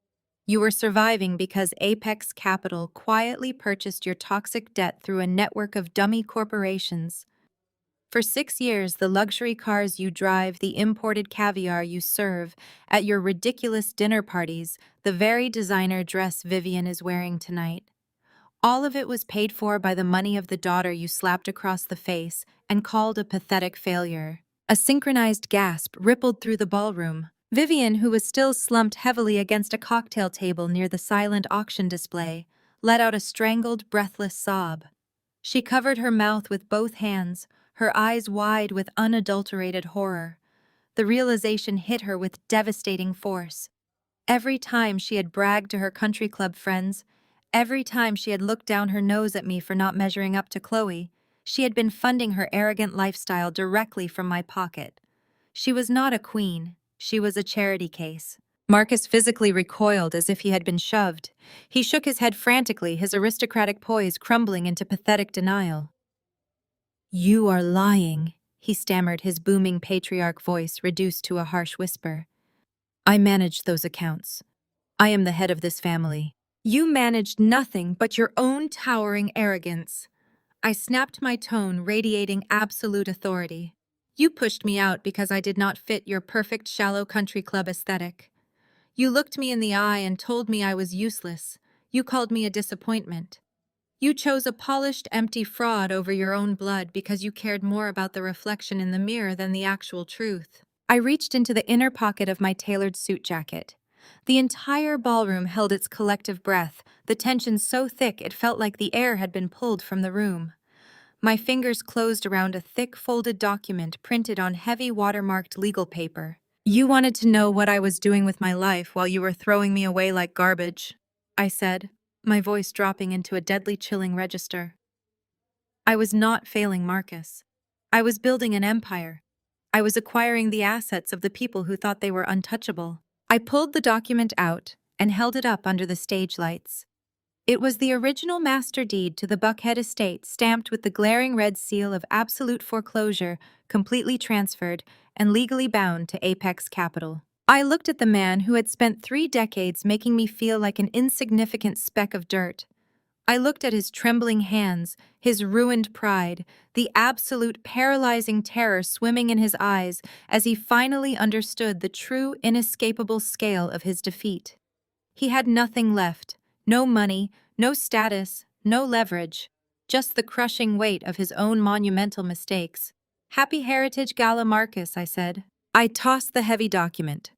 Speaker 1: You were surviving because Apex Capital quietly purchased your toxic debt through a network of dummy corporations. For 6 years, the luxury cars you drive, the imported caviar you serve at your ridiculous dinner parties, the very designer dress Vivian is wearing tonight. All of it was paid for by the money of the daughter you slapped across the face and called a pathetic failure. A synchronized gasp rippled through the ballroom. Vivian, who was still slumped heavily against a cocktail table near the silent auction display, let out a strangled, breathless sob. She covered her mouth with both hands, her eyes wide with unadulterated horror. The realization hit her with devastating force. Every time she had bragged to her country club friends, every time she had looked down her nose at me for not measuring up to Chloe, she had been funding her arrogant lifestyle directly from my pocket. She was not a queen, she was a charity case. Marcus physically recoiled as if he had been shoved. He shook his head frantically, his aristocratic poise crumbling into pathetic denial. You are lying, he stammered, his booming patriarch voice reduced to a harsh whisper. I managed those accounts. I am the head of this family. You managed nothing but your own towering arrogance. I snapped, my tone radiating absolute authority. You pushed me out because I did not fit your perfect shallow country club aesthetic. You looked me in the eye and told me I was useless. You called me a disappointment. You chose a polished, empty fraud over your own blood because you cared more about the reflection in the mirror than the actual truth. I reached into the inner pocket of my tailored suit jacket. The entire ballroom held its collective breath, the tension so thick it felt like the air had been pulled from the room. My fingers closed around a thick, folded document printed on heavy, watermarked legal paper. You wanted to know what I was doing with my life while you were throwing me away like garbage, I said, my voice dropping into a deadly chilling register. I was not failing Marcus. I was building an empire. I was acquiring the assets of the people who thought they were untouchable. I pulled the document out and held it up under the stage lights. It was the original master deed to the Buckhead estate, stamped with the glaring red seal of absolute foreclosure, completely transferred and legally bound to Apex Capital. I looked at the man who had spent 3 decades making me feel like an insignificant speck of dirt. I looked at his trembling hands, his ruined pride, the absolute paralyzing terror swimming in his eyes as he finally understood the true, inescapable scale of his defeat. He had nothing left. No money, no status, no leverage, just the crushing weight of his own monumental mistakes. Happy Heritage Gala Marcus, I said. I tossed the heavy document.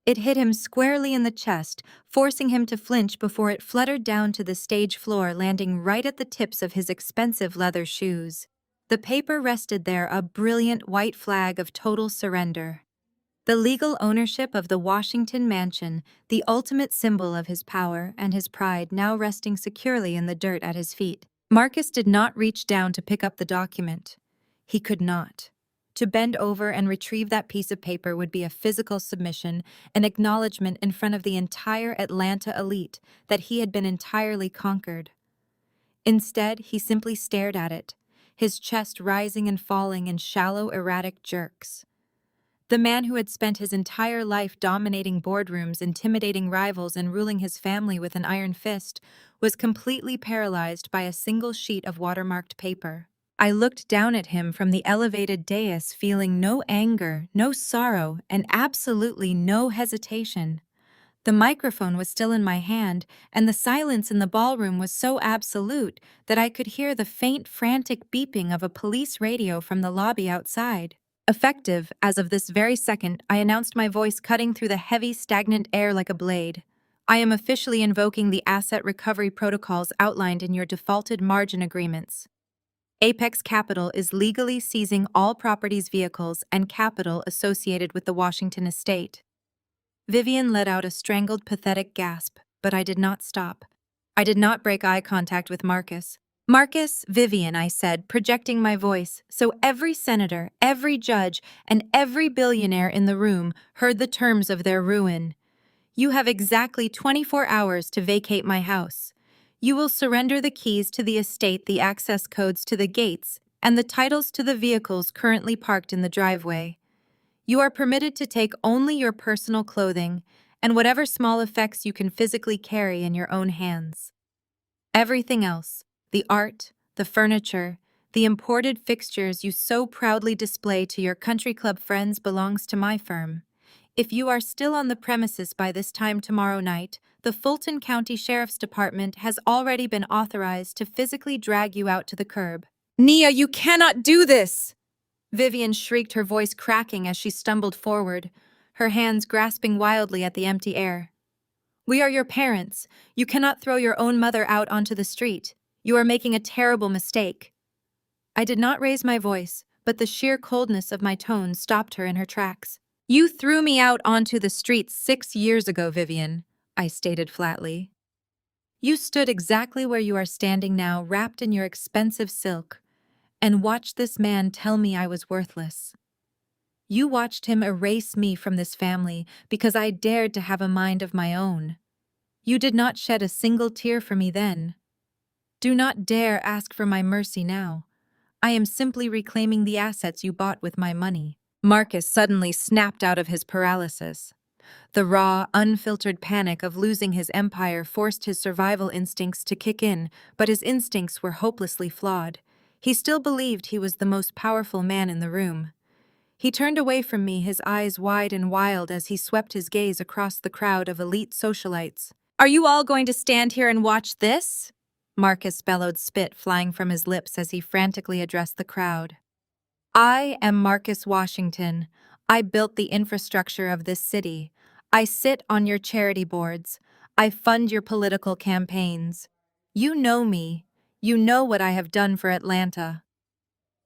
Speaker 1: It hit him squarely in the chest, forcing him to flinch before it fluttered down to the stage floor, landing right at the tips of his expensive leather shoes. The paper rested there, a brilliant white flag of total surrender. The legal ownership of the Washington mansion, the ultimate symbol of his power and his pride, now resting securely in the dirt at his feet. Marcus did not reach down to pick up the document. He could not. To bend over and retrieve that piece of paper would be a physical submission, an acknowledgement in front of the entire Atlanta elite that he had been entirely conquered. Instead, he simply stared at it, his chest rising and falling in shallow, erratic jerks. The man who had spent his entire life dominating boardrooms, intimidating rivals, and ruling his family with an iron fist was completely paralyzed by a single sheet of watermarked paper. I looked down at him from the elevated dais, feeling no anger, no sorrow, and absolutely no hesitation. The microphone was still in my hand, and the silence in the ballroom was so absolute that I could hear the faint, frantic beeping of a police radio from the lobby outside. Effective, as of this very second, I announced, my voice cutting through the heavy, stagnant air like a blade. I am officially invoking the asset recovery protocols outlined in your defaulted margin agreements. Apex Capital is legally seizing all properties, vehicles, and capital associated with the Washington estate. Vivian let out a strangled, pathetic gasp, but I did not stop. I did not break eye contact with Marcus. Marcus, Vivian, I said, projecting my voice, so every senator, every judge, and every billionaire in the room heard the terms of their ruin. You have exactly 24 hours to vacate my house. You will surrender the keys to the estate, the access codes to the gates, and the titles to the vehicles currently parked in the driveway. You are permitted to take only your personal clothing and whatever small effects you can physically carry in your own hands. Everything else, the art, the furniture, the imported fixtures you so proudly display to your country club friends, belongs to my firm. If you are still on the premises by this time tomorrow night, the Fulton County Sheriff's Department has already been authorized to physically drag you out to the curb. Nia, you cannot do this! Vivian shrieked, her voice cracking as she stumbled forward, her hands grasping wildly at the empty air. We are your parents. You cannot throw your own mother out onto the street. You are making a terrible mistake. I did not raise my voice, but the sheer coldness of my tone stopped her in her tracks. You threw me out onto the street 6 years ago, Vivian, I stated flatly. You stood exactly where you are standing now, wrapped in your expensive silk, and watched this man tell me I was worthless. You watched him erase me from this family because I dared to have a mind of my own. You did not shed a single tear for me then. Do not dare ask for my mercy now. I am simply reclaiming the assets you bought with my money. Marcus suddenly snapped out of his paralysis. The raw, unfiltered panic of losing his empire forced his survival instincts to kick in, but his instincts were hopelessly flawed. He still believed he was the most powerful man in the room. He turned away from me, his eyes wide and wild as he swept his gaze across the crowd of elite socialites. Are you all going to stand here and watch this? Marcus bellowed, spit flying from his lips as he frantically addressed the crowd. I am Marcus Washington. I built the infrastructure of this city. I sit on your charity boards. I fund your political campaigns. You know me. You know what I have done for Atlanta.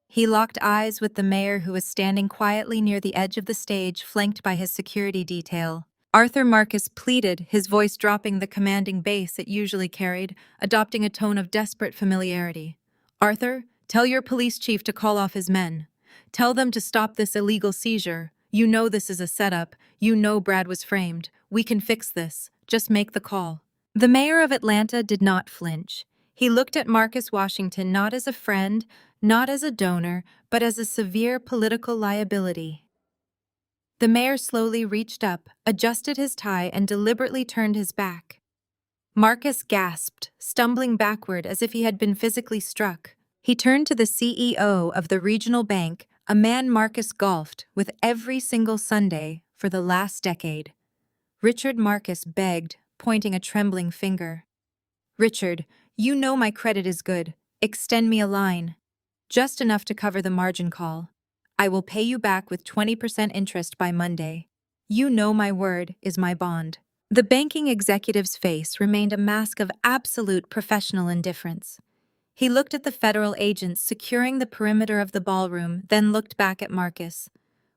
Speaker 1: He locked eyes with the mayor, who was standing quietly near the edge of the stage, flanked by his security detail. Arthur, Marcus pleaded, his voice dropping the commanding bass it usually carried, adopting a tone of desperate familiarity. Arthur, tell your police chief to call off his men. Tell them to stop this illegal seizure. You know this is a setup. You know Brad was framed. We can fix this. Just make the call. The mayor of Atlanta did not flinch. He looked at Marcus Washington not as a friend, not as a donor, but as a severe political liability. The mayor slowly reached up, adjusted his tie, and deliberately turned his back. Marcus gasped, stumbling backward as if he had been physically struck. He turned to the CEO of the regional bank, a man Marcus golfed with every single Sunday for the last decade. Richard, Marcus begged, pointing a trembling finger. Richard, you know my credit is good. Extend me a line. Just enough to cover the margin call. I will pay you back with 20% interest by Monday. You know my word is my bond. The banking executive's face remained a mask of absolute professional indifference. He looked at the federal agents securing the perimeter of the ballroom, then looked back at Marcus.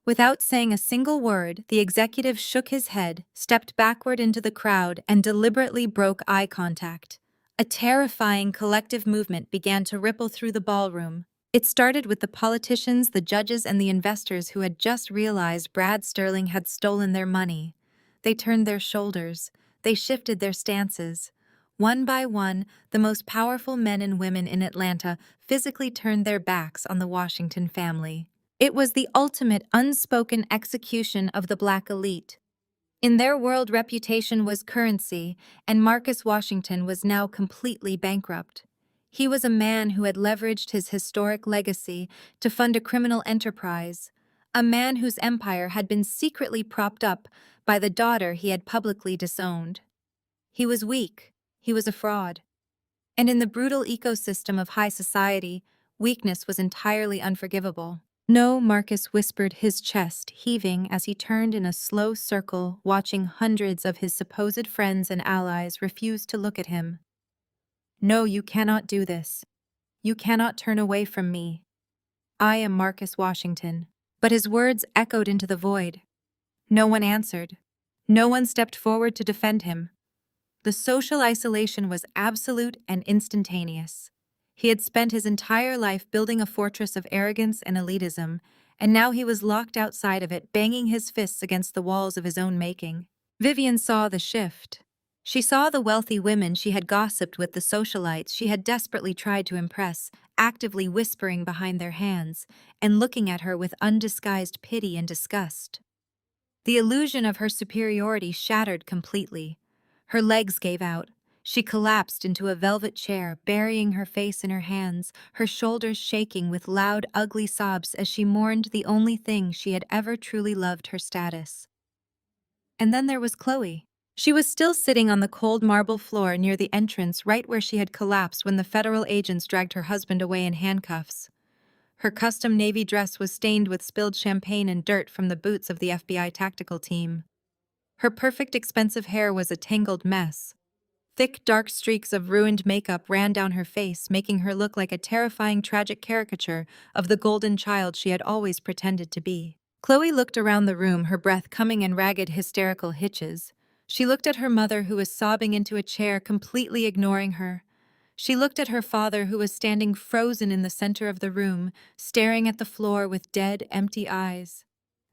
Speaker 1: Without saying a single word, the executive shook his head, stepped backward into the crowd, and deliberately broke eye contact. A terrifying collective movement began to ripple through the ballroom. It started with the politicians, the judges, and the investors who had just realized Brad Sterling had stolen their money. They turned their shoulders. They shifted their stances. One by one, the most powerful men and women in Atlanta physically turned their backs on the Washington family. It was the ultimate unspoken execution of the black elite. In their world, reputation was currency, and Marcus Washington was now completely bankrupt. He was a man who had leveraged his historic legacy to fund a criminal enterprise, A man whose empire had been secretly propped up by the daughter he had publicly disowned. He was weak, he was a fraud. And in the brutal ecosystem of high society, weakness was entirely unforgivable. No, Marcus whispered, his chest heaving as he turned in a slow circle, watching hundreds of his supposed friends and allies refuse to look at him. No, you cannot do this. You cannot turn away from me. I am Marcus Washington. But his words echoed into the void. No one answered. No one stepped forward to defend him. The social isolation was absolute and instantaneous. He had spent his entire life building a fortress of arrogance and elitism, and now he was locked outside of it, banging his fists against the walls of his own making. Vivian saw the shift. She saw the wealthy women she had gossiped with, the socialites she had desperately tried to impress, actively whispering behind their hands, and looking at her with undisguised pity and disgust. The illusion of her superiority shattered completely. Her legs gave out. She collapsed into a velvet chair, burying her face in her hands, her shoulders shaking with loud, ugly sobs as she mourned the only thing she had ever truly loved, her status. And then there was Chloe. She was still sitting on the cold marble floor near the entrance, right where she had collapsed when the federal agents dragged her husband away in handcuffs. Her custom navy dress was stained with spilled champagne and dirt from the boots of the FBI tactical team. Her perfect, expensive hair was a tangled mess. Thick, dark streaks of ruined makeup ran down her face, making her look like a terrifying, tragic caricature of the golden child she had always pretended to be. Chloe looked around the room, her breath coming in ragged, hysterical hitches. She looked at her mother, who was sobbing into a chair, completely ignoring her. She looked at her father, who was standing frozen in the center of the room, staring at the floor with dead, empty eyes.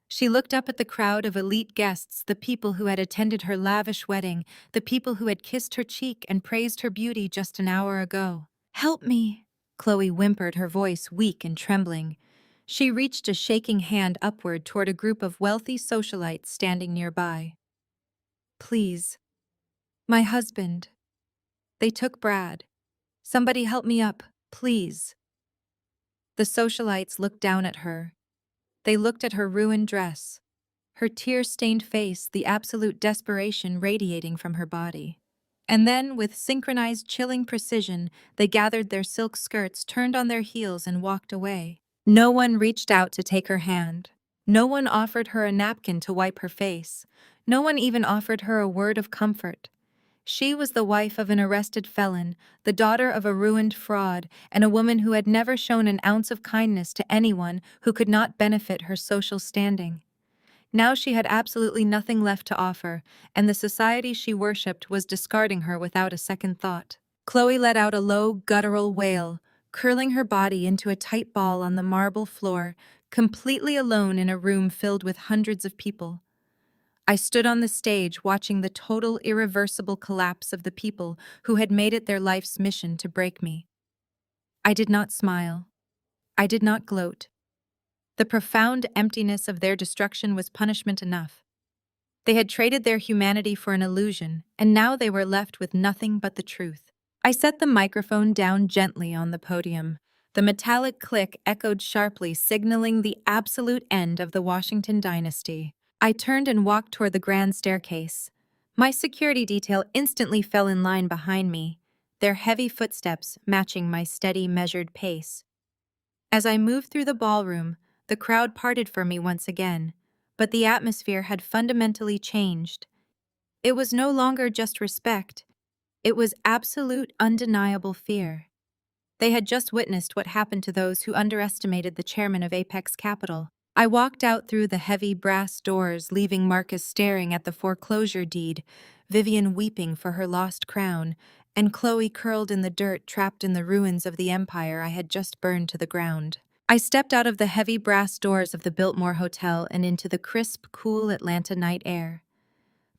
Speaker 1: She looked up at the crowd of elite guests, the people who had attended her lavish wedding, the people who had kissed her cheek and praised her beauty just an hour ago. "Help me," Chloe whimpered, her voice weak and trembling. She reached a shaking hand upward toward a group of wealthy socialites standing nearby. "Please. My husband. They took Brad. Somebody help me up, please." The socialites looked down at her. They looked at her ruined dress, her tear-stained face, the absolute desperation radiating from her body. And then, with synchronized, chilling precision, they gathered their silk skirts, turned on their heels, and walked away. No one reached out to take her hand. No one offered her a napkin to wipe her face. No one even offered her a word of comfort. She was the wife of an arrested felon, the daughter of a ruined fraud, and a woman who had never shown an ounce of kindness to anyone who could not benefit her social standing. Now she had absolutely nothing left to offer, and the society she worshipped was discarding her without a second thought. Chloe let out a low, guttural wail, curling her body into a tight ball on the marble floor, completely alone in a room filled with hundreds of people. I stood on the stage watching the total, irreversible collapse of the people who had made it their life's mission to break me. I did not smile. I did not gloat. The profound emptiness of their destruction was punishment enough. They had traded their humanity for an illusion, and now they were left with nothing but the truth. I set the microphone down gently on the podium. The metallic click echoed sharply, signaling the absolute end of the Washington dynasty. I turned and walked toward the grand staircase. My security detail instantly fell in line behind me, their heavy footsteps matching my steady, measured pace. As I moved through the ballroom, the crowd parted for me once again, but the atmosphere had fundamentally changed. It was no longer just respect. It was absolute, undeniable fear. They had just witnessed what happened to those who underestimated the chairman of Apex Capital. I walked out through the heavy brass doors, leaving Marcus staring at the foreclosure deed, Vivian weeping for her lost crown, and Chloe curled in the dirt, trapped in the ruins of the empire I had just burned to the ground. I stepped out of the heavy brass doors of the Biltmore Hotel and into the crisp, cool Atlanta night air.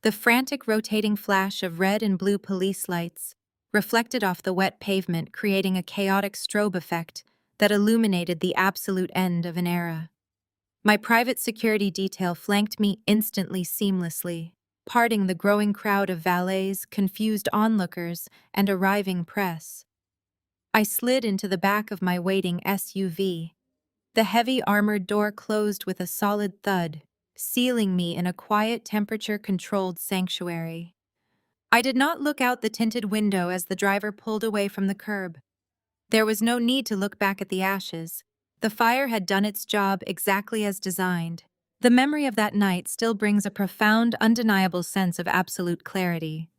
Speaker 1: The frantic rotating flash of red and blue police lights reflected off the wet pavement, creating a chaotic strobe effect that illuminated the absolute end of an era. My private security detail flanked me instantly, seamlessly, parting the growing crowd of valets, confused onlookers, and arriving press. I slid into the back of my waiting SUV. The heavy armored door closed with a solid thud, sealing me in a quiet, temperature-controlled sanctuary. I did not look out the tinted window as the driver pulled away from the curb. There was no need to look back at the ashes. The fire had done its job exactly as designed. The memory of that night still brings a profound, undeniable sense of absolute clarity.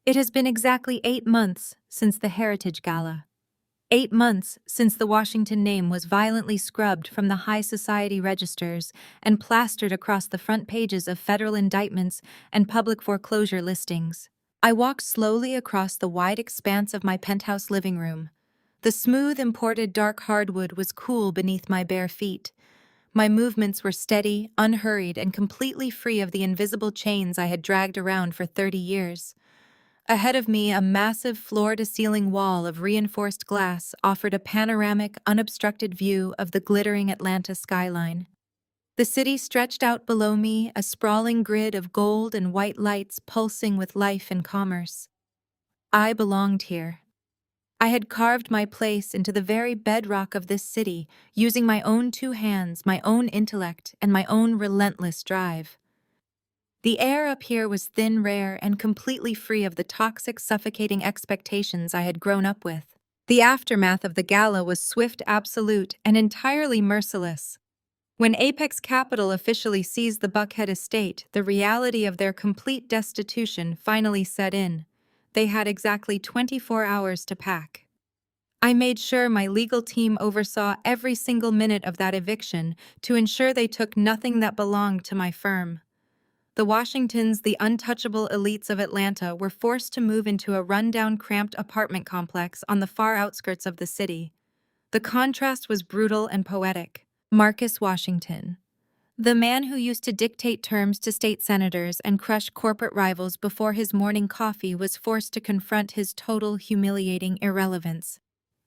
Speaker 1: It has been exactly 8 months since the Heritage Gala. 8 months since the Washington name was violently scrubbed from the high society registers and plastered across the front pages of federal indictments and public foreclosure listings. I walked slowly across the wide expanse of my penthouse living room. The smooth, imported dark hardwood was cool beneath my bare feet. My movements were steady, unhurried, and completely free of the invisible chains I had dragged around for 30 years. Ahead of me, a massive floor-to-ceiling wall of reinforced glass offered a panoramic, unobstructed view of the glittering Atlanta skyline. The city stretched out below me, a sprawling grid of gold and white lights pulsing with life and commerce. I belonged here. I had carved my place into the very bedrock of this city, using my own 2 hands, my own intellect, and my own relentless drive. The air up here was thin, rare, and completely free of the toxic, suffocating expectations I had grown up with. The aftermath of the gala was swift, absolute, and entirely merciless. When Apex Capital officially seized the Buckhead estate, the reality of their complete destitution finally set in. They had exactly 24 hours to pack. I made sure my legal team oversaw every single minute of that eviction to ensure they took nothing that belonged to my firm. The Washingtons, the untouchable elites of Atlanta, were forced to move into a rundown, cramped apartment complex on the far outskirts of the city. The contrast was brutal and poetic. Marcus Washington, the man who used to dictate terms to state senators and crush corporate rivals before his morning coffee, was forced to confront his total, humiliating irrelevance.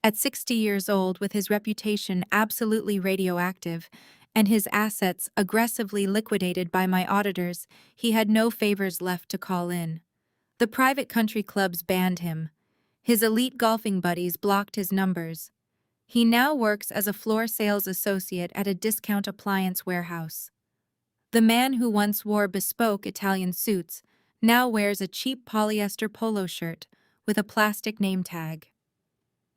Speaker 1: At 60 years old, with his reputation absolutely radioactive and his assets aggressively liquidated by my auditors, he had no favors left to call in. The private country clubs banned him. His elite golfing buddies blocked his numbers. He now works as a floor sales associate at a discount appliance warehouse. The man who once wore bespoke Italian suits now wears a cheap polyester polo shirt with a plastic name tag.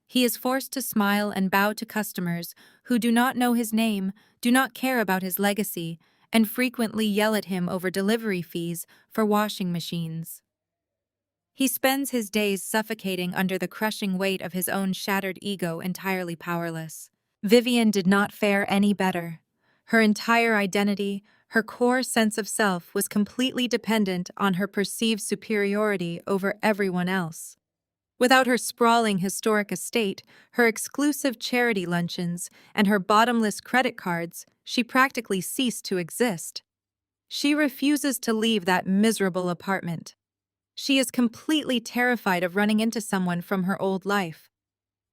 Speaker 1: He is forced to smile and bow to customers who do not know his name, do not care about his legacy, and frequently yell at him over delivery fees for washing machines. He spends his days suffocating under the crushing weight of his own shattered ego, entirely powerless. Vivian did not fare any better. Her entire identity, her core sense of self, was completely dependent on her perceived superiority over everyone else. Without her sprawling historic estate, her exclusive charity luncheons, and her bottomless credit cards, she practically ceased to exist. She refuses to leave that miserable apartment. She is completely terrified of running into someone from her old life.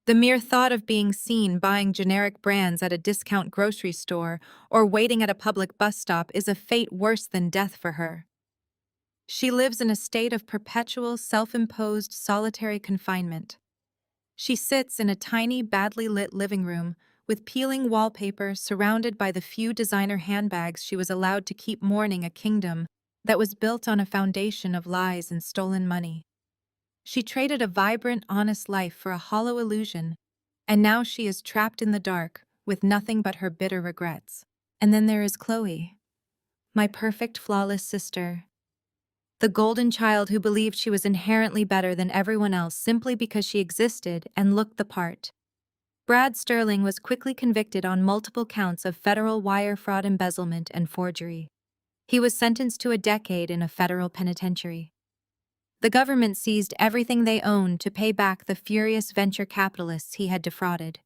Speaker 1: The mere thought of being seen buying generic brands at a discount grocery store or waiting at a public bus stop is a fate worse than death for her. She lives in a state of perpetual, self-imposed, solitary confinement. She sits in a tiny, badly lit living room with peeling wallpaper, surrounded by the few designer handbags she was allowed to keep, mourning a kingdom that was built on a foundation of lies and stolen money. She traded a vibrant, honest life for a hollow illusion, and now she is trapped in the dark with nothing but her bitter regrets. And then there is Chloe, my perfect, flawless sister. The golden child who believed she was inherently better than everyone else simply because she existed and looked the part. Brad Sterling was quickly convicted on multiple counts of federal wire fraud, embezzlement, and forgery. He was sentenced to a decade in a federal penitentiary. The government seized everything they owned to pay back the furious venture capitalists he had defrauded.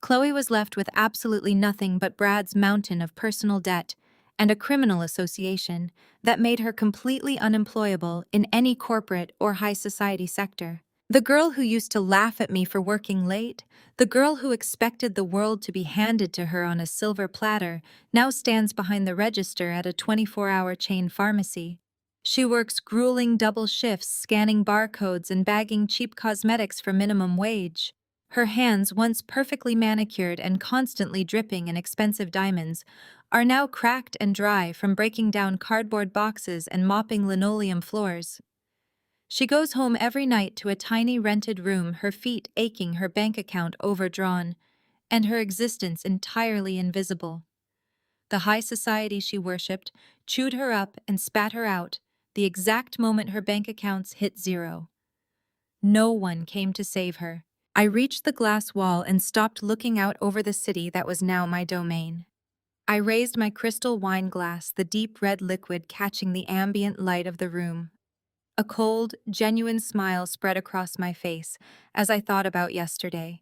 Speaker 1: Chloe was left with absolutely nothing but Brad's mountain of personal debt and a criminal association that made her completely unemployable in any corporate or high society sector. The girl who used to laugh at me for working late, the girl who expected the world to be handed to her on a silver platter, now stands behind the register at a 24-hour chain pharmacy. She works grueling double shifts, scanning barcodes and bagging cheap cosmetics for minimum wage. Her hands, once perfectly manicured and constantly dripping in expensive diamonds, are now cracked and dry from breaking down cardboard boxes and mopping linoleum floors. She goes home every night to a tiny rented room, her feet aching, her bank account overdrawn, and her existence entirely invisible. The high society she worshipped chewed her up and spat her out the exact moment her bank accounts hit zero. No one came to save her. I reached the glass wall and stopped looking out over the city that was now my domain. I raised my crystal wine glass, the deep red liquid catching the ambient light of the room. A cold, genuine smile spread across my face as I thought about yesterday.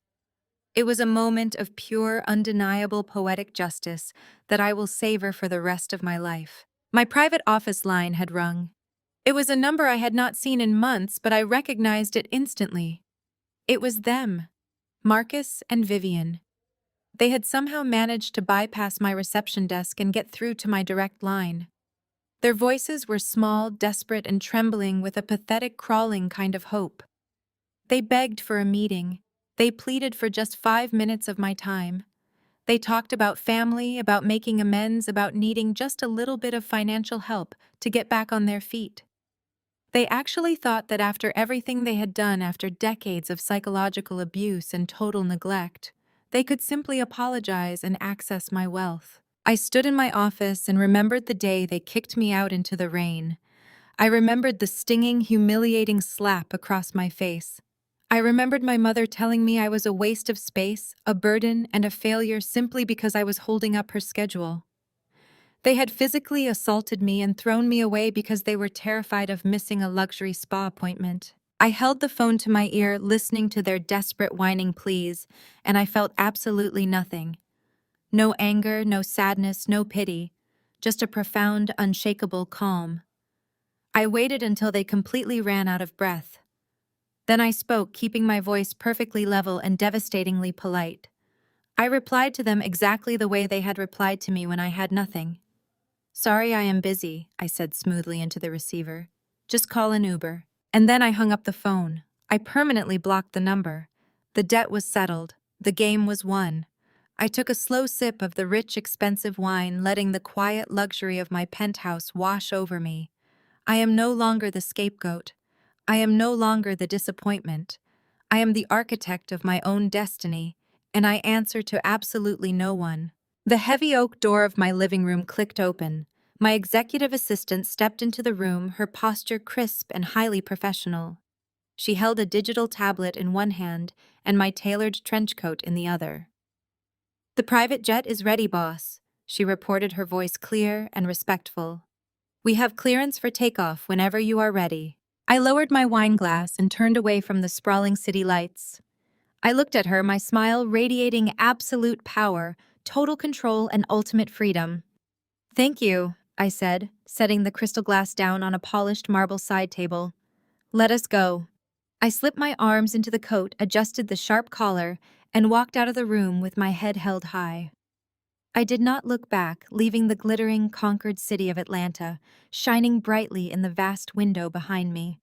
Speaker 1: It was a moment of pure, undeniable poetic justice that I will savor for the rest of my life. My private office line had rung. It was a number I had not seen in months, but I recognized it instantly. It was them, Marcus and Vivian. They had somehow managed to bypass my reception desk and get through to my direct line. Their voices were small, desperate, and trembling with a pathetic, crawling kind of hope. They begged for a meeting. They pleaded for just 5 minutes of my time. They talked about family, about making amends, about needing just a little bit of financial help to get back on their feet. They actually thought that after everything they had done, after decades of psychological abuse and total neglect, they could simply apologize and access my wealth. I stood in my office and remembered the day they kicked me out into the rain. I remembered the stinging, humiliating slap across my face. I remembered my mother telling me I was a waste of space, a burden, and a failure simply because I was holding up her schedule. They had physically assaulted me and thrown me away because they were terrified of missing a luxury spa appointment. I held the phone to my ear, listening to their desperate whining pleas, and I felt absolutely nothing. No anger, no sadness, no pity, just a profound, unshakable calm. I waited until they completely ran out of breath. Then I spoke, keeping my voice perfectly level and devastatingly polite. I replied to them exactly the way they had replied to me when I had nothing. "Sorry, I am busy," I said smoothly into the receiver. "Just call an Uber." And then I hung up the phone. I permanently blocked the number. The debt was settled. The game was won. I took a slow sip of the rich, expensive wine, letting the quiet luxury of my penthouse wash over me. I am no longer the scapegoat. I am no longer the disappointment. I am the architect of my own destiny, and I answer to absolutely no one. The heavy oak door of my living room clicked open. My executive assistant stepped into the room, her posture crisp and highly professional. She held a digital tablet in one hand and my tailored trench coat in the other. "The private jet is ready, boss," she reported, her voice clear and respectful. "We have clearance for takeoff whenever you are ready." I lowered my wine glass and turned away from the sprawling city lights. I looked at her, my smile radiating absolute power, total control, and ultimate freedom. "Thank you," I said, setting the crystal glass down on a polished marble side table. "Let us go." I slipped my arms into the coat, adjusted the sharp collar, and walked out of the room with my head held high. I did not look back, leaving the glittering, conquered city of Atlanta, shining brightly in the vast window behind me.